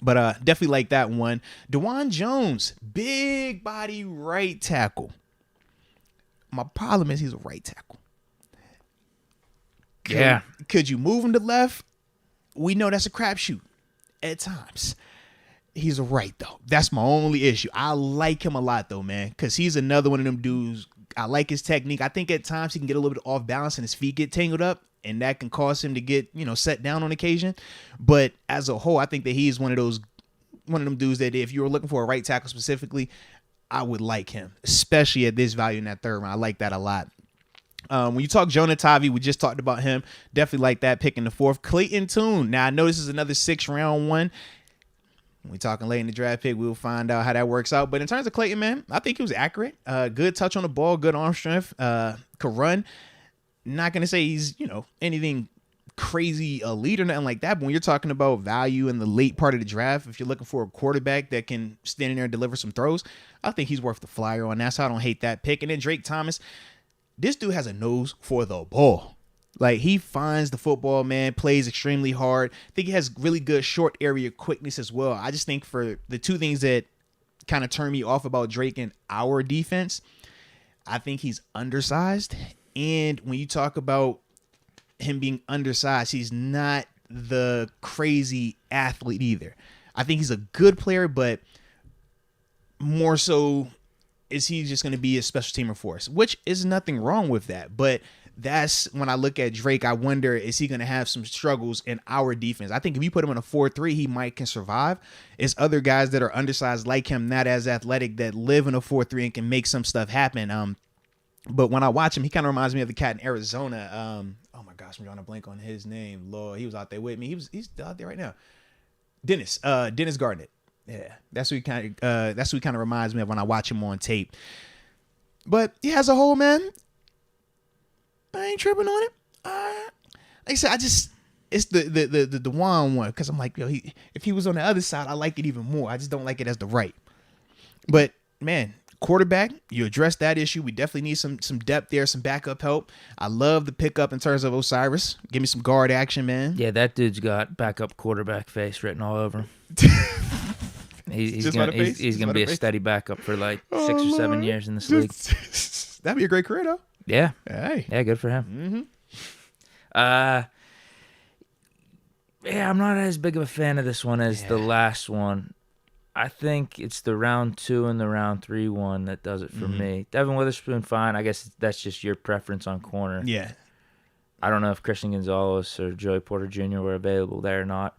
But definitely like that one. DeJuan Jones, big body right tackle. My problem is he's a right tackle. Could you move him to left? We know that's a crapshoot at times. He's a right, though. That's my only issue. I like him a lot, though, man, because he's another one of them dudes. I like his technique. I think at times he can get a little bit off balance and his feet get tangled up, and that can cause him to get, set down on occasion. But as a whole, I think that he's one of them dudes that if you were looking for a right tackle specifically, I would like him, especially at this value in that 3rd round. I like that a lot. When you talk Jonah Tavi, we just talked about him. Definitely like that pick in the 4th. Clayton Tune. Now, I know this is another 6th round one. When we're talking late in the draft pick, we'll find out how that works out. But in terms of Clayton, man, I think he was accurate. Good touch on the ball, good arm strength, could run. Not going to say he's, anything crazy elite or nothing like that. But when you're talking about value in the late part of the draft, if you're looking for a quarterback that can stand in there and deliver some throws, I think he's worth the flyer on that. So I don't hate that pick. And then Drake Thomas, this dude has a nose for the ball. Like, he finds the football, man, plays extremely hard. I think he has really good short area quickness as well. I just think for the two things that kind of turn me off about Drake and our defense, I think he's undersized. And when you talk about him being undersized, he's not the crazy athlete either. I think he's a good player, but more so is he just going to be a special teamer for us, which is nothing wrong with that. But that's when I look at Drake, I wonder, is he going to have some struggles in our defense? I think if you put him in a 4-3, he might can survive. It's other guys that are undersized like him, not as athletic, that live in a 4-3 and can make some stuff happen. But when I watch him, he kind of reminds me of the cat in Arizona. Oh my gosh, I'm drawing a blank on his name. Lord, he was out there with me. He's out there right now. Dennis Garnett. Yeah, that's who he kind of reminds me of when I watch him on tape. But yeah, as a whole, man, I ain't tripping on it. Like I said, it's the DeJuan one, because I'm like, yo, if he was on the other side, I like it even more. I just don't like it as the right. But man, quarterback, you address that issue. We definitely need some depth there, some backup help. I love the pickup in terms of Osiris. Give me some guard action, man. Yeah, that dude's got backup quarterback face written all over him. He's gonna be a steady backup for like 6 or 7 years in this league. That'd be a great career, though. Yeah. Hey. Yeah, good for him. Mm-hmm. Yeah, I'm not as big of a fan of this one as the last one. I think it's the round 2 and the round 3 one that does it for me. Devin Witherspoon, fine. I guess that's just your preference on corner. Yeah. I don't know if Christian Gonzalez or Joey Porter Jr. were available there or not.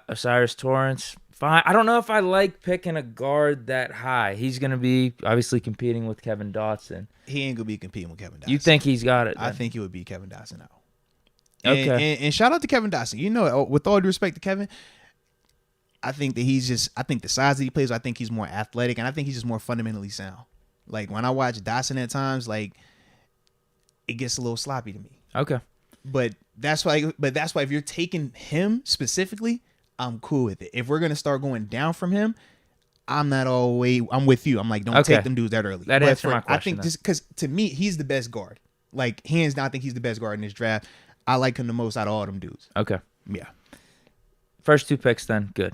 Osiris Torrance, fine. I don't know if I like picking a guard that high. He's going to be obviously competing with Kevin Dotson. He ain't going to be competing with Kevin Dotson. You think he's got it then? I think it would be Kevin Dotson now. Okay. And shout out to Kevin Dotson. You know, with all due respect to Kevin, I think that I think the size that he plays, I think he's more athletic, and I think he's just more fundamentally sound. Like, when I watch Dotson at times, like, it gets a little sloppy to me. Okay. But that's why if you're taking him specifically, I'm cool with it. If we're going to start going down from him, I'm with you. I'm like, don't Okay. take them dudes that early. That But answered my question, I think then. just because to me, he's the best guard. Like, hands down, I think he's the best guard in this draft. I like him the most out of all them dudes. Okay. Yeah. First 2 picks then, good.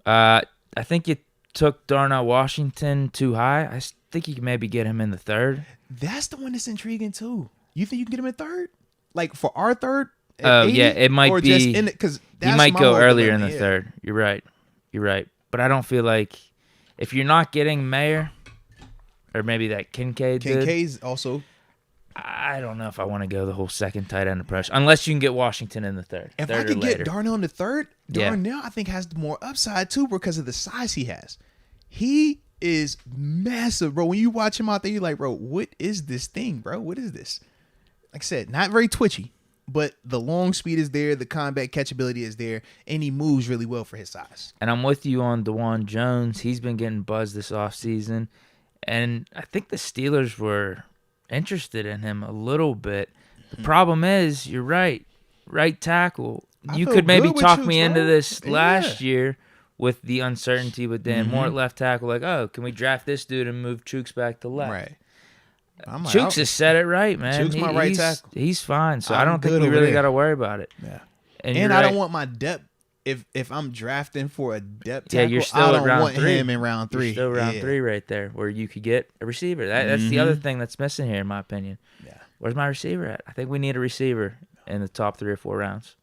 I think you took Darnell Washington too high. I think you can maybe get him in the 3rd. That's the one that's intriguing too. You think you can get him in 3rd? Like for our 3rd? Oh, yeah, it might or be. Just in it, because He might go earlier in the 3rd. You're right. But I don't feel like if you're not getting Mayer or maybe that Kincaid dude, Kincaid's also. I don't know if I want to go the whole second tight end approach unless you can get Washington in the 3rd. If 3rd I or could later. get Darnell in the 3rd, Darnell I think has more upside too because of the size he has. He is massive, bro. When you watch him out there, you're like, bro, what is this thing, bro? What is this? Like I said, not very twitchy, but the long speed is there, the combat catchability is there, and he moves really well for his size. And I'm with you on DeJuan Jones. He's been getting buzzed this offseason. And I think the Steelers were interested in him a little bit. The problem is, you're right tackle. You could maybe talk me into this last year with the uncertainty with Dan Moore at left tackle. Like, oh, can we draft this dude and move Chooks back to left? Right. Chooks has said it right, man. Chooks my right tackle. He's fine, so I don't think we over really there. got to worry about it. Yeah. And I don't want my depth. If I'm drafting for a depth tackle, yeah, you're still I at don't round want 3. him in round 3. You're still round 3 right there, where you could get a receiver. That's the other thing that's missing here, in my opinion. Yeah. Where's my receiver at? I think we need a receiver in the top 3 or 4 rounds.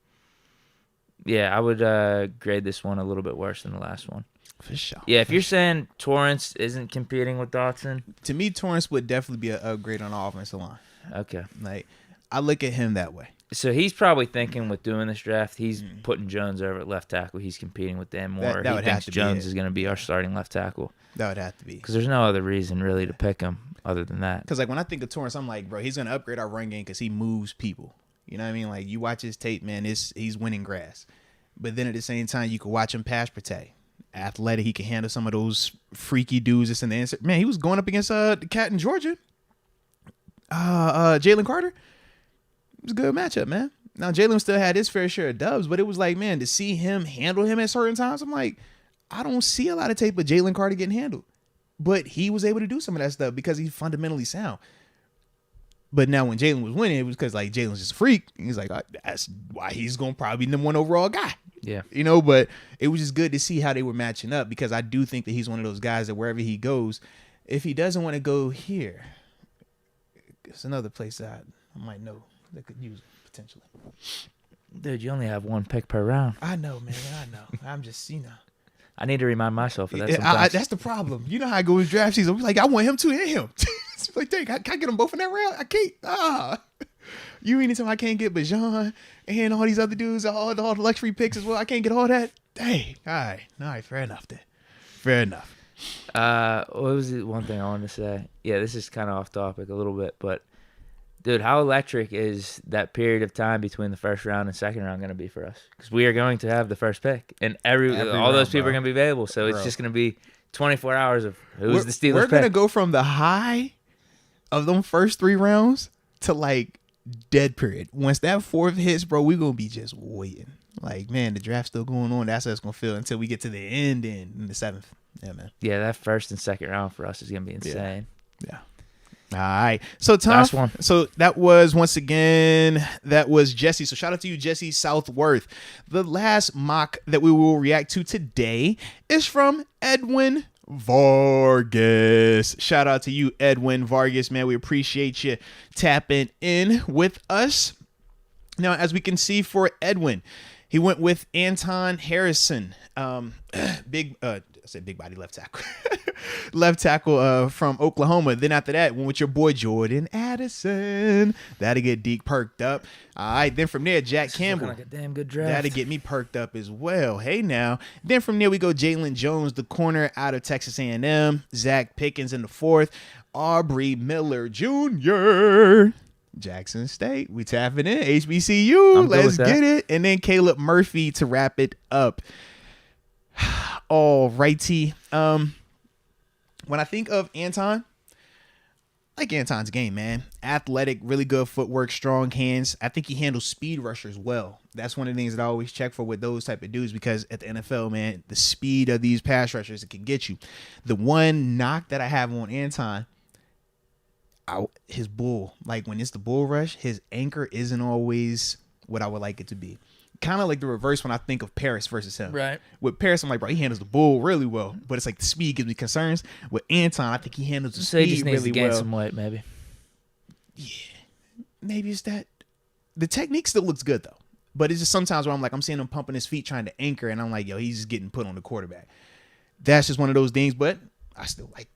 Yeah, I would grade this one a little bit worse than the last one. For sure. Yeah, if you're saying Torrance isn't competing with Dotson, To me, Torrance would definitely be an upgrade on the offensive line. okay. Like, I look at him that way. So he's probably thinking with doing this draft, he's putting Jones over at left tackle. He's competing with Dan Moore. That He would thinks have to be Jones it. is going to be our starting left tackle That would have to be. because there's no other reason really to pick him other than that. Because, like, when I think of Torrance, I'm like, bro, he's going to upgrade our run game because he moves people. You know what I mean? Like, you watch his tape, man, he's winning grass. But then at the same time, you can watch him pass protect. Athletic, he can handle some of those freaky dudes that's in the answer. Man, he was going up against the cat in Georgia. Jalen Carter. It was a good matchup, man. Now, Jalen still had his fair share of dubs, but it was like, man, to see him handle him at certain times, I'm like, I don't see a lot of tape of Jalen Carter getting handled. But he was able to do some of that stuff because he's fundamentally sound. But now when Jalen was winning, it was because, like, Jalen's just a freak. He's like, that's why he's going to probably be the #1 overall guy. Yeah. You know, but it was just good to see how they were matching up because I do think that he's one of those guys that wherever he goes, if he doesn't want to go here, it's another place that I might know that could use him potentially. Dude, you only have 1 pick per round. I know, man. I know. I'm just, I need to remind myself of that sometimes. that's the problem. You know how I go with draft season. I'm like, I want him too and him. It's like, dang, can I get them both in that round? I can't. You mean to tell me I can't get Bajan and all these other dudes, all the luxury picks as well? I can't get all that? Dang. All right. Fair enough then. Fair enough. What was the one thing I wanted to say? Yeah, this is kind of off topic a little bit, but dude, how electric is that period of time between the first round and second round going to be for us? Because we are going to have the first pick, and all round, those people bro. are going to be available. So it's just going to be 24 hours of who's the Steelers We're pick. going to go from the high of them first 3 rounds to like dead period. Once that 4th hits, bro, we're going to be just waiting. Like, man, the draft's still going on. That's how it's going to feel until we get to the end in the 7th. Yeah, man. Yeah, that first and second round for us is going to be insane. Yeah. All right. So, Tom, Last one. So that was, once again, that was Jesse. So shout out to you, Jesse Southworth. The last mock that we will react to today is from Edwin Vargas. Shout out to you, Edwin Vargas, man. We appreciate you tapping in with us. Now, as we can see for Edwin, he went with Anton Harrison, big body left tackle, left tackle from Oklahoma. Then after that, went with your boy Jordan Addison. That'll get Deke perked up. All right, then from there, Jack Campbell. Like a damn good draft. That'll get me perked up as well. Hey now. Then from there we go Jalen Jones, the corner out of Texas A&M. Zach Pickens in the 4th. Aubrey Miller Jr. Jackson State. We tapping in. HBCU. Let's get it. And then Caleb Murphy to wrap it up. All righty. When I think of Anton, like like Anton's game, man. Athletic, really good footwork, strong hands. I think he handles speed rushers well. That's one of the things that I always check for with those type of dudes, because at the NFL, man, the speed of these pass rushers, it can get you. The one knock that I have on Anton, his bull, like when it's the bull rush, his anchor isn't always what I would like it to be. Kind of like the reverse when I think of Paris versus him. Right. With Paris, I'm like, bro, he handles the bull really well, but it's like the speed gives me concerns. With Anton, I think he handles the So he speed just needs really to gain well. some weight, maybe. Yeah, maybe it's that. The technique still looks good though, but it's just sometimes where I'm like, I'm seeing him pumping his feet trying to anchor, and I'm like, yo, he's just getting put on the quarterback. That's just one of those things, but I still like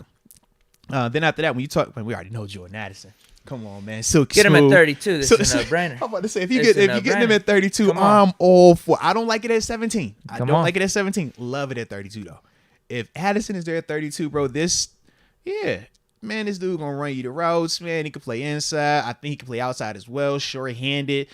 him. Then after that, when you talk, we already know Jordan Addison. Come on, man. Silky Get him smooth. at 32. This is a no-brainer. I'm about to say, if you It's get a him no-brainer. at 32, Come on. I'm all for. I don't like it at 17. I Come don't on. like it at 17. Love it at 32 though. If Addison is there at 32, bro, this dude gonna run you the routes, man. He can play inside. I think he can play outside as well. Short-handed.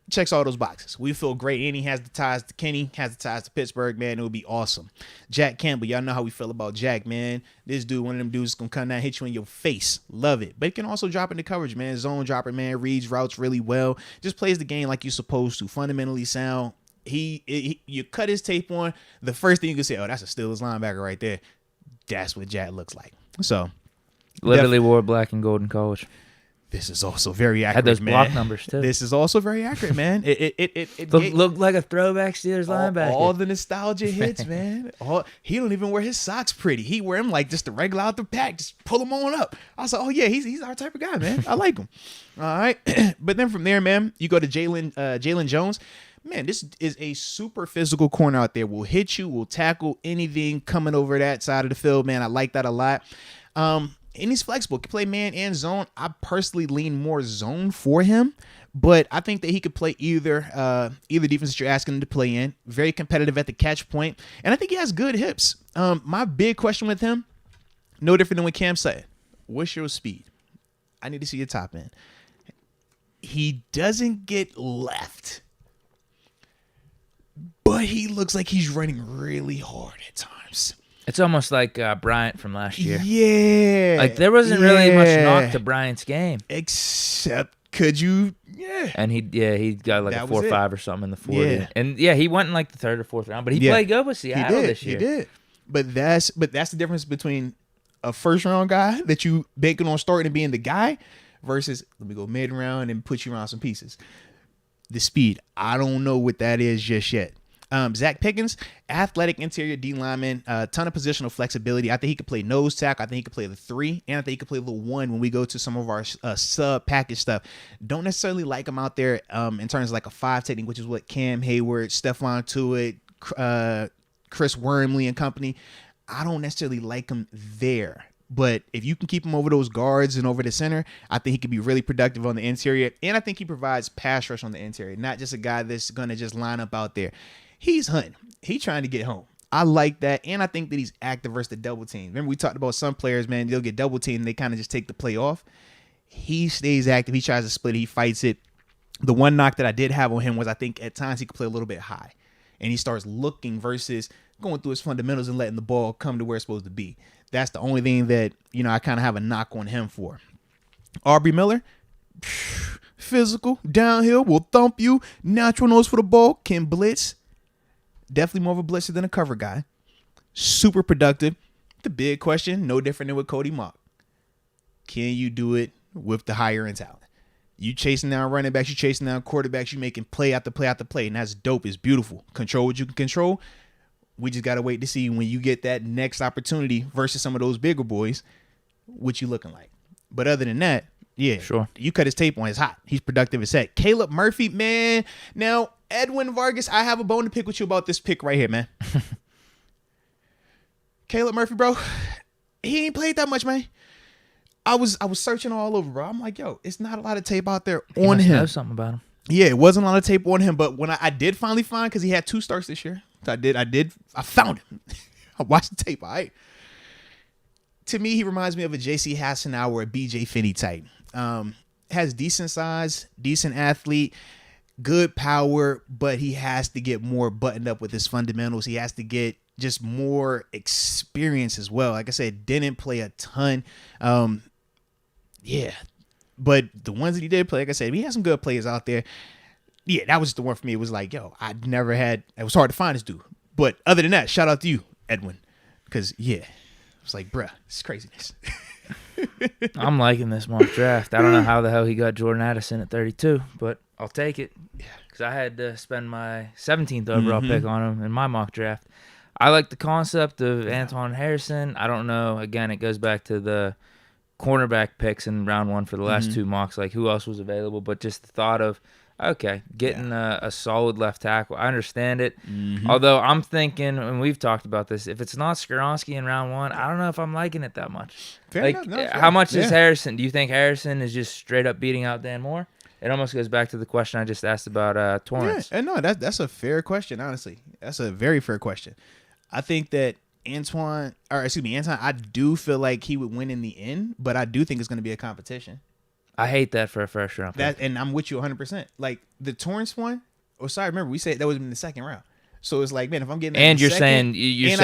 Checks all those boxes. We feel great. And he has the ties to Kenny, has the ties to Pittsburgh, man. It would be awesome. Jack Campbell, y'all know how we feel about Jack, man. This dude, one of them dudes, gonna come down and hit you in your face. Love it. But he can also drop into coverage, man. Zone dropper, man. Reads routes really well. Just plays the game like you're supposed to. Fundamentally sound. You cut his tape on. The first thing you can say, oh, that's a Steelers linebacker right there. That's what Jack looks like. So Literally wore black and gold in college. this is also very accurate, Had those man. block numbers too. This is also very accurate, man. It Looked like a throwback Steelers linebacker. all the nostalgia hits, man. He don't even wear his socks pretty. He wear them like just the regular out the pack. Just pull them on up. I was like, oh yeah, he's our type of guy, man. I like him. All right, but then from there, man, you go to Jalen Jones. Man, this is a super physical corner out there. Will hit you, will tackle anything coming over that side of the field, man. I like that a lot. And he's flexible. Can play man and zone. I personally lean more zone for him, but I think that he could play either defense that you're asking him to play in. Very competitive at the catch point, and I think he has good hips. My big question with him, no different than what Cam said. What's your speed? I need to see your top end. He doesn't get left, but he looks like he's running really hard at times. It's almost like Bryant from last year. Yeah. Like there wasn't really much knock to Bryant's game. Except And he got like That a was 4.5 or something in the 40. Yeah. And he went in like the third or fourth round, but he played good with Seattle this year. He did. But that's the difference between a first round guy that you banking on starting and being the guy versus let me go mid round and put you around some pieces. The speed, I don't know what that is just yet. Zach Pickens, athletic interior D lineman, a ton of positional flexibility. I think he could play nose tackle. I think he could play the 3, and I think he could play the 1 when we go to some of our sub package stuff. Don't necessarily like him out there in terms of like a 5 technique, which is what Cam Hayward, Stephon Tuitt, Chris Wormley and company. I don't necessarily like him there. But if you can keep him over those guards and over the center, I think he could be really productive on the interior. And I think he provides pass rush on the interior, not just a guy that's going to just line up out there. He's hunting. He's trying to get home. I like that. And I think that he's active versus the double team. Remember, we talked about some players, man, they'll get double teamed and they kind of just take the play off. He stays active. He tries to split it. He fights it. The one knock that I did have on him was I think at times he could play a little bit high. And he starts looking versus going through his fundamentals and letting the ball come to where it's supposed to be. That's the only thing that, I kind of have a knock on him for. Aubrey Miller, physical, downhill, will thump you, natural nose for the ball, can blitz. Definitely more of a blitzer than a cover guy. Super productive. The big question, no different than with Cody Mock. Can you do it with the higher end talent? You chasing down running backs, you chasing down quarterbacks, you making play after play after play, and that's dope. It's beautiful. Control what you can control. We just got to wait to see when you get that next opportunity versus some of those bigger boys, what you looking like. But other than that, yeah, sure. You cut his tape on, it's hot. He's productive as heck. Caleb Murphy, man. Now, Edwin Vargas, I have a bone to pick with you about this pick right here, man. Caleb Murphy, bro, he ain't played that much, man. I was searching all over, bro. I'm like, yo, it's not a lot of tape out there on him. Know something about him. Yeah, it wasn't a lot of tape on him, but when I did finally find, because he had 2 starts this year. So I found him. I watched the tape, all right? To me, he reminds me of a J.C. Hassenauer or a B.J. Finney type. Has decent size, decent athlete, good power, but he has to get more buttoned up with his fundamentals. He has to get just more experience as well. Like I said, didn't play a ton. Yeah. But the ones that he did play, like I said, he had some good players out there. Yeah, that was the one for me. It was like, yo, it was hard to find this dude. But other than that, shout out to you, Edwin. Because, yeah, it was like, bruh, it's craziness. I'm liking this mock draft. I don't know how the hell he got Jordan Addison at 32, but I'll take it. Because I had to spend my 17th overall pick on him in my mock draft. I like the concept of Antoine Harrison. I don't know. Again, it goes back to the cornerback picks in round 1 for the last 2 mocks, like who else was available, but just the thought of, okay, getting a solid left tackle. I understand it. Although I'm thinking, and we've talked about this, if it's not Skoronski in round 1, I don't know if I'm liking it that much. Fair enough. No, how much is Harrison? Do you think Harrison is just straight up beating out Dan Moore? It almost goes back to the question I just asked about Torrance. Yeah, no, that's a fair question, honestly. That's a very fair question. I think that Antoine, I do feel like he would win in the end, but I do think it's going to be a competition. I hate that for a first round pick. And I'm with you 100%. Like the Torrance one, remember we said that was in the second round. So it's like, man, if I'm getting that and you're saying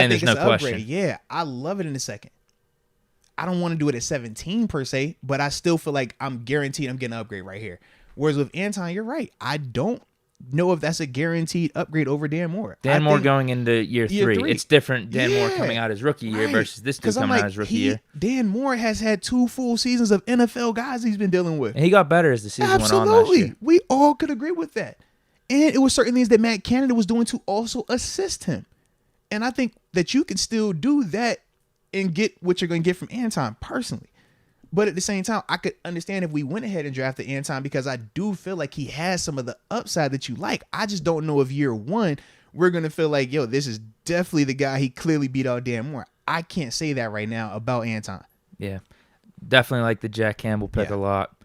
there's no question. Yeah, I love it in the second. I don't want to do it at 17 per se, but I still feel like I'm guaranteed I'm getting an upgrade right here. Whereas with Anton, you're right. I don't know if that's a guaranteed upgrade over Dan Moore. Dan Moore going into year 3. It's different Dan Moore coming out his rookie year versus this dude coming out his rookie year. Dan Moore has had 2 full seasons of NFL guys he's been dealing with. And he got better as the season went on last year. We all could agree with that. And it was certain things that Matt Canada was doing to also assist him. And I think that you can still do that and get what you're going to get from Anton personally. But at the same time, I could understand if we went ahead and drafted Anton because I do feel like he has some of the upside that you like. I just don't know if year 1 we're going to feel like, yo, this is definitely the guy he clearly beat out Dan Moore. I can't say that right now about Anton. Yeah. Definitely like the Jack Campbell pick a lot.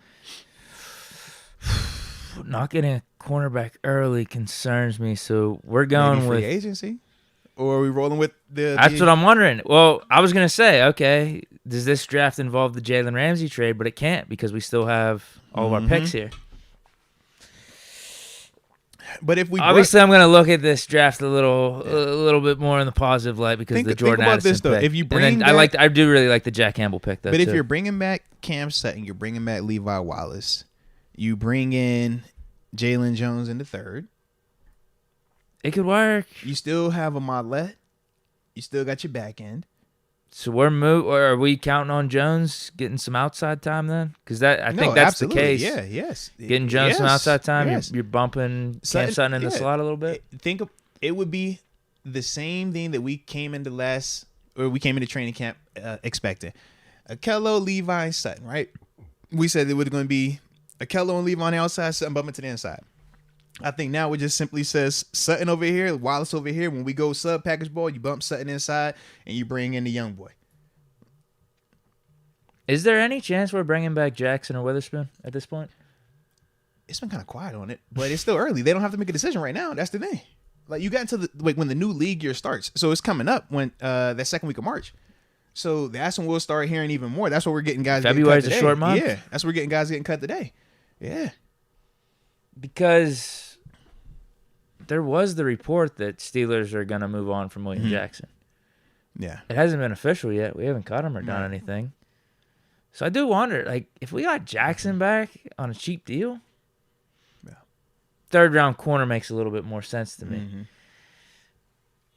Not getting a cornerback early concerns me, so we're going with free agency. Or are we rolling with That's what I'm wondering. Well, I was going to say, okay, does this draft involve the Jalen Ramsey trade? But it can't because we still have all of our picks here. But if we obviously, I'm going to look at this draft a little bit more in the positive light because the Jordan Addison this, though. pick. If you bring I do really like the Jack Campbell pick, though. But if you're bringing back Cam Sutton, you're bringing back Levi Wallace, you bring in Jalen Jones in the 3rd. It could work. You still have a Motlette. You still got your back end. So are we counting on Jones getting some outside time then? Because I think that's absolutely. The case. Yeah, yes. Getting Jones some outside time. Yes. You're bumping Cam Sutton in the slot a little bit. It would be the same thing that we came into training camp expecting. Akello, Levi, and Sutton, right? We said it was going to be Akello and Levi on the outside, Sutton bumping to the inside. I think now it just simply says Sutton over here, Wallace over here. When we go sub package ball, you bump Sutton inside and you bring in the young boy. Is there any chance we're bringing back Jackson or Witherspoon at this point? It's been kind of quiet on it, but it's still early. They don't have to make a decision right now. That's the thing. Like you got into when the new league year starts, so it's coming up when that second week of March. So that's when we'll start hearing even more. That's what we're getting guys. February's a short month. Yeah, that's what we're getting guys getting cut today. Yeah, because there was the report that Steelers are going to move on from William Jackson. Yeah. It hasn't been official yet. We haven't cut him or done anything. So I do wonder, like, if we got Jackson back on a cheap deal, 3rd round corner makes a little bit more sense to me.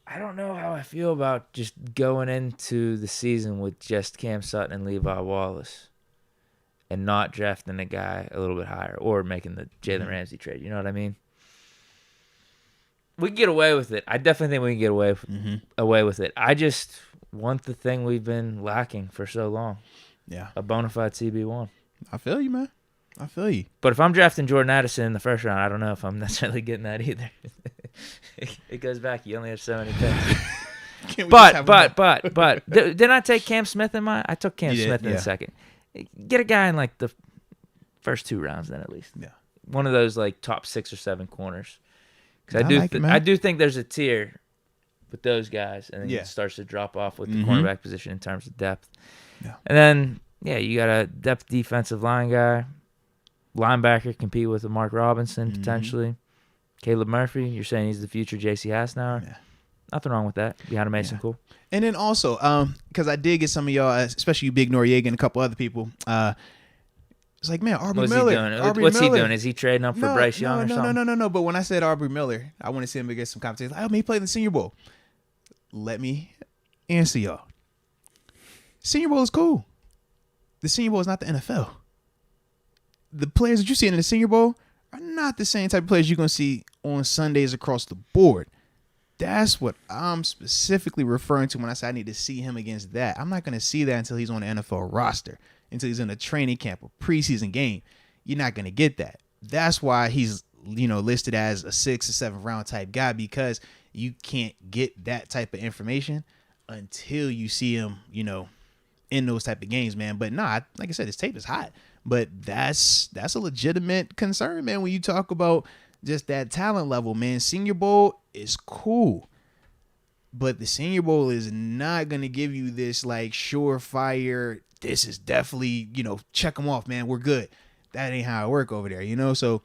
I don't know how I feel about just going into the season with just Cam Sutton and Levi Wallace and not drafting a guy a little bit higher or making the Jalen Ramsey trade. You know what I mean? We can get away with it. I definitely think we can get away with it. I just want the thing we've been lacking for so long. Yeah. A bona fide CB1. I feel you, man. I feel you. But if I'm drafting Jordan Addison in the 1st round, I don't know if I'm necessarily getting that either. It goes back. You only have so many picks. But didn't I take Cam Smith in my? I took Cam Smith in the 2nd. Get a guy in like the first 2 rounds then at least. Yeah. One of those like top 6 or 7 corners. I do think there's a tier with those guys, and then it starts to drop off with the cornerback position in terms of depth. Yeah. And then, you got a depth defensive line guy, linebacker, compete with a Mark Robinson potentially. Caleb Murphy, you're saying he's the future J.C. Hasnauer. Yeah. Nothing wrong with that. Behind a Mason Cool. And then also, because I did get some of y'all, especially you, Big Noriega, and a couple other people, It's like, man, Aubrey What's Miller. he doing? Aubrey What's Miller. he doing? Is he trading up for Bryce Young or something? No. But when I said Aubrey Miller, I want to see him against some competition. Like, oh, man, he played in the Senior Bowl. Let me answer y'all. Senior Bowl is cool. The Senior Bowl is not the NFL. The players that you see in the Senior Bowl are not the same type of players you're going to see on Sundays across the board. That's what I'm specifically referring to when I say I need to see him against that. I'm not going to see that until he's on the NFL roster, until he's in a training camp or preseason game. You're not going to get that. That's why he's, listed as a 6th or 7th round type guy, because you can't get that type of information until you see him, in those type of games, man. But like I said, his tape is hot. But that's a legitimate concern, man, when you talk about just that talent level, man. Senior Bowl is cool, but the Senior Bowl is not going to give you this like surefire, this is definitely, check them off, man, we're good. That ain't how it work over there, So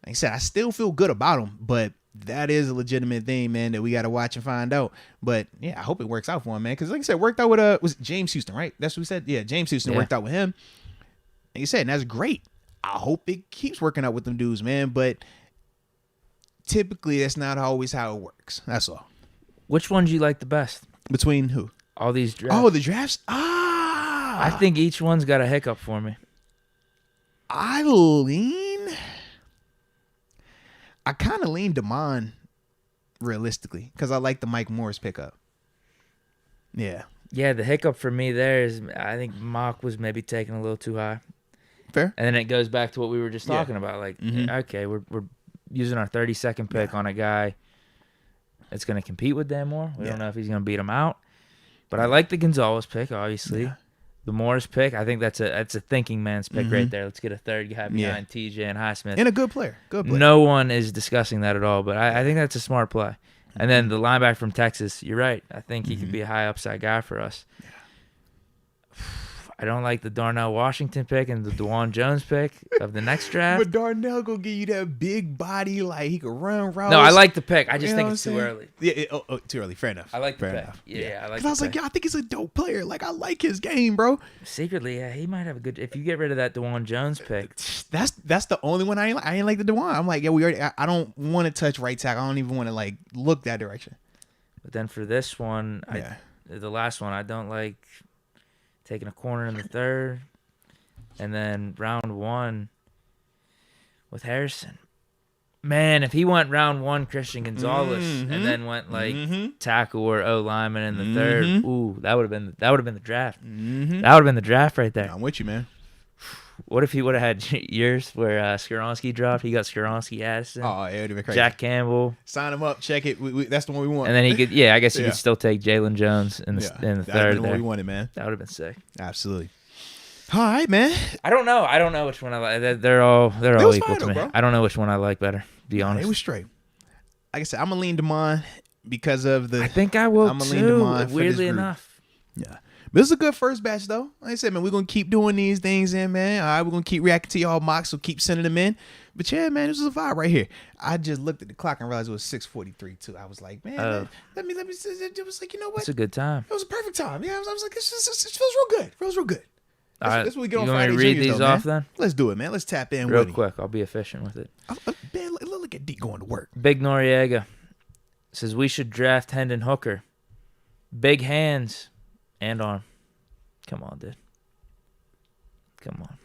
like I said, I still feel good about him, but that is a legitimate thing, man, that we got to watch and find out. But yeah, I hope it works out for him, man, because like I said, worked out with was James Houston, right? That's what we said. Yeah, James Houston worked out with him. Like you said, and that's great. I hope it keeps working out with them dudes, man. But typically, that's not always how it works. That's all. Which one do you like the best? Between who? All these drafts. Oh, the drafts? I think each one's got a hiccup for me. I kind of lean Damon, realistically, because I like the Mike Morris pickup. Yeah. Yeah, the hiccup for me there is I think Mock was maybe taken a little too high. Fair. And then it goes back to what we were just talking about. Like, okay, we're using our 32nd pick on a guy that's going to compete with Dan Moore. We don't know if he's going to beat him out. But I like the Gonzalez pick, obviously. Yeah. The Morris pick, I think that's a thinking man's pick right there. Let's get a third guy behind TJ and Highsmith. And a good player. No one is discussing that at all, but I think that's a smart play. And then the linebacker from Texas, you're right. I think he could be a high upside guy for us. Yeah. I don't like the Darnell Washington pick and the DeJuan Jones pick of the next draft. But Darnell gonna give you that big body, like he could run routes. No, I like the pick. I just think it's too early. Yeah, too early. Fair enough. I like the pick. Enough. Yeah, I like. Because I was like, I think he's a dope player. Like I like his game, bro. Secretly, yeah, he might have a good. If you get rid of that DeJuan Jones pick, that's the only one I ain't like the DeJuan. I'm like, yeah, we already. I don't want to touch right tackle. I don't even want to like look that direction. But then for this one, the last one, I don't like taking a corner in the third, and then round one with Harrison. Man, if he went round one Christian Gonzalez and then went like tackle or O lineman in the third, ooh, that would have been the draft. That would have been the draft right there. I'm with you, man. What if he would have had years where Skoronsky dropped? He got Skoronsky, Addison, it would have been crazy. Jack Campbell. Sign him up, check it. That's the one we want. And then he could, I guess he could still take Jalen Jones in the third. That would have been what we wanted, man. That would have been sick. Absolutely. All right, man. I don't know which one I like. They're all equal to me. Bro. I don't know which one I like better, to be honest. It was straight. Like I said, I'm going to lean Damon because of the... I think I will, too, weirdly enough. Yeah. But this is a good first batch, though. Like I said, man, we're going to keep doing these things in, man. All right, we're going to keep reacting to y'all mocks, so keep sending them in. But yeah, man, this was a vibe right here. I just looked at the clock and realized it was 6:43 too. I was like, man, let me. It was like, you know what? It's a good time. It was a perfect time. Yeah, I was like, it feels real good. Feels real good. That's what we get on Friday. You want me to read these off then? Let's do it, man. Let's tap in real quick. I'll be efficient with it. Man, look at Deke going to work. Big Noriega says we should draft Hendon Hooker. Big hands and arm. Come on, dude. Come on.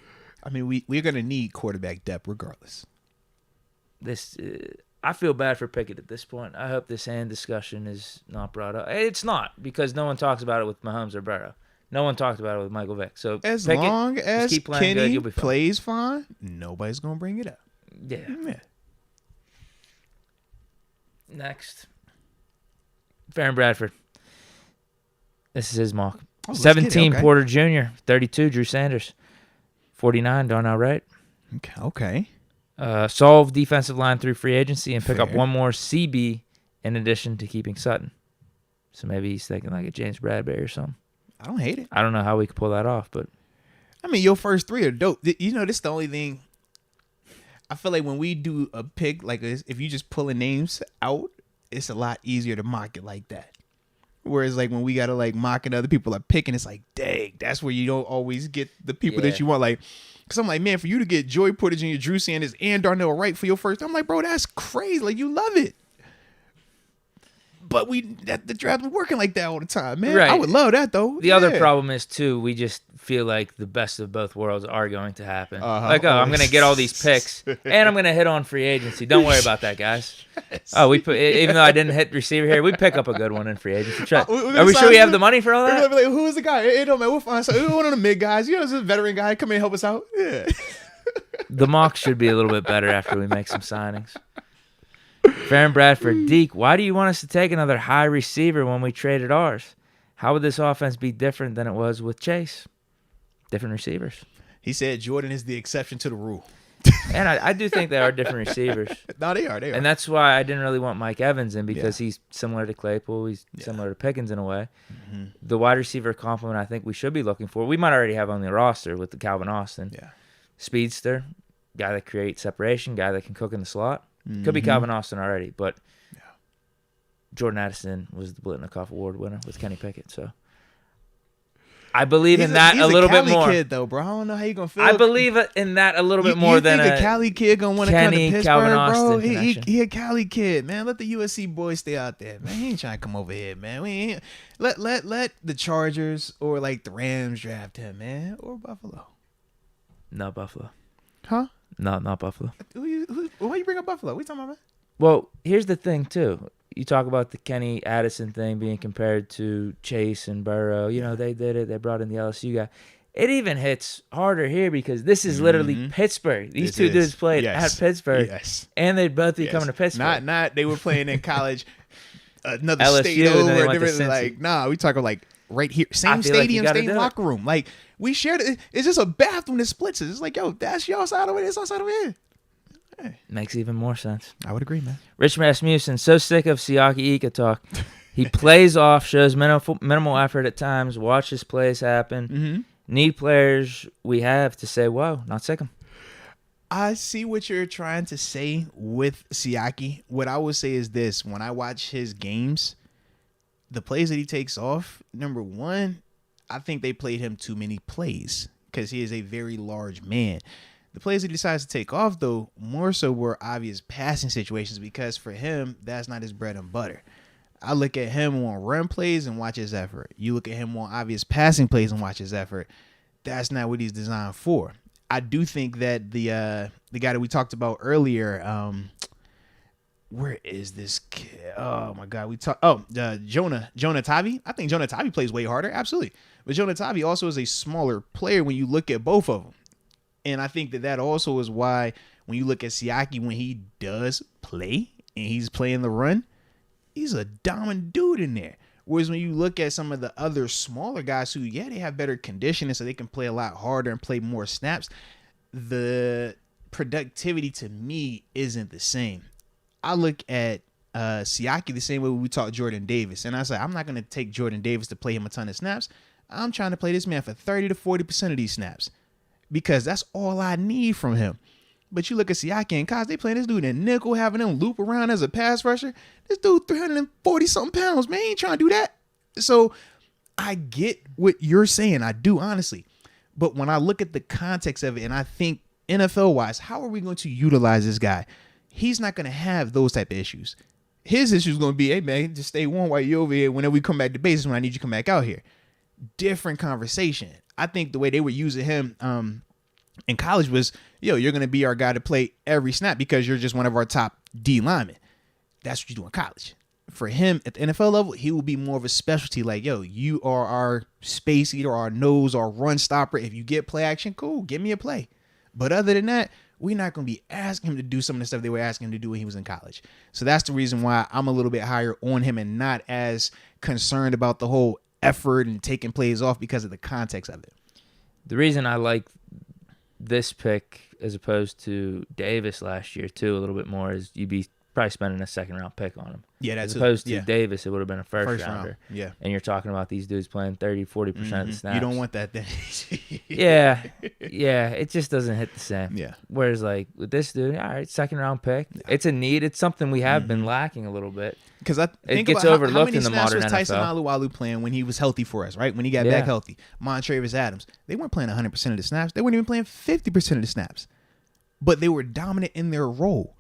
I mean, we're gonna need quarterback depth regardless. I feel bad for Pickett at this point. I hope this hand discussion is not brought up. It's not, because no one talks about it with Mahomes or Burrow. No one talked about it with Michael Vick. So as Pickett, long as keep playing Kenny good, you'll be fine. Plays fine, nobody's gonna bring it up. Yeah. Next, Farron Bradford. This is his mock. 17, okay. Porter Jr. 32, Drew Sanders. 49, Darnell Wright. Okay. Solve defensive line through free agency and pick up one more CB in addition to keeping Sutton. So maybe he's thinking like a James Bradbury or something. I don't hate it. I don't know how we could pull that off, but I mean, your first three are dope. You know, this is the only thing. I feel like when we do a pick, like if you just pulling names out, it's a lot easier to mock it like that. Whereas like when we gotta like mock and other people are picking, it's like, dang, that's where you don't always get the people that you want. Like Because I'm like, man, for you to get Joey Porter Jr., Drew Sanders, and Darnell Wright for your first, I'm like, bro, that's crazy. Like, you love it. But the draft been working like that all the time, man. Right. I would love that, though. The other problem is, too, we just feel like the best of both worlds are going to happen. Like, I'm going to get all these picks, and I'm going to hit on free agency. Don't worry about that, guys. Oh, even though I didn't hit receiver here, we pick up a good one in free agency. Are we sure we have the money for all that? Like, who is the guy? It don't matter. We'll find one of the mid guys. You know, this is a veteran guy. Come in and help us out. Yeah. The mock should be a little bit better after we make some signings. Farron Bradford, Deke, why do you want us to take another high receiver when we traded ours? How would this offense be different than it was with Chase? Different receivers. He said Jordan is the exception to the rule. And I do think they are different receivers. No, they are. And that's why I didn't really want Mike Evans in, because he's similar to Claypool. He's similar to Pickens in a way. Mm-hmm. The wide receiver complement I think we should be looking for. We might already have on the roster with the Calvin Austin. Yeah. Speedster, guy that creates separation, guy that can cook in the slot. Mm-hmm. Could be Calvin Austin already, but Jordan Addison was the Blitnikoff Award winner with Kenny Pickett, so I believe in that a little bit more. Kid though, bro. I don't know how you gonna feel. I believe in that a little bit more than a Cali kid gonna want to come to Pittsburgh, Calvin bro. Austin He a Cali kid, man. Let the USC boys stay out there, man. He ain't trying to come over here, man. We ain't let the Chargers or like the Rams draft him, man, or Buffalo. No, Buffalo. Huh? No, not Buffalo. Why you bring up Buffalo? What you talking about, man? Well, here's the thing, too. You talk about the Kenny Addison thing being compared to Chase and Burrow. You know, they did it. They brought in the LSU guy. It even hits harder here because this is literally Pittsburgh. These two dudes played at Pittsburgh. Yes. And they'd both be coming to Pittsburgh. Not they were playing in college, another LSU, state over. different, like, nah, we talking like right here. Same stadium, same locker room. Like, we shared it. It's just a bathroom that splits us. It's like, yo, that's your side of it. It's our side of it. Hey. Makes even more sense. I would agree, man. Rich Rasmussen, so sick of Siaki Ika talk. He plays off, shows minimal effort at times, watches plays happen. Mm-hmm. Need players we have to say, whoa, not sick him. I see what you're trying to say with Siaki. What I would say is this. When I watch his games, the plays that he takes off, number one, I think they played him too many plays because he is a very large man. The plays he decides to take off, though, more so were obvious passing situations because for him, that's not his bread and butter. I look at him on run plays and watch his effort. You look at him on obvious passing plays and watch his effort. That's not what he's designed for. I do think that the guy that we talked about earlier, where is this kid? Oh my God, Jonah Tavi. I think Jonah Tavi plays way harder, absolutely. But Jonah Tavi also is a smaller player when you look at both of them. And I think that also is why when you look at Siaki, when he does play and he's playing the run, he's a dominant dude in there. Whereas when you look at some of the other smaller guys who, they have better conditioning so they can play a lot harder and play more snaps, the productivity to me isn't the same. I look at Siaki the same way we taught Jordan Davis. And I say, I'm not going to take Jordan Davis to play him a ton of snaps. I'm trying to play this man for 30 to 40% of these snaps. Because that's all I need from him. But you look at Siaki and Kaz, they playing this dude in nickel, having him loop around as a pass rusher. This dude 340-something pounds, man. He ain't trying to do that. So I get what you're saying. I do, honestly. But when I look at the context of it, and I think NFL-wise, how are we going to utilize this guy? He's not going to have those type of issues. His issue is going to be, hey, man, just stay warm while you're over here. Whenever we come back to base is when I need you to come back out here. Different conversation. I think the way they were using him in college was, you're going to be our guy to play every snap because you're just one of our top D linemen. That's what you do in college. For him at the NFL level, he will be more of a specialty. Like, you are our space eater, our nose, our run stopper. If you get play action, cool, give me a play. But other than that, we're not going to be asking him to do some of the stuff they were asking him to do when he was in college. So that's the reason why I'm a little bit higher on him and not as concerned about the whole effort and taking plays off because of the context of it. The reason I like this pick as opposed to Davis last year too a little bit more is you'd be probably spending a second-round pick on him. Yeah, that's As opposed to yeah. Davis, it would have been a first round. rounder. Yeah. And you're talking about these dudes playing 30, 40% of the snaps. You don't want that then. Yeah, it just doesn't hit the same. Yeah. Whereas, like, with this dude, all right, second-round pick. It's a need. It's something we have been lacking a little bit. Because I think gets about overlooked how many in the snaps modern was Tyson NFL. Alualu playing when he was healthy for us, right? When he got back healthy. Montravius Adams. They weren't playing 100% of the snaps. They weren't even playing 50% of the snaps. But they were dominant in their role.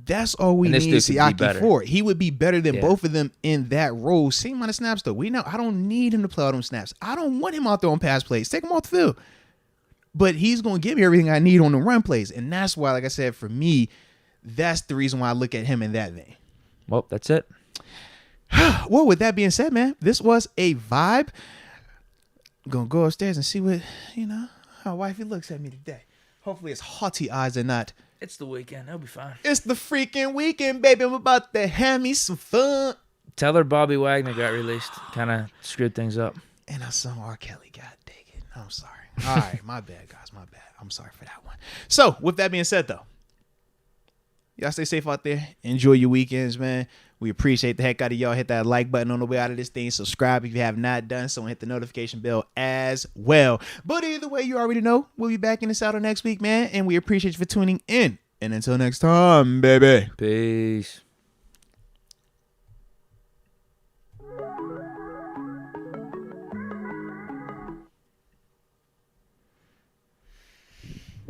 That's all we need Siaki for. He would be better than both of them in that role. Same amount of snaps, though. We know I don't need him to play all them snaps. I don't want him out there on pass plays. Take him off the field. But he's going to give me everything I need on the run plays. And that's why, like I said, for me, that's the reason why I look at him in that vein. Well, that's it. Well, with that being said, man, this was a vibe. I'm going to go upstairs and see what, how wifey looks at me today. Hopefully it's haughty eyes and not. It's the weekend. It'll be fine. It's the freaking weekend, baby. I'm about to have me some fun. Tell her Bobby Wagner got released. Kind of screwed things up. And I saw R. Kelly got Deke. I'm sorry. All right, my bad, guys. My bad. I'm sorry for that one. So, with that being said, though, y'all stay safe out there. Enjoy your weekends, man. We appreciate the heck out of y'all. Hit that like button on the way out of this thing. Subscribe if you have not done so, and hit the notification bell as well. But either way, you already know we'll be back in the saddle next week, man. And we appreciate you for tuning in. And until next time, baby. Peace.